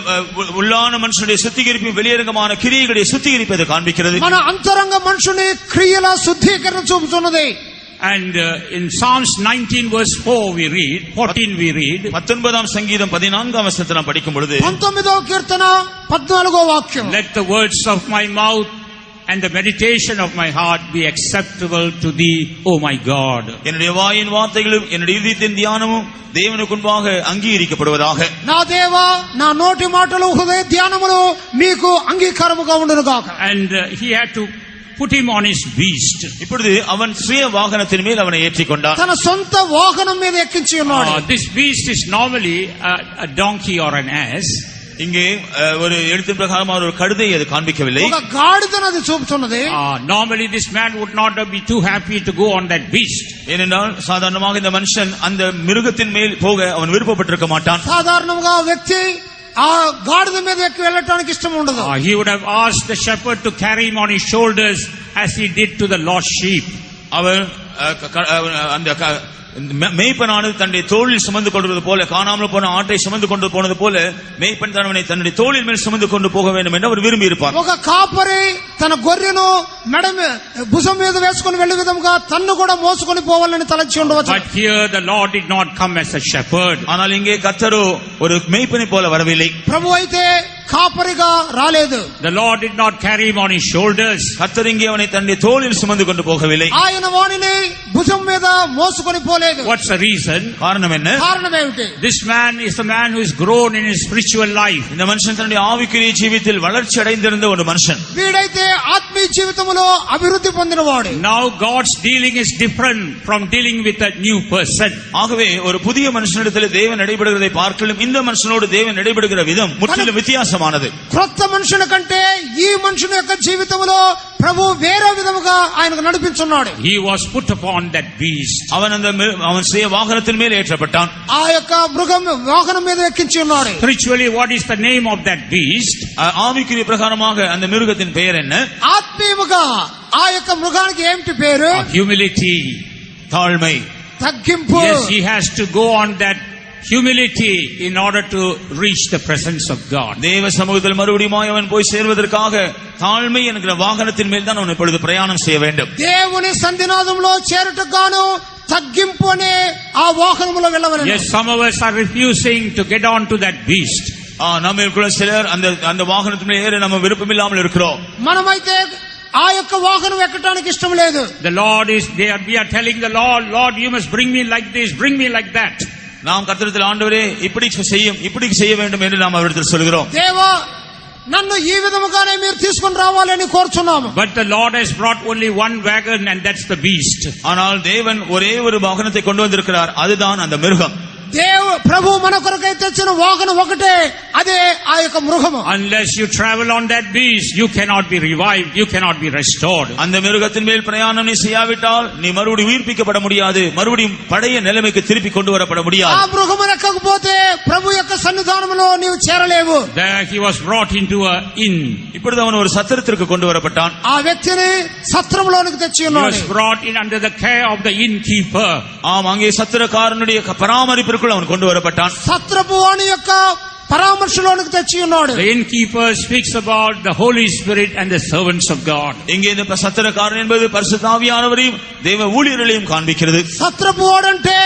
Speaker 2: உள்ளான மனுஷனுடைய சுத்திகரிப்பு வெளியரங்கமான கிரியைகளுடைய சுத்திகரிப்பை இது காண்பிக்கிறது.
Speaker 3: మన అంతరంగ మనుషుని క్రియల శుద్ధీకరణ చూపుతున్నది.
Speaker 1: And in Psalms 19 verse 14 we read
Speaker 2: 19ஆம் சங்கீதம் 14ஆம் வசனத்தை நாம் படிக்கும் பொழுது
Speaker 3: 19వ కీర్తన 14వ వాక్యం.
Speaker 1: let the words of my mouth and the meditation of my heart be acceptable to thee, O my God.
Speaker 2: என்னுடைய வாயின் வார்த்தைகளும் என்னுடைய இதயத்தின் தியானமும் தேவனுக்கு முன்பாக அங்கீகரிக்கப்படுவதாக.
Speaker 3: నా దేవా నా నోటి మాటలు హృదయ ధ్యానములు మీకు అంగీకారముగా ఉండును గాక.
Speaker 1: And he had to put him on his beast.
Speaker 2: இப்பொழுது அவன் சுய வாகனத்தின் மேல் அவனை ஏற்றிக்கொண்டான்.
Speaker 3: తన సొంత వాహనం మీద ఎక్కించి ఉన్నాడు.
Speaker 1: This beast is normally a donkey or an ass.
Speaker 2: இங்கே ஒரு எழுத்தின் பிரகாரம் ஒரு கழுதை அது காண்பிக்கவில்லை.
Speaker 3: ఒక గాడిదను అది చూపుతున్నది.
Speaker 1: Normally this man would not be too happy to go on that beast.
Speaker 2: ஏனென்றால் சாதாரணமாக இந்த மனுஷன் அந்த மிருகத்தின் மேல் போக அவன் விருப்பப்பட்டிருக்க மாட்டான்.
Speaker 3: సాధారణంగా వ్యక్తి ఆ గాడిద మీద ఎక్కి వెళ్ళటానికి ఇష్టం ఉండదు.
Speaker 1: He would have asked the shepherd to carry him on his shoulders as he did to the lost sheep.
Speaker 2: அவர் அந்த மேய்ப்பனானது தன்னுடைய தோளில் சுமந்து கொள்வது போல, காணாமல் போன ஆட்டை சுமந்து கொண்டு போனது போல மேய்ப்பன் தன்னை தன்னுடைய தோளில் மேல் சுமந்து கொண்டு போக வேண்டும் என்று அவர் விரும்பி இருப்பார்.
Speaker 3: ఒక కాపరి తన గొర్రెను మెడ భుజం మీద వేసుకొని వెళ్లే విధంగా తన్ను కూడా మోసుకొని పోవాలని తలచి ఉండవచ్చు.
Speaker 1: But here the Lord did not come as a shepherd.
Speaker 2: ஆனால் இங்கே கர்த்தரோ ஒரு மேய்ப்பனை போல வரவில்லை.
Speaker 3: ప్రభు అయితే కాపరిగా రాలేదు.
Speaker 1: The Lord did not carry him on his shoulders.
Speaker 2: கர்த்தர் இங்கே அவனை தன்னுடைய தோளில் சுமந்து கொண்டு போகவில்லை.
Speaker 3: ఆయన వానిని భుజం మీద మోసుకొని పోలేదు.
Speaker 1: What's the reason?
Speaker 2: காரணம் என்ன?
Speaker 3: కారణం ఏమిటి?
Speaker 1: This man is a man who is grown in his spiritual life.
Speaker 2: இந்த மனுஷன் தன்னுடைய ஆவிக்குரிய ஜீவிதத்தில் வளர்ச்சி அடைந்திருந்த ஒரு மனுஷன்.
Speaker 3: వీడైతే ఆత్మీయ జీవితంలో అభివృద్ధి పొందినవాడు.
Speaker 1: Now God's dealing is different from dealing with a new person.
Speaker 2: ஆகவே ஒரு புதிய மனுஷனிடத்தில் தேவன் நடைபெறுகிறதை பார்க்கலாம் இந்த மனுஷனோடு தேவன் நடைபெறுகிற விதம் முற்றிலும் வித்தியாசமானது.
Speaker 3: క్రొత్త మనుషుల కంటే ఈ మనుషుని యొక్క జీవితంలో ప్రభు వేరే విధముగా ఆయనకు నడిపించున్నాడు.
Speaker 1: He was put upon that beast.
Speaker 2: அவன் சுய வாகனத்தின் மேல் ஏற்றப்பட்டான்.
Speaker 3: ఆ యొక్క మృగం వాహనం మీద ఎక్కించి ఉన్నాడు.
Speaker 1: Spiritually, what is the name of that beast?
Speaker 2: ஆவிக்குரிய பிரகாரமாக அந்த மிருகத்தின் பெயர் என்ன?
Speaker 3: ఆత్మీయముగా ఆ యొక్క మృగానికి ఏమిటి పేరు?
Speaker 1: Humility.
Speaker 2: தாழ்மை.
Speaker 3: తగ్గింపు.
Speaker 1: Yes, he has to go on that humility in order to reach the presence of God.
Speaker 2: தேவ சமூகத்தில் மறுபடியும் அவன் போய் சேர்வதற்காக தாழ்மை என்கிற வாகனத்தின் மேல் தான் அவன் இப்பொழுது பிரயாணம் செய்ய வேண்டும்.
Speaker 3: దేవుని సన్నిధానంలో చేరుటకు గాను తగ్గింపు అనే ఆ వాహనములో వెళ్ళవలెను.
Speaker 1: Yes, some of us are refusing to get on to that beast.
Speaker 2: நம்மளுக்குள்ள சிலர் அந்த வாகனத்தின் மேல் ஏற நம்ம விருப்பம் இல்லாமல் இருக்கிறோம்.
Speaker 3: మనమైతే ఆ యొక్క వాహనం ఎక్కడానికి ఇష్టం లేదు.
Speaker 1: The Lord is there. We are telling the Lord, you must bring me like this, bring me like that.
Speaker 2: நாம் கர்த்தரிடத்தில் ஆண்டவரே இப்படி செய்ய வேண்டும் என்று நாம் அவரிடத்தில் சொல்கிறோம்.
Speaker 3: దేవా నన్ను ఈ విధముగానే మీరు తీసుకొని రావాలని కోరుచున్నాము.
Speaker 1: But the Lord has brought only one wagon, and that's the beast.
Speaker 2: ஆனால் தேவன் ஒரே ஒரு வாகனத்தை கொண்டு வந்திருக்கிறார், அதுதான் அந்த மிருகம்.
Speaker 3: ప్రభు మన కొరకై తెచ్చిన వాహనం ఒకటే, అదే ఆ యొక్క మృగము.
Speaker 1: Unless you travel on that beast, you cannot be revived, you cannot be restored.
Speaker 2: அந்த மிருகத்தின் மேல் பிரயாணம் நீ செய்யாவிட்டால் நீ மறுபடியும் உயிர்ப்பிக்கப்பட முடியாது, மறுபடியும் பழைய நிலைமைக்கு திருப்பி கொண்டு வரப்பட முடியாது.
Speaker 3: ఆ మృగము ఎక్కకపోతే ప్రభు యొక్క సన్నిధానములో నీవు చేరలేవు.
Speaker 1: There he was brought into a inn.
Speaker 2: இப்பொழுது அவன் ஒரு சத்திரத்திற்கு கொண்டு வரப்பட்டான்.
Speaker 3: ఆ వ్యక్తిని సత్రములోనికి తెచ్చి
Speaker 1: He
Speaker 3: ఉన్నాడు.
Speaker 1: was brought in under the care of the innkeeper.
Speaker 2: ஆம், அங்கே சத்திரக்காரனுடைய பராமரிப்பிற்குள் அவன் கொண்டு வரப்பட்டான்.
Speaker 3: సత్రపు వాని యొక్క పరామర్శలోనికి తెచ్చి ఉన్నాడు.
Speaker 1: The innkeeper speaks about the Holy Spirit and the servants of God.
Speaker 2: இங்கே இந்த சத்திரக்காரன் என்பது பரிசுத்த ஆவியானவரையும் தேவ ஊழியர்களையும் காண்பிக்கிறது.
Speaker 3: సత్రపు వాడంటే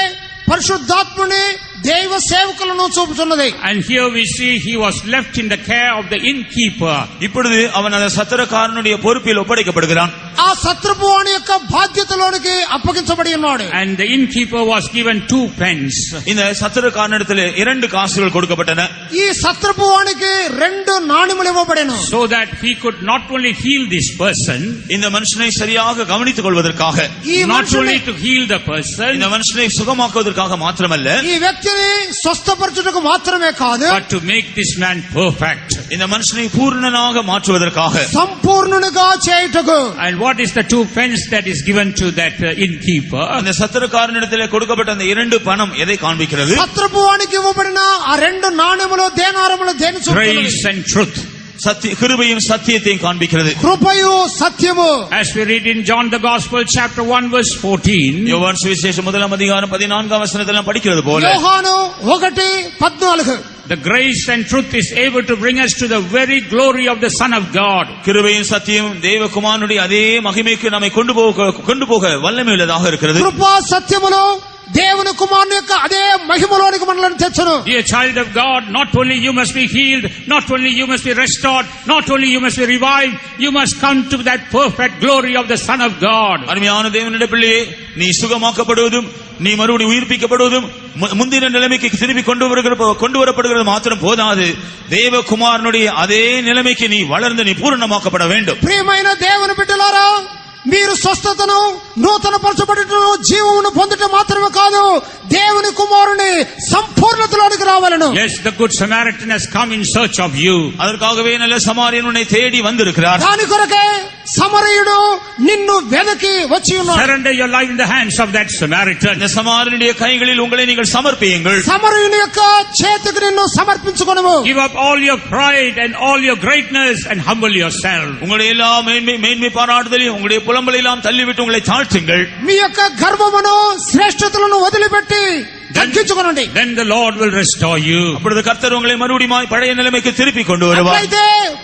Speaker 3: పరిశుద్ధాత్ముని దైవ సేవకులను చూపుతున్నది.
Speaker 1: And here we see he was left in the care of the innkeeper.
Speaker 2: இப்பொழுது அவன் அந்த சத்திரக்காரனுடைய பொறுப்பில் ஒப்படைக்கப்படுகிறான்.
Speaker 3: ఆ సత్రపు వాని యొక్క బాధ్యతలోనికి అప్పగించబడి ఉన్నాడు.
Speaker 1: And the innkeeper was given 2 pence.
Speaker 2: இந்த சத்திரக்காரனிடத்தில் 2 காசுகள் கொடுக்கப்பட்டன.
Speaker 3: ఈ సత్రపు వానికి 2 నాణెములు ఇవ్వబడెను.
Speaker 1: So that he could not only heal this person,
Speaker 2: இந்த மனுஷனை சரியாக கவனித்துக் கொள்வதற்காக,
Speaker 1: not only to heal the person,
Speaker 2: இந்த மனுஷனை சுகமாக்குவதற்காக மாத்திரமல்ல,
Speaker 3: ఈ వ్యక్తిని స్వస్థపరచుటకు మాత్రమే కాదు,
Speaker 1: but to make this man perfect.
Speaker 2: இந்த மனுஷனை பூர்ணனாக மாற்றுவதற்காக,
Speaker 3: సంపూర్ణునిగా చేయుటకు.
Speaker 1: And what is the 2 pence that is given to that innkeeper?
Speaker 2: அந்த சத்திரக்காரனிடத்தில் கொடுக்கப்பட்ட அந்த 2 பணம் எதை காண்பிக்கிறது?
Speaker 3: సత్రపు వానికి ఇవ్వబడిన ఆ 2 నాణెములు దేనారములు దేని చూపుతున్నది?
Speaker 1: Grace and truth.
Speaker 2: கிருபையும் சத்தியத்தையும் காண்பிக்கிறது.
Speaker 3: కృపయు సత్యము.
Speaker 1: As we read in John the Gospel chapter 1 verse 14,
Speaker 2: யோவான் சுவிசேஷம் 1:14 படிக்கிறது போல,
Speaker 3: యోహాను 1:14
Speaker 1: the grace and truth is able to bring us to the very glory of the Son of God.
Speaker 2: கிருபையும் சத்தியமும் தேவகுமாரனுடைய அதே மகிமைக்கு நம்மை கொண்டு போக வல்லமை உள்ளதாக இருக்கிறது.
Speaker 3: కృప సత్యములు దేవుని కుమారుని యొక్క అదే మహిమలోనికి మనల్ని తెచ్చును.
Speaker 1: Dear child of God, not only you must be healed, not only you must be restored, not only you must be revived, you must come to that perfect glory of the Son of God.
Speaker 2: அருமையான தேவனுடைய பிள்ளையே, நீ சுகமாக்கப்படுவதும் நீ மறுபடியும் உயிர்ப்பிக்கப்படுவதும் முந்தின நிலைமைக்கு திருப்பி கொண்டு வரப்படுகிறது மாத்திரம் போதாது, தேவகுமாரனுடைய அதே நிலைமைக்கு நீ வளர்ந்து நீ பூரணமாக்கப்பட வேண்டும்.
Speaker 3: ప్రియమైన దేవుని బిడ్డలారా, మీరు స్వస్థతను నూతన పరచబడుటను జీవమును పొందుట మాత్రమే కాదు, దేవుని కుమారుని సంపూర్ణతలోనికి రావాలను.
Speaker 1: Yes, the good Samaritan has come in search of you.
Speaker 2: அதற்காகவே நல்ல சமாரியன் உன்னை தேடி வந்திருக்கிறார்.
Speaker 3: దాని కొరకే సమరయుడు నిన్ను వెదకి వచ్చి ఉన్నాడు.
Speaker 1: Surrender your life in the hands of that Samaritan.
Speaker 2: இந்த சமாரியனுடைய கைகளில் உங்களை நீங்கள் சமர்ப்பியுங்கள்.
Speaker 3: సమరయుని యొక్క చేతికి నిన్ను సమర్పించుకొనుము.
Speaker 1: Give up all your pride and all your greatness and humble yourself.
Speaker 2: உங்களுடைய எல்லா மேன்மை பாராட்டுதலையும் உங்களுடைய புலம்பலை எல்லாம் தள்ளிவிட்டு உங்களை தாழ்த்துங்கள்.
Speaker 3: మీ యొక్క గర్వమును శ్రేష్ఠతలను వదిలిపెట్టి తగ్గించుకొనండి.
Speaker 1: Then the Lord will restore you.
Speaker 2: அப்பொழுது கர்த்தர் உங்களை மறுபடியும் பழைய நிலைமைக்கு திருப்பி கொண்டு வருவார்.
Speaker 3: అయితే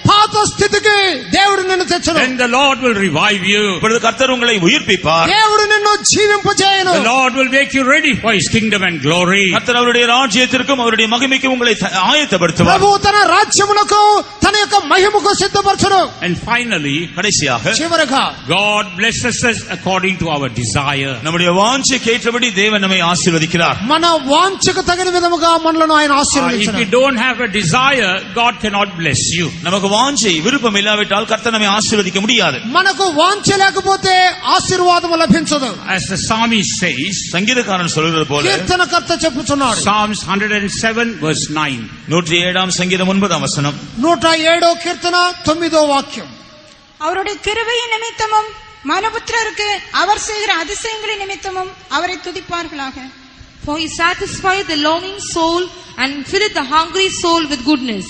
Speaker 3: పాత స్థితికి దేవుడు నిన్ను తెచ్చును.
Speaker 1: Then the Lord will revive you.
Speaker 2: அப்பொழுது கர்த்தர் உங்களை உயிர்ப்பிப்பார்.
Speaker 3: దేవుడు నిన్ను జీవింపజేయును.
Speaker 1: The Lord will make you ready for His kingdom and glory.
Speaker 2: கர்த்தர் அவருடைய ராஜ்யத்திற்கும் அவருடைய மகிமைக்கும் உங்களை ஆயத்தப்படுத்துவார்.
Speaker 3: ప్రభు తన రాజ్యమునకు తన యొక్క మహిమకు సిద్ధపరచును.
Speaker 1: And finally,
Speaker 2: கடைசியாக
Speaker 3: చివరగా
Speaker 1: God blesses us according to our desire.
Speaker 2: நம்முடைய வாஞ்சைக்கு ஏற்றபடி தேவன் நம்மை ஆசீர்வதிக்கிறார்.
Speaker 3: మన వాంఛకు తగిన విధముగా మనలను ఆయన
Speaker 1: If
Speaker 3: ఆశీర్వదించును.
Speaker 1: you don't have a desire, God cannot bless you.
Speaker 2: நமக்கு வாஞ்சை விருப்பம் இல்லாவிட்டால் கர்த்தர் நம்மை ஆசீர்வதிக்க முடியாது.
Speaker 3: మనకు వాంఛ లేకపోతే ఆశీర్వాదం లభించదు.
Speaker 1: As the psalmist says,
Speaker 2: சங்கீதக்காரன் சொல்கிறது போல,
Speaker 3: కీర్తనకర్త చెప్పుచున్నాడు.
Speaker 1: Psalms 107 verse 9.
Speaker 2: 107 சங்கீதம் 9 வசனம்.
Speaker 3: 107 కీర్తన 9వ వాక్యం.
Speaker 4: அவருடைய கிருபையின் நிமித்தமும் மனுபுத்திரருக்கு அவர் செய்கிற அதிசயங்களின் நிமித்தமும் அவரை துதிப்பார்களாக.
Speaker 5: For he satisfieth the longing soul and filleth the hungry soul with goodness.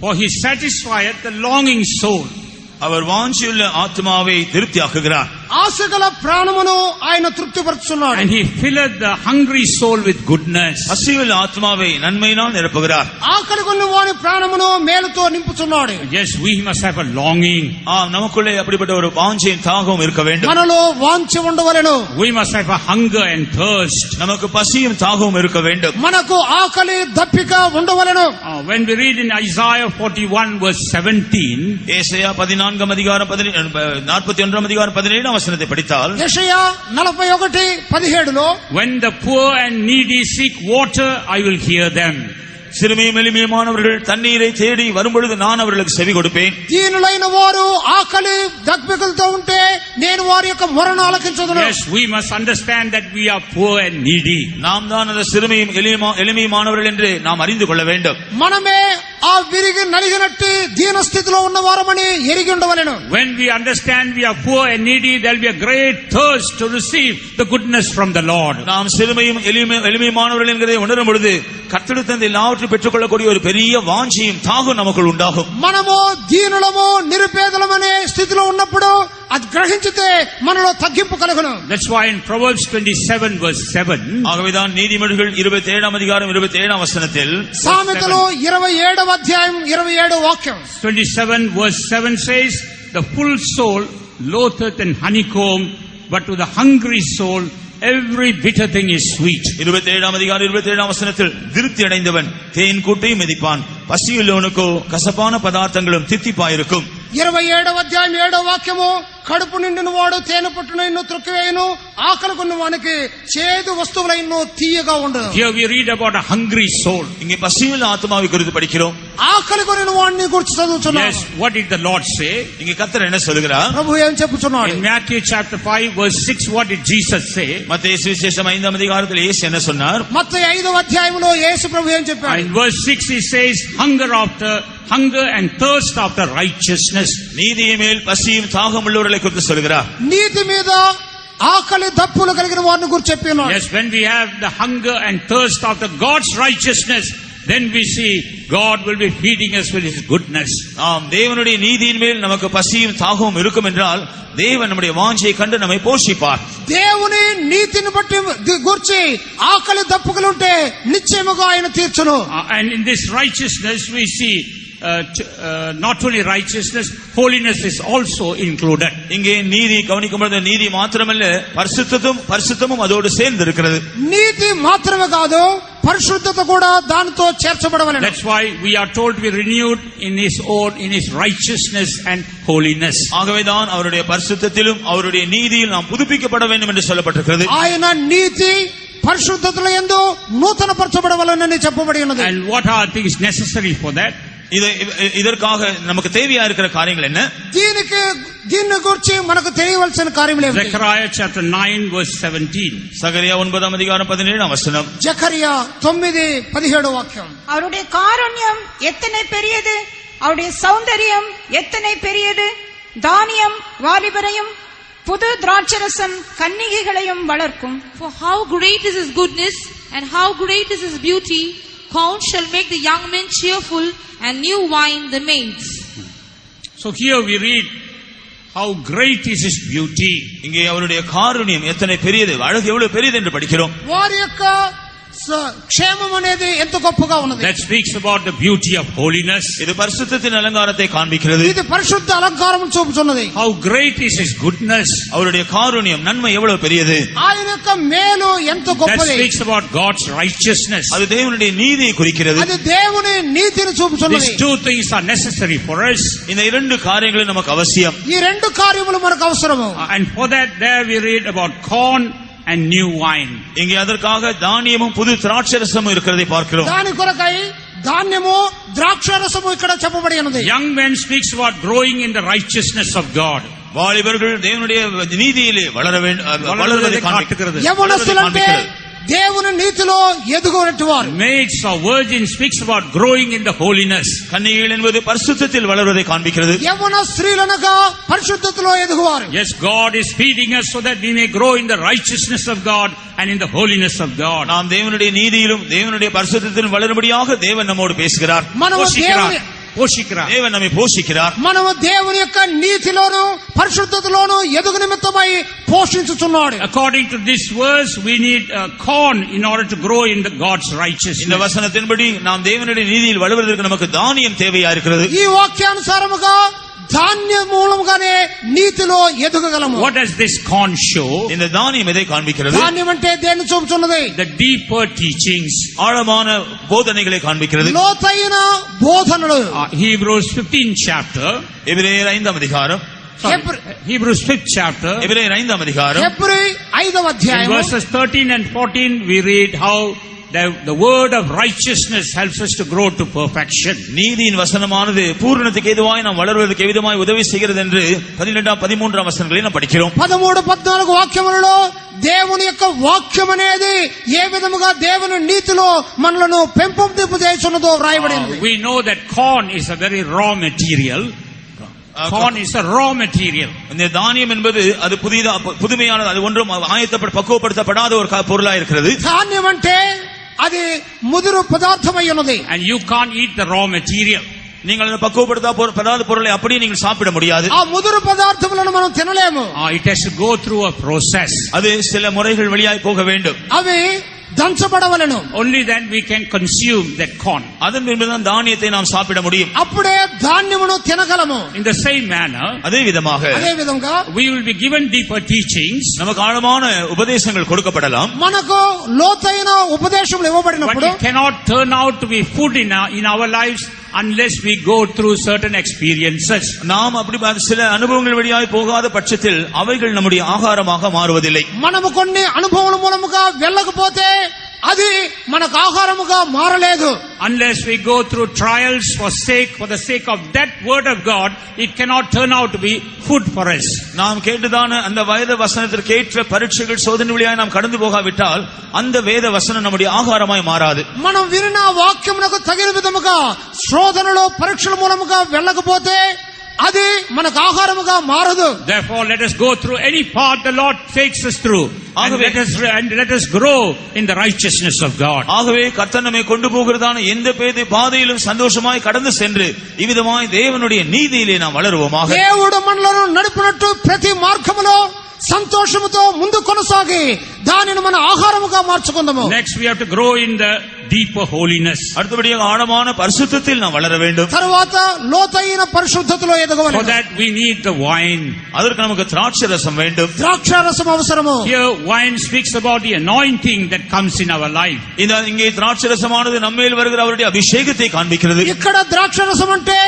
Speaker 1: For He satisfieth the longing soul.
Speaker 2: அவர் வாஞ்சியுள்ள ஆத்மாவை திருப்தியாக்குகிறார்.
Speaker 3: ఆశగల ప్రాణమును ఆయన తృప్తిపరుచున్నాడు.
Speaker 1: And He filleth the hungry soul with goodness.
Speaker 2: பசியுள்ள ஆத்மாவை நன்மையினால் நிரப்புகிறார்.
Speaker 3: ఆకలి కొన్న వాని ప్రాణమును మేలుతో నింపుచున్నాడు.
Speaker 1: Yes, we must have a longing.
Speaker 2: நமக்குள்ளே அப்படிப்பட்ட ஒரு வாஞ்சையும் தாகமும் இருக்க வேண்டும்.
Speaker 3: మనలో వాంఛ ఉండవలెను.
Speaker 1: We must have a hunger and thirst.
Speaker 2: நமக்கு பசியும் தாகமும் இருக்க வேண்டும்.
Speaker 3: మనకు ఆకలి దప్పిక ఉండవలెను.
Speaker 1: When we read in Isaiah 41 verse 17,
Speaker 2: ஏசாயா 14 அதிகாரம் 41 அதிகாரம் 17 வசனத்தை படித்தால்
Speaker 3: యెషయా 41:17లో
Speaker 1: when the poor and needy seek water, I will hear them.
Speaker 2: சிறுமியும் எளிமையுமானவர்கள் தண்ணீரை தேடி வரும்பொழுது நான் அவர்களுக்கு செவி கொடுப்பேன்.
Speaker 3: దీనులైన వారు ఆకలి దప్పికలతో ఉంటే నేను వారి యొక్క మొరను ఆలకించుదును.
Speaker 1: Yes, we must understand that we are poor and needy.
Speaker 2: நாம் தான் அந்த சிறுமியும் எளிமையுமானவர்கள் என்று நாம் அறிந்து கொள்ள வேண்டும்.
Speaker 3: మనమే ఆ విరిగి నలిగినట్టి దీన స్థితిలో ఉన్న వారమని ఎరిగి ఉండవలెను.
Speaker 1: When we understand we are poor and needy, there will be a great thirst to receive the goodness from the Lord.
Speaker 2: நாம் சிறுமியும் எளிமையுமானவர்கள் என்கிறதை உணரும் பொழுது கர்த்தருடைய தந்த எல்லாவற்றையும் பெற்றுக்கொள்ளக்கூடிய ஒரு பெரிய வாஞ்சியும் தாகம் நமக்குள் உண்டாகும்.
Speaker 3: మనము దీనులము నిరుపేదలమనే స్థితిలో ఉన్నప్పుడు అది గ్రహించితే మనలో తగ్గింపు కలుగును.
Speaker 1: That's why in Proverbs 27 verse 7,
Speaker 2: ஆகவேதான் நீதிமொழிகள் 27ஆம் அதிகாரம் 27ஆம் வசனத்தில்
Speaker 3: సామెతలు 27వ అధ్యాయం 27వ వాక్యం
Speaker 1: 27 verse 7 says, the full soul loatheth in honeycomb, but to the hungry soul every bitter thing is sweet.
Speaker 2: 27ஆம் அதிகாரம் 27ஆம் வசனத்தில் திருப்தி அடைந்தவன் தேன் கூட்டையும் மிதிப்பான், பசியுள்ளவனுக்கோ கசப்பான பதார்த்தங்களும் தித்திப்பாயிருக்கும்.
Speaker 3: 27వ అధ్యాయం 7వ వాక్యము కడుపు నిండిన వాడు తేనె పట్టును త్రొక్కివేయును, ఆకలి కొన్న వానికి చేదు వస్తువులైన తీయగా ఉండదు.
Speaker 1: Here we read about a hungry soul.
Speaker 2: இங்கே பசியுள்ள ஆத்மாவை குறித்து படிக்கிறோம்.
Speaker 3: ఆకలి కొనిన వాడిని గురించి చదువుతున్నాం.
Speaker 1: Yes, what did the Lord say?
Speaker 2: இங்கே கர்த்தர் என்ன சொல்கிறார்?
Speaker 3: ప్రభు ఏం చెప్పుచున్నాడు?
Speaker 1: In Matthew chapter 5 verse 6, what did Jesus say?
Speaker 2: மத்தேயு சுவிசேஷம் 5ஆம் அதிகாரத்தில் இயேசு என்ன சொன்னார்?
Speaker 3: మత్తయి 5వ అధ్యాయంలో యేసు ప్రభు ఏం చెప్పాడు?
Speaker 1: In verse 6 he says, hunger and thirst after righteousness.
Speaker 2: நீதியின் மேல் பசியும் தாகம் உள்ளவர்களை குறித்து சொல்கிறார்.
Speaker 3: నీతి మీద ఆకలి దప్పులు కలిగిన వారిని గురించి చెప్పినాడు.
Speaker 1: Yes, when we have the hunger and thirst after God's righteousness, then we see God will be feeding us with His goodness.
Speaker 2: ஆம், தேவனுடைய நீதியின் மேல் நமக்கு பசியும் தாகமும் இருக்கும் என்றால் தேவன் நம்முடைய வாஞ்சையை கண்டு நம்மை போஷிப்பார்.
Speaker 3: దేవుని నీతిని బట్టి గురించి ఆకలి దప్పులు ఉంటే నిశ్చయముగా ఆయన తీర్చును.
Speaker 1: And in this righteousness we see not only righteousness, holiness is also included.
Speaker 2: இங்கே நீதி கவனிக்கும்போது நீதி மாத்திரமல்ல பரிசுத்தமும் அதோடு சேர்ந்து இருக்கிறது.
Speaker 3: నీతి మాత్రమే కాదు, పరిశుద్ధత కూడా దానితో చేర్చబడవలెను.
Speaker 1: That's why we are told to be renewed in His righteousness and holiness.
Speaker 2: ஆகவேதான் அவருடைய பரிசுத்தத்திலும் அவருடைய நீதியில் நாம் புதுப்பிக்கப்பட வேண்டும் என்று சொல்லப்பட்டிருக்கிறது.
Speaker 3: ఆయన నీతి పరిశుద్ధతల యందు నూతన పరచబడవలెనని చెప్పబడి ఉన్నది.
Speaker 1: And what are things necessary for that?
Speaker 2: இதற்காக நமக்கு தேவையா இருக்கிற காரியங்கள் என்ன?
Speaker 3: దీని గురించి మనకు తెలియవలసిన కార్యములు ఏమిటి?
Speaker 1: Zechariah chapter 9 verse 17.
Speaker 2: சகரியா 9ஆம் அதிகாரம் 17ஆம் வசனம்.
Speaker 3: జకరియా 9:17 వాక్యం.
Speaker 4: அவருடைய காருண்யம் எத்தனை பெரியது, அவருடைய சௌந்தரியம் எத்தனை பெரியது. தானியம் வாலிபரையும் புது திராட்சரசம் கன்னிகைகளையும் வளர்க்கும்.
Speaker 5: For how great is His goodness and how great is His beauty. Corn shall make the young men cheerful and new wine the maids.
Speaker 1: So here we read how great is His beauty.
Speaker 2: இங்கே அவருடைய காருண்யம் எத்தனை பெரியது, அழகு எவ்வளவு பெரியது என்று படிக்கிறோம்.
Speaker 3: వారి యొక్క క్షేమం అనేది ఎంత గొప్పగా ఉన్నది.
Speaker 1: That speaks about the beauty of holiness.
Speaker 2: இது பரிசுத்தத்தின் அலங்காரத்தை காண்பிக்கிறது.
Speaker 3: ఇది పరిశుద్ధ అలంకారం చూపుచున్నది.
Speaker 1: How great is His goodness.
Speaker 2: அவருடைய காருண்யம் நன்மை எவ்வளவு பெரியது.
Speaker 3: ఆయన యొక్క మేలు ఎంత
Speaker 1: That
Speaker 3: గొప్పది.
Speaker 1: speaks about God's righteousness.
Speaker 2: அது தேவனுடைய நீதியை குறிக்கிறது.
Speaker 3: అది దేవుని నీతిని చూపుచున్నది.
Speaker 1: These two things are necessary for us.
Speaker 2: இந்த இரண்டு காரியங்களும் நமக்கு அவசியம்.
Speaker 3: ఈ రెండు కార్యములు మనకు అవసరము.
Speaker 1: And for that there we read about corn and new wine.
Speaker 2: இங்கே அதற்காக தானியமும் புது திராட்சரசமும் இருக்கிறதை பார்க்கிறோம்.
Speaker 3: దాని కొరకై ధాన్యము ద్రాక్షారసము ఇక్కడ చెప్పబడి ఉన్నది.
Speaker 1: Young men speaks about growing in the righteousness of God.
Speaker 2: வாலிபர்கள் தேவனுடைய நீதியிலே வளருவதை காண்பிக்கிறது.
Speaker 3: యవనస్తులంటే దేవుని నీతిలో ఎదుగునట్టు వారు.
Speaker 1: Maids or virgins speaks about growing in the holiness.
Speaker 2: கன்னிகைகள் என்பது பரிசுத்தத்தில் வளருவதை காண்பிக்கிறது.
Speaker 3: యవన స్త్రీలనగా పరిశుద్ధతలో ఎదుగువారు.
Speaker 1: Yes, God is feeding us so that we may grow in the righteousness of God and in the holiness of God.
Speaker 2: நாம் தேவனுடைய நீதியிலும் தேவனுடைய பரிசுத்தத்திலும் வளரும்படியாக தேவன் நம்மோடு பேசுகிறார். தேவன் நம்மை போஷிக்கிறார்.
Speaker 3: మనము దేవుని యొక్క నీతిలోను పరిశుద్ధతలోను ఎదుగు నిమిత్తమై పోషించుచున్నాడు.
Speaker 1: According to this verse we need corn in order to grow in the God's righteousness.
Speaker 2: இந்த வசனத்தின்படி நாம் தேவனுடைய நீதியில் வளருவதற்கு நமக்கு தானியம் தேவையா இருக்கிறது.
Speaker 3: ఈ వాక్యానుసారముగా ధాన్య మూలముగానే నీతిలో ఎదుగగలము.
Speaker 1: What does this corn show?
Speaker 2: இந்த தானியம் எதை காண்பிக்கிறது?
Speaker 3: ధాన్యం అంటే దేన్ని చూపుచున్నది?
Speaker 1: The deeper teachings.
Speaker 2: ஆழமான போதனைகளை காண்பிக்கிறது.
Speaker 3: లోతైన బోధనలు.
Speaker 1: Hebrews 15 chapter.
Speaker 2: எபிரேயர் 5ஆம் அதிகாரம்
Speaker 1: Hebrews 5th chapter.
Speaker 2: எபிரேயர் 5ஆம் அதிகாரம்
Speaker 3: హెబ్రీ 5వ
Speaker 1: In
Speaker 3: అధ్యాయం
Speaker 1: verses 13 and 14 we read how the word of righteousness helps us to grow to perfection.
Speaker 2: நீதியின் வசனமானது பூரணத்துக்கு ஏதுவாய் நாம் வளர்வதற்கு எவ்விதமாய் உதவி செய்கிறது என்று 12 13 வசனங்களை நாம் படிக்கிறோம்.
Speaker 3: 13 14 వాక్యములలో దేవుని యొక్క వాక్యం అనేది ఏ విధముగా దేవుని నీతిలో మనలను పెంపొందింపు చేయుచున్నదో వ్రాయబడింది.
Speaker 1: We know that corn is a very raw material. Corn is a raw material.
Speaker 2: இந்த தானியம் என்பது அது புதுமையானது, அது ஒன்றும் பக்குவப்படுத்தப்படாத ஒரு பொருளா இருக்கிறது.
Speaker 3: ధాన్యం అంటే అది ముదురు పదార్థమై ఉన్నది.
Speaker 1: And you can't eat the raw material.
Speaker 2: நீங்கள் அந்த பக்குவப்படுத்தாத பொருளை அப்படியே நீங்கள் சாப்பிட முடியாது.
Speaker 3: ఆ ముదురు పదార్థములను మనం తినలేము.
Speaker 1: It has to go through a process.
Speaker 2: அது சில முறைகள் வழியாய் போக வேண்டும்.
Speaker 3: అవి దంచబడవలెను.
Speaker 1: Only then we can consume that corn.
Speaker 2: அதன் பின்புதான் தானியத்தை நாம் சாப்பிட முடியும்.
Speaker 3: అప్పుడే ధాన్యమును తినగలము.
Speaker 1: In the same manner,
Speaker 2: அதே விதமாக
Speaker 3: అదే విధంగా
Speaker 1: we will be given deeper teachings.
Speaker 2: நமக்கு ஆழமான உபதேசங்கள் கொடுக்கப்படலாம்.
Speaker 3: మనకు లోతైన ఉపదేశములు
Speaker 1: But
Speaker 3: ఇవ్వబడినప్పుడు
Speaker 1: it cannot turn out to be food in our lives unless we go through certain experiences.
Speaker 2: நாம் அப்படி சில அனுபவங்கள் வழியாய் போகாத பட்சத்தில் அவைகள் நம்முடைய ஆகாரமாக மாறுவதில்லை.
Speaker 3: మనము కొన్ని అనుభవముల మూలముగా వెళ్ళకపోతే అది మనకు ఆహారముగా మారలేదు.
Speaker 1: Unless we go through trials for the sake of that word of God, it cannot turn out to be food for us.
Speaker 2: நாம் கேட்டதான அந்த வேத வசனத்திற்கு ஏற்ற பரீட்சைகள் சோதனை வழியாய் நாம் கடந்து போகாவிட்டால் அந்த வேத வசனம் நம்முடைய ஆகாரமாய் மாறாது.
Speaker 3: మనం విన్న వాక్యమునకు తగిన విధముగా శోధనలో పరీక్షల మూలముగా వెళ్ళకపోతే అది మనకు ఆహారముగా మారదు.
Speaker 1: Therefore, let us go through any path the Lord takes us through, and let us grow in the righteousness of God.
Speaker 2: ஆகவே கர்த்தர் நம்மை கொண்டு போகிறதான எந்த பாதையிலும் சந்தோஷமாய் கடந்து சென்று இவ்விதமாய் தேவனுடைய நீதியிலே நாம் வளருவோமாக.
Speaker 3: దేవుడు మనలను నడిపినట్టు ప్రతి మార్గములో సంతోషముతో ముందు కొనసాగి దానిని మన ఆహారముగా మార్చుకుందాము.
Speaker 1: Next we have to grow in the deeper holiness.
Speaker 2: அடுத்தபடியாக ஆழமான பரிசுத்தத்தில் நாம் வளர வேண்டும்.
Speaker 3: తరువాత లోతైన పరిశుద్ధతలో ఎదగవలెను.
Speaker 1: For that we need the wine.
Speaker 2: அதற்கு நமக்கு திராட்சை ரசம் வேண்டும்.
Speaker 3: ద్రాక్షారసం అవసరము.
Speaker 1: Here wine speaks about the anointing that comes in our life.
Speaker 2: இங்கே திராட்சை ரசமானது நம்மேல் வருகிற அவருடைய அபிஷேகத்தை காண்பிக்கிறது.
Speaker 3: ఇక్కడ ద్రాక్షారసం అంటే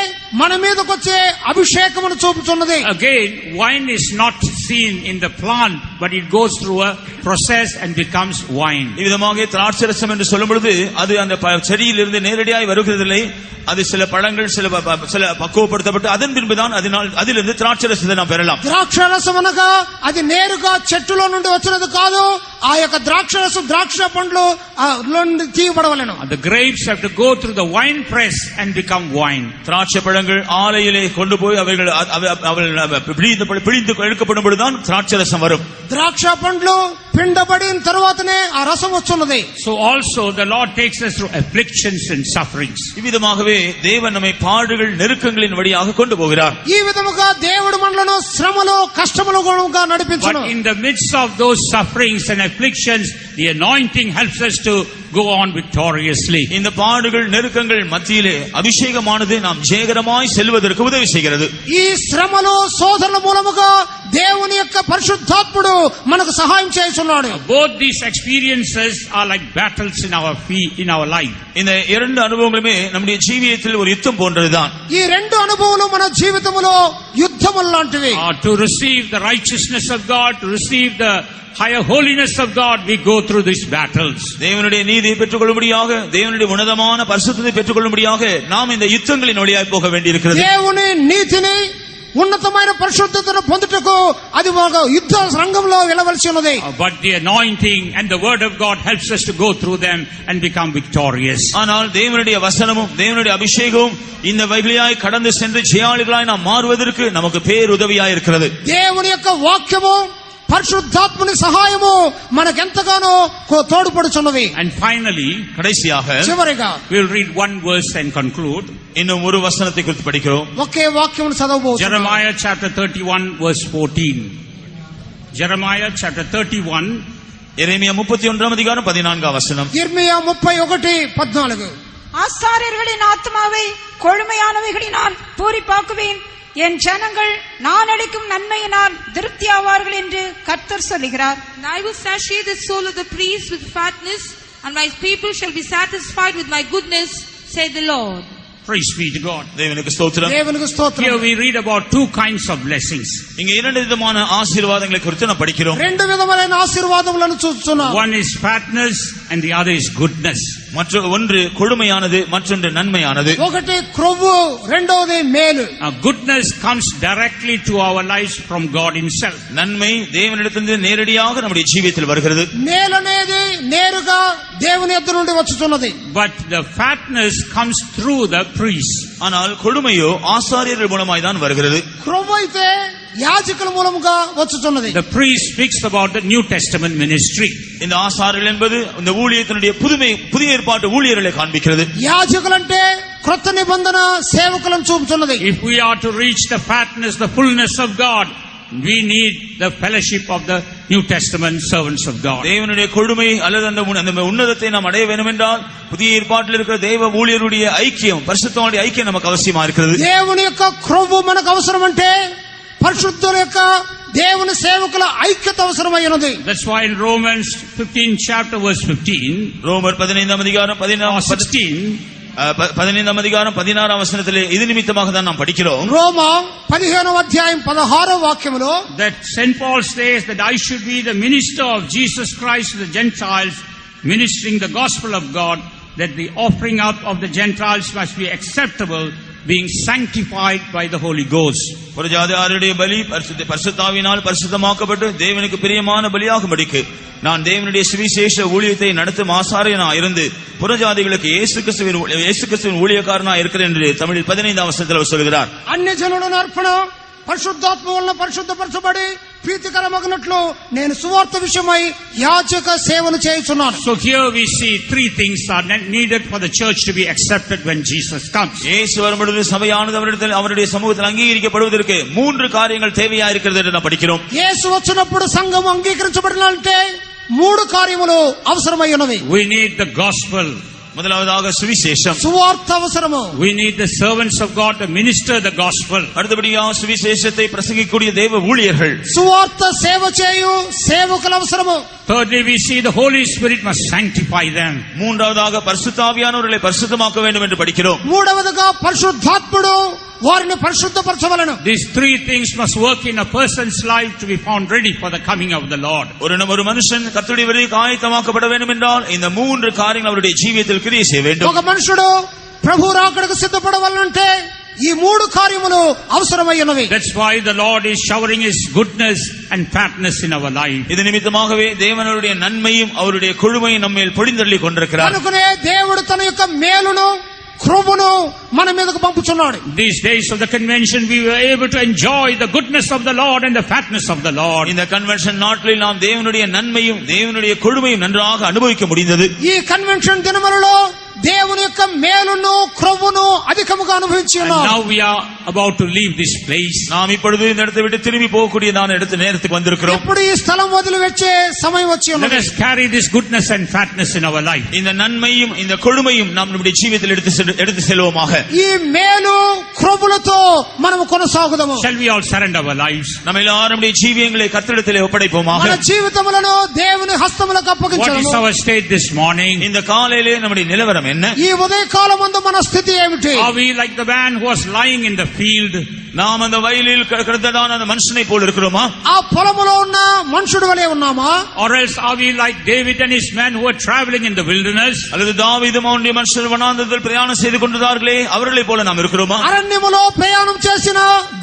Speaker 3: మన మీదకు వచ్చే అభిషేకమును చూపుతున్నది.
Speaker 1: Again, wine is not seen in the plant, but it goes through a process and becomes wine.
Speaker 2: இவ்விதமாக திராட்சை ரசம் என்று சொல்லும் பொழுது அது அந்த செடியிலிருந்து நேரடியாய் வருகிறதில்லை. அது சில பழங்கள் சில பக்குவப்படுத்தப்பட்டு அதன் பின்புதான் அதிலிருந்து திராட்சை ரசத்தை நாம் பெறலாம்.
Speaker 3: ద్రాక్షారసం అనగా అది నేరుగా చెట్టులో నుండి వచ్చినది కాదు. ఆ యొక్క ద్రాక్షరసం ద్రాక్ష పండ్లు నుండి తీయబడవలెను.
Speaker 1: The grapes have to go through the wine press and become wine.
Speaker 2: திராட்சை பழங்கள் ஆலையிலே கொண்டு போய் அவைகள் பிழிந்து எடுக்கப்படும் பொழுதுதான் திராட்சை ரசம் வரும்.
Speaker 3: ద్రాక్ష పండ్లు పిండబడిన తర్వాతనే ఆ రసం వస్తున్నది.
Speaker 1: So also the Lord takes us through afflictions and sufferings.
Speaker 2: இவ்விதமாகவே தேவன் நம்மை பாடுகள் நெருக்கங்களின் வழியாக கொண்டு போகிறார்.
Speaker 3: ఈ విధముగా దేవుడు మనలను శ్రమలు కష్టములుగా నడిపించును.
Speaker 1: But in the midst of those sufferings and afflictions, the anointing helps us to go on victoriously.
Speaker 2: இந்த பாடுகள் நெருக்கங்கள் மத்தியிலே அபிஷேகமானது நாம் ஜெயகரமாய் செல்வதற்கு உதவி செய்கிறது.
Speaker 3: ఈ శ్రమలు శోధనల మూలముగా దేవుని యొక్క పరిశుద్ధాత్ముడు మనకు సహాయం చేస్తున్నాడు.
Speaker 1: Both these experiences are like battles in our life.
Speaker 2: இந்த இரண்டு அனுபவங்களுமே நம்முடைய ஜீவியத்தில் ஒரு யுத்தம் போன்றதுதான்.
Speaker 3: ఈ రెండు అనుభవాలు మన జీవితములో యుద్ధములు లాంటివి.
Speaker 1: To receive the righteousness of God, to receive the higher holiness of God, we go through these battles.
Speaker 2: தேவனுடைய நீதியை பெற்றுக்கொள்ளும்படியாக, தேவனுடைய உன்னதமான பரிசுத்தத்தை பெற்றுக்கொள்ளும்படியாக நாம் இந்த யுத்தங்களின் வழியாய் போக வேண்டியிருக்கிறது.
Speaker 3: దేవుని నీతిని ఉన్నతమైన పరిశుద్ధతను పొందుటకు అది ఒక యుద్ధ రంగంలో వెళ్ళవలసి ఉన్నది.
Speaker 1: But the anointing and the word of God helps us to go through them and become victorious.
Speaker 2: ஆனால் தேவனுடைய வசனமும் தேவனுடைய அபிஷேகமும் இந்த வழியாய் கடந்து சென்று ஜெயாளிகளாய் நாம் மாறுவதற்கு நமக்கு பேருதவியாய் இருக்கிறது.
Speaker 3: దేవుని యొక్క వాక్యము పరిశుద్ధాత్మని సహాయము మనకెంతగానో తోడ్పడుచున్నది.
Speaker 1: And finally,
Speaker 2: கடைசியாக
Speaker 3: చివరిగా
Speaker 1: we'll read one verse and conclude.
Speaker 2: இன்னும் ஒரு வசனத்தை குறித்து படிக்கிறோம்.
Speaker 3: ఒకే వాక్యమును చదవబోతున్నాం.
Speaker 1: Jeremiah chapter 31 verse 14. Jeremiah chapter 31.
Speaker 2: எரேமியா 31 அதிகாரம் 14 வசனம்.
Speaker 3: இர்மியா 31:14.
Speaker 4: ஆசாரியர்களின் ஆத்மாவை கொழுமையானவைகளினால் பூரிப்பாக்குவேன். என் ஜனங்கள் நான் அளிக்கும் நன்மையினால் திருப்தியாவார்கள் என்று கர்த்தர் சொல்லுகிறார்.
Speaker 5: And I will satiate the soul of the priest with fatness, and my people shall be satisfied with my goodness, said the Lord.
Speaker 1: Praise be to God.
Speaker 2: தேவனுக்கு ஸ்தோத்திரம்.
Speaker 3: దేవునికి స్తోత్రం.
Speaker 1: Here we read about two kinds of blessings.
Speaker 2: இங்க இரண்டு விதமான ஆசீர்வாதங்களை குறித்து நாம் படிக்கிறோம்.
Speaker 3: రెండు విధములైన ఆశీర్వాదములను చూస్తున్నాం.
Speaker 1: One is fatness and the other is goodness.
Speaker 2: ஒன்று கொடுமையானது, மற்றொன்று நன்மையானது.
Speaker 3: ఒకటి క్రొవ్వు, రెండవది మేలు.
Speaker 1: Goodness comes directly to our lives from God himself.
Speaker 2: நன்மை தேவனிடத்திலிருந்து நேரடியாக நம்முடைய ஜீவியத்தில் வருகிறது.
Speaker 3: మేలు అనేది నేరుగా దేవుని యొద్ద నుండి వచ్చుచున్నది.
Speaker 1: But the fatness comes through the priest.
Speaker 2: ஆனால் கொடுமையோ ஆசாரியர்கள் மூலமாய் தான் வருகிறது.
Speaker 3: క్రొవ్వు అయితే యాజకుల మూలముగా వచ్చుచున్నది.
Speaker 1: The priest speaks about the New Testament ministry.
Speaker 2: இந்த ஆசாரியர்கள் என்பது இந்த ஊழியத்தினுடைய புதிய ஏற்பாட்டு ஊழியர்களை காண்பிக்கிறது.
Speaker 3: యాజకులంటే క్రొత్త నిబంధన సేవకులను చూపుతున్నది.
Speaker 1: If we are to reach the fatness, the fullness of God, we need the fellowship of the New Testament servants of God.
Speaker 2: தேவனுடைய கொடுமை அல்லது அந்த உன்னதத்தை நாம் அடைய வேண்டும் என்றால் புதிய ஏற்பாட்டில் இருக்கிற தேவ ஊழியருடைய ஐக்கியம், பரிசுத்தவானுடைய ஐக்கியம் நமக்கு அவசியமா இருக்கிறது.
Speaker 3: దేవుని యొక్క క్రొవ్వు మనకు అవసరం అంటే పరిశుద్ధుల యొక్క దేవుని సేవకుల ఐక్యత అవసరమైనది.
Speaker 1: That's why in Romans 15 chapter verse 15,
Speaker 2: ரோமர் 15 அதிகாரம் 15 அதிகாரம் 16 வசனத்திலே இது நிமித்தமாக தான் நாம் படிக்கிறோம்.
Speaker 3: రోమా 15వ అధ్యాయం 16వ వాక్యములో
Speaker 1: that St. Paul says that I should be the minister of Jesus Christ to the Gentiles, ministering the gospel of God, that the offering up of the Gentiles must be acceptable, being sanctified by the Holy Ghost.
Speaker 2: புறஜாதியாருடைய பலி பரிசுத்தாவினால் பரிசுத்தமாக்கப்பட்டு தேவனுக்கு பிரியமான பலியாகும்படிக்கு நான் தேவனுடைய சுவிசேஷ ஊழியத்தை நடத்தும் ஆசாரியனாய் இருந்து புறஜாதிகளுக்கு இயேசு கிறிஸ்துவின் ஊழியக்காரனாய் இருக்கிறேன் என்று தமிழில் 15 வசனத்தில் அவர் சொல்கிறார்.
Speaker 3: అన్ని జనులను అర్పణ పరిశుద్ధాత్మ వలన పరిశుద్ధపరచబడి ప్రీతికరమగునట్లు నేను సువార్త విషయమై యాజక సేవను చేయుచున్నాను.
Speaker 1: So here we see three things are needed for the church to be accepted when Jesus comes.
Speaker 2: இயேசு வரும்பொழுது சபையானது அவருடைய சமூகத்தில் அங்கீகரிக்கப்படுவதற்கு 3 காரியங்கள் தேவையா இருக்கிறது என்று நாம் படிக்கிறோம்.
Speaker 3: యేసు వచ్చినప్పుడు సంఘం అంగీకరించబడాలంటే 3 కార్యములు అవసరమై ఉన్నవి.
Speaker 1: We need the gospel.
Speaker 2: முதலாவதாக சுவிசேஷம்,
Speaker 3: సువార్త అవసరము.
Speaker 1: We need the servants of God to minister the gospel.
Speaker 2: அடுத்தபடியாக சுவிசேஷத்தை பிரசங்கிக்கக்கூடிய தேவ ஊழியர்கள்,
Speaker 3: సువార్త సేవ చేయు సేవకులు అవసరము.
Speaker 1: Thirdly, we see the Holy Spirit must sanctify them.
Speaker 2: மூன்றாவதாக பரிசுத்த ஆவியானவர்களை பரிசுத்தமாக்க வேண்டும் என்று படிக்கிறோம்.
Speaker 3: మూడవదిగా పరిశుద్ధాత్ముడు వారిని పరిశుద్ధపరచవలెను.
Speaker 1: These three things must work in a person's life to be found ready for the coming of the Lord.
Speaker 2: ஒரு மனுஷன் கர்த்தருடைய வருகைக்கு ஆயத்தமாக்கப்பட வேண்டும் என்றால் இந்த 3 காரியங்கள் அவருடைய ஜீவியத்தில் கிரியை செய்ய வேண்டும்.
Speaker 3: ఒక మనుషుడు ప్రభు రాకడకు సిద్ధపడవలనంటే ఈ 3 కార్యములు అవసరమైనవి.
Speaker 1: That's why the Lord is showering His goodness and fatness in our life.
Speaker 2: இது நிமித்தமாகவே தேவனுடைய நன்மையும் அவருடைய கொழுமையும் நம்மேல் பொழிந்தள்ளி கொண்டிருக்கிறார்.
Speaker 3: కనుకనే దేవుడు తన యొక్క మేలును క్రొవ్వును మన మీదకు పంపుచున్నాడు.
Speaker 1: These days of the convention we were able to enjoy the goodness of the Lord and the fatness of the Lord.
Speaker 2: இந்த கன்வென்ஷன் நாட்களில் நாம் தேவனுடைய நன்மையும் தேவனுடைய கொழுமையும் நன்றாக அனுபவிக்க முடிந்தது.
Speaker 3: ఈ కన్వెన్షన్ దినములలో దేవుని యొక్క మేలును క్రొవ్వును అధికముగా అనుభవించి
Speaker 1: And
Speaker 3: ఉన్నాం.
Speaker 1: now we are about to leave this place.
Speaker 2: நாம் இப்பொழுது இந்த இடத்தை விட்டு திரும்பி போகக்கூடிய நேரத்துக்கு வந்திருக்கிறோம்.
Speaker 3: ఇప్పుడు ఈ స్థలం వదిలి వచ్చే సమయం వచ్చి
Speaker 1: Let
Speaker 3: ఉన్నది.
Speaker 1: us carry this goodness and fatness in our life.
Speaker 2: இந்த நன்மையும் இந்த கொழுமையும் நாம் நம்முடைய ஜீவியத்தில் எடுத்து செல்வோமாக.
Speaker 3: ఈ మేలు క్రొవ్వులతో మనము కొనసాగుదాము.
Speaker 1: Shall we all surrender our lives?
Speaker 2: நம்ம எல்லாரும் நம்முடைய ஜீவியங்களை கர்த்தரிடத்திலே ஒப்படைப்போமாக.
Speaker 3: మన జీవితములను దేవుని హస్తములకు
Speaker 1: What is
Speaker 3: అప్పగించడము.
Speaker 1: our state this morning?
Speaker 2: இந்த காலையிலே நம்முடைய நிலவரம் என்ன?
Speaker 3: ఈ ఉదయకాలమందు మన స్థితి ఏమిటి?
Speaker 1: Are we like the man who was lying in the field?
Speaker 2: நாம் அந்த வயலில் கிடந்ததான அந்த மனுஷனை போல் இருக்கிறோமா?
Speaker 3: ఆ పొలములో ఉన్న మనుషుడు వలె ఉన్నామా?
Speaker 1: Or else are we like David and his men who were traveling in the wilderness?
Speaker 2: அல்லது தாவீதும் அவனுடைய மனுஷர் வனாந்தரத்தில் பிரயாணம் செய்து கொண்டிருந்தார்களே அவர்களைப் போல நாம் இருக்கிறோமா?
Speaker 3: అరణ్యములో ప్రయాణం చేసిన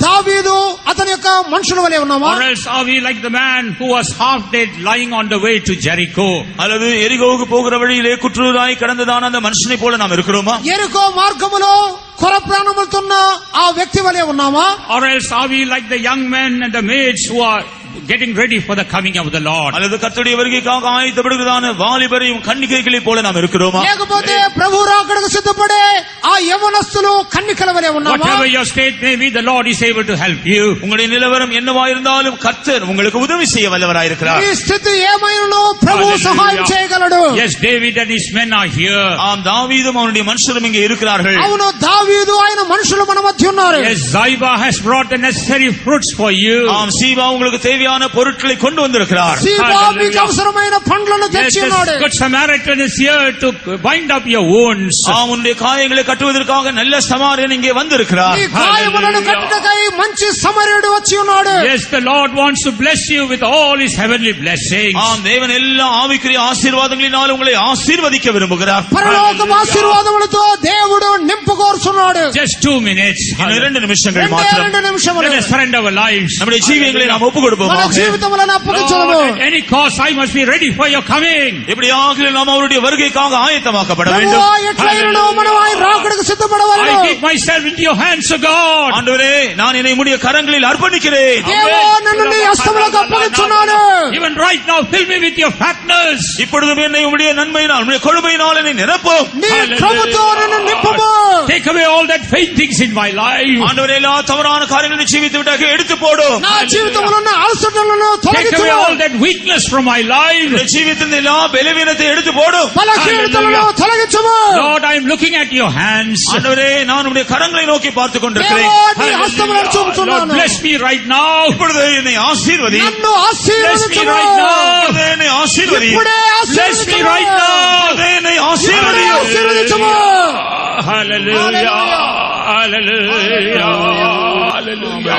Speaker 3: దావీదు అతని యొక్క మనుషుల వలె ఉన్నామా?
Speaker 1: Or else are we like the man who was half dead lying on the way to Jericho?
Speaker 2: அல்லது எரிகோவுக்கு போகிற வழியிலே குற்றூராய் கடந்ததான அந்த மனுஷனை போல நாம் இருக்கிறோமா?
Speaker 3: ఎరుకో మార్గములో కొర ప్రాణములతోన్న ఆ వ్యక్తి వలె ఉన్నామా?
Speaker 1: Or else are we like the young men and the maids who are getting ready for the coming of the Lord?
Speaker 2: அல்லது கர்த்தருடைய வருகைக்காக ஆயத்தப்படுகிறதான வாலிபரையும் கன்னிகைகளைப் போல நாம் இருக்கிறோமா?
Speaker 3: లేకపోతే ప్రభు రాకడకు సిద్ధపడే ఆ యవనస్తులు కన్నికల వలె ఉన్నామా?
Speaker 1: Whatever your state may be, the Lord is able to help you.
Speaker 2: உங்களுடைய நிலவரம் என்னவா இருந்தாலும் கர்த்தர் உங்களுக்கு உதவி செய்ய வல்லவராயிருக்கிறார்.
Speaker 3: ఈ స్థితి ఏమైనను ప్రభు సహాయం చేయగలడు.
Speaker 1: Yes, David and his men are here.
Speaker 2: ஆம், தாவீதும் அவனுடைய மனுஷரும் இங்கே இருக்கிறார்கள்.
Speaker 3: అవును, దావీదు ఆయన మనుషులు మన మధ్య ఉన్నారు.
Speaker 1: Yes, Ziba has brought the necessary fruits for you.
Speaker 2: ஆம், சீபா உங்களுக்கு தேவையான தேவையான பொருட்களை கொண்டு வந்திருக்கிறார்.
Speaker 3: సీదా మీకు అవసరమైన పండ్లను
Speaker 1: Yes,
Speaker 3: తెచ్చి
Speaker 1: the
Speaker 3: ఉన్నాడు.
Speaker 1: Good Samaritan is here to bind up your wounds.
Speaker 2: உன்னுடைய காயங்களை கட்டுவதற்காக நல்ல சமாரியன் இங்கே வந்திருக்கிறார்.
Speaker 3: ఈ గాయములను కట్టుటకై మంచి సమరయుడు వచ్చి ఉన్నాడు.
Speaker 1: Yes, the Lord wants to bless you with all his heavenly blessings.
Speaker 2: தேவன் எல்லா ஆவிக்குரிய ஆசீர்வாதங்களினால் உங்களை ஆசீர்வதிக்க விரும்புகிறார்.
Speaker 3: పరలోక ఆశీర్వాదములతో దేవుడు నింపుకోరుచున్నాడు.
Speaker 1: Just 2 minutes.
Speaker 2: இன்னும் 2 நிமிஷங்கள்
Speaker 3: రెండే
Speaker 2: மாத்திரம்.
Speaker 3: 2 నిమిషములు.
Speaker 1: Let us surrender our lives.
Speaker 2: நம்முடைய ஜீவியங்களை நாம் ஒப்புக்
Speaker 3: మన
Speaker 2: கொடுப்போம்.
Speaker 3: జీవితములను అప్పగించదము.
Speaker 1: Lord, at any cost I must be ready for your coming.
Speaker 2: எப்படியாக நாம் அவருடைய வருகைக்காக ஆயத்தமாக்கப்பட வேண்டும்.
Speaker 3: ప్రభువా, ఎట్లైనను మనం ఆయన రాకడకు సిద్ధపడవలెను.
Speaker 1: I give myself into your hands, O God.
Speaker 2: ஆண்டவரே, நான் என்னை உம்முடைய கரங்களில் அர்ப்பணிக்கிறேன்.
Speaker 3: దేవా, నన్ను నీ హస్తములకు అప్పగించున్నాను.
Speaker 1: Even right now, fill me with your fatness.
Speaker 2: இப்பொழுதும் என்னை உம்முடைய நன்மையினால் உம்முடைய கொழுமையினால் என்னை நிரப்பும்.
Speaker 3: నీ ప్రభుతో నన్ను నింపుము.
Speaker 1: Take away all that vain things in my life.
Speaker 2: ஆண்டவரே, எல்லா தவறான காரியங்களை ஜீவித்து விட்டாக எடுத்து போடும்.
Speaker 3: నా జీవితంలో ఉన్న అలసటలను
Speaker 1: Take away
Speaker 3: తొలగించుము.
Speaker 1: all that weakness from my life.
Speaker 2: இந்த ஜீவித்தின் எல்லா பலவீனத்தை எடுத்து போடும்.
Speaker 3: బలహీనతలను తొలగించుము.
Speaker 1: Lord, I am looking at your hands.
Speaker 2: ஆண்டவரே, நான் உம்முடைய கரங்களை நோக்கி பார்த்துக் கொண்டிருக்கிறேன்.
Speaker 3: దేవా, నీ హస్తములను
Speaker 1: Lord,
Speaker 3: చూపుచున్నాను.
Speaker 1: bless me right now.
Speaker 2: இப்பொழுது என்னை ஆசீர்வதி.
Speaker 3: నన్ను
Speaker 1: Bless me
Speaker 3: ఆశీర్వదించుము.
Speaker 1: right now.
Speaker 2: இப்பொழுது என்னை ஆசீர்வதி.
Speaker 3: ఇప్పుడే
Speaker 1: Bless me
Speaker 3: ఆశీర్వదించుము.
Speaker 1: right now.
Speaker 2: இப்பொழுது என்னை
Speaker 3: ఇప్పుడే
Speaker 2: ஆசீர்வதி.
Speaker 3: ఆశీర్వదించుము.
Speaker 1: Hallelujah. Hallelujah. Hallelujah.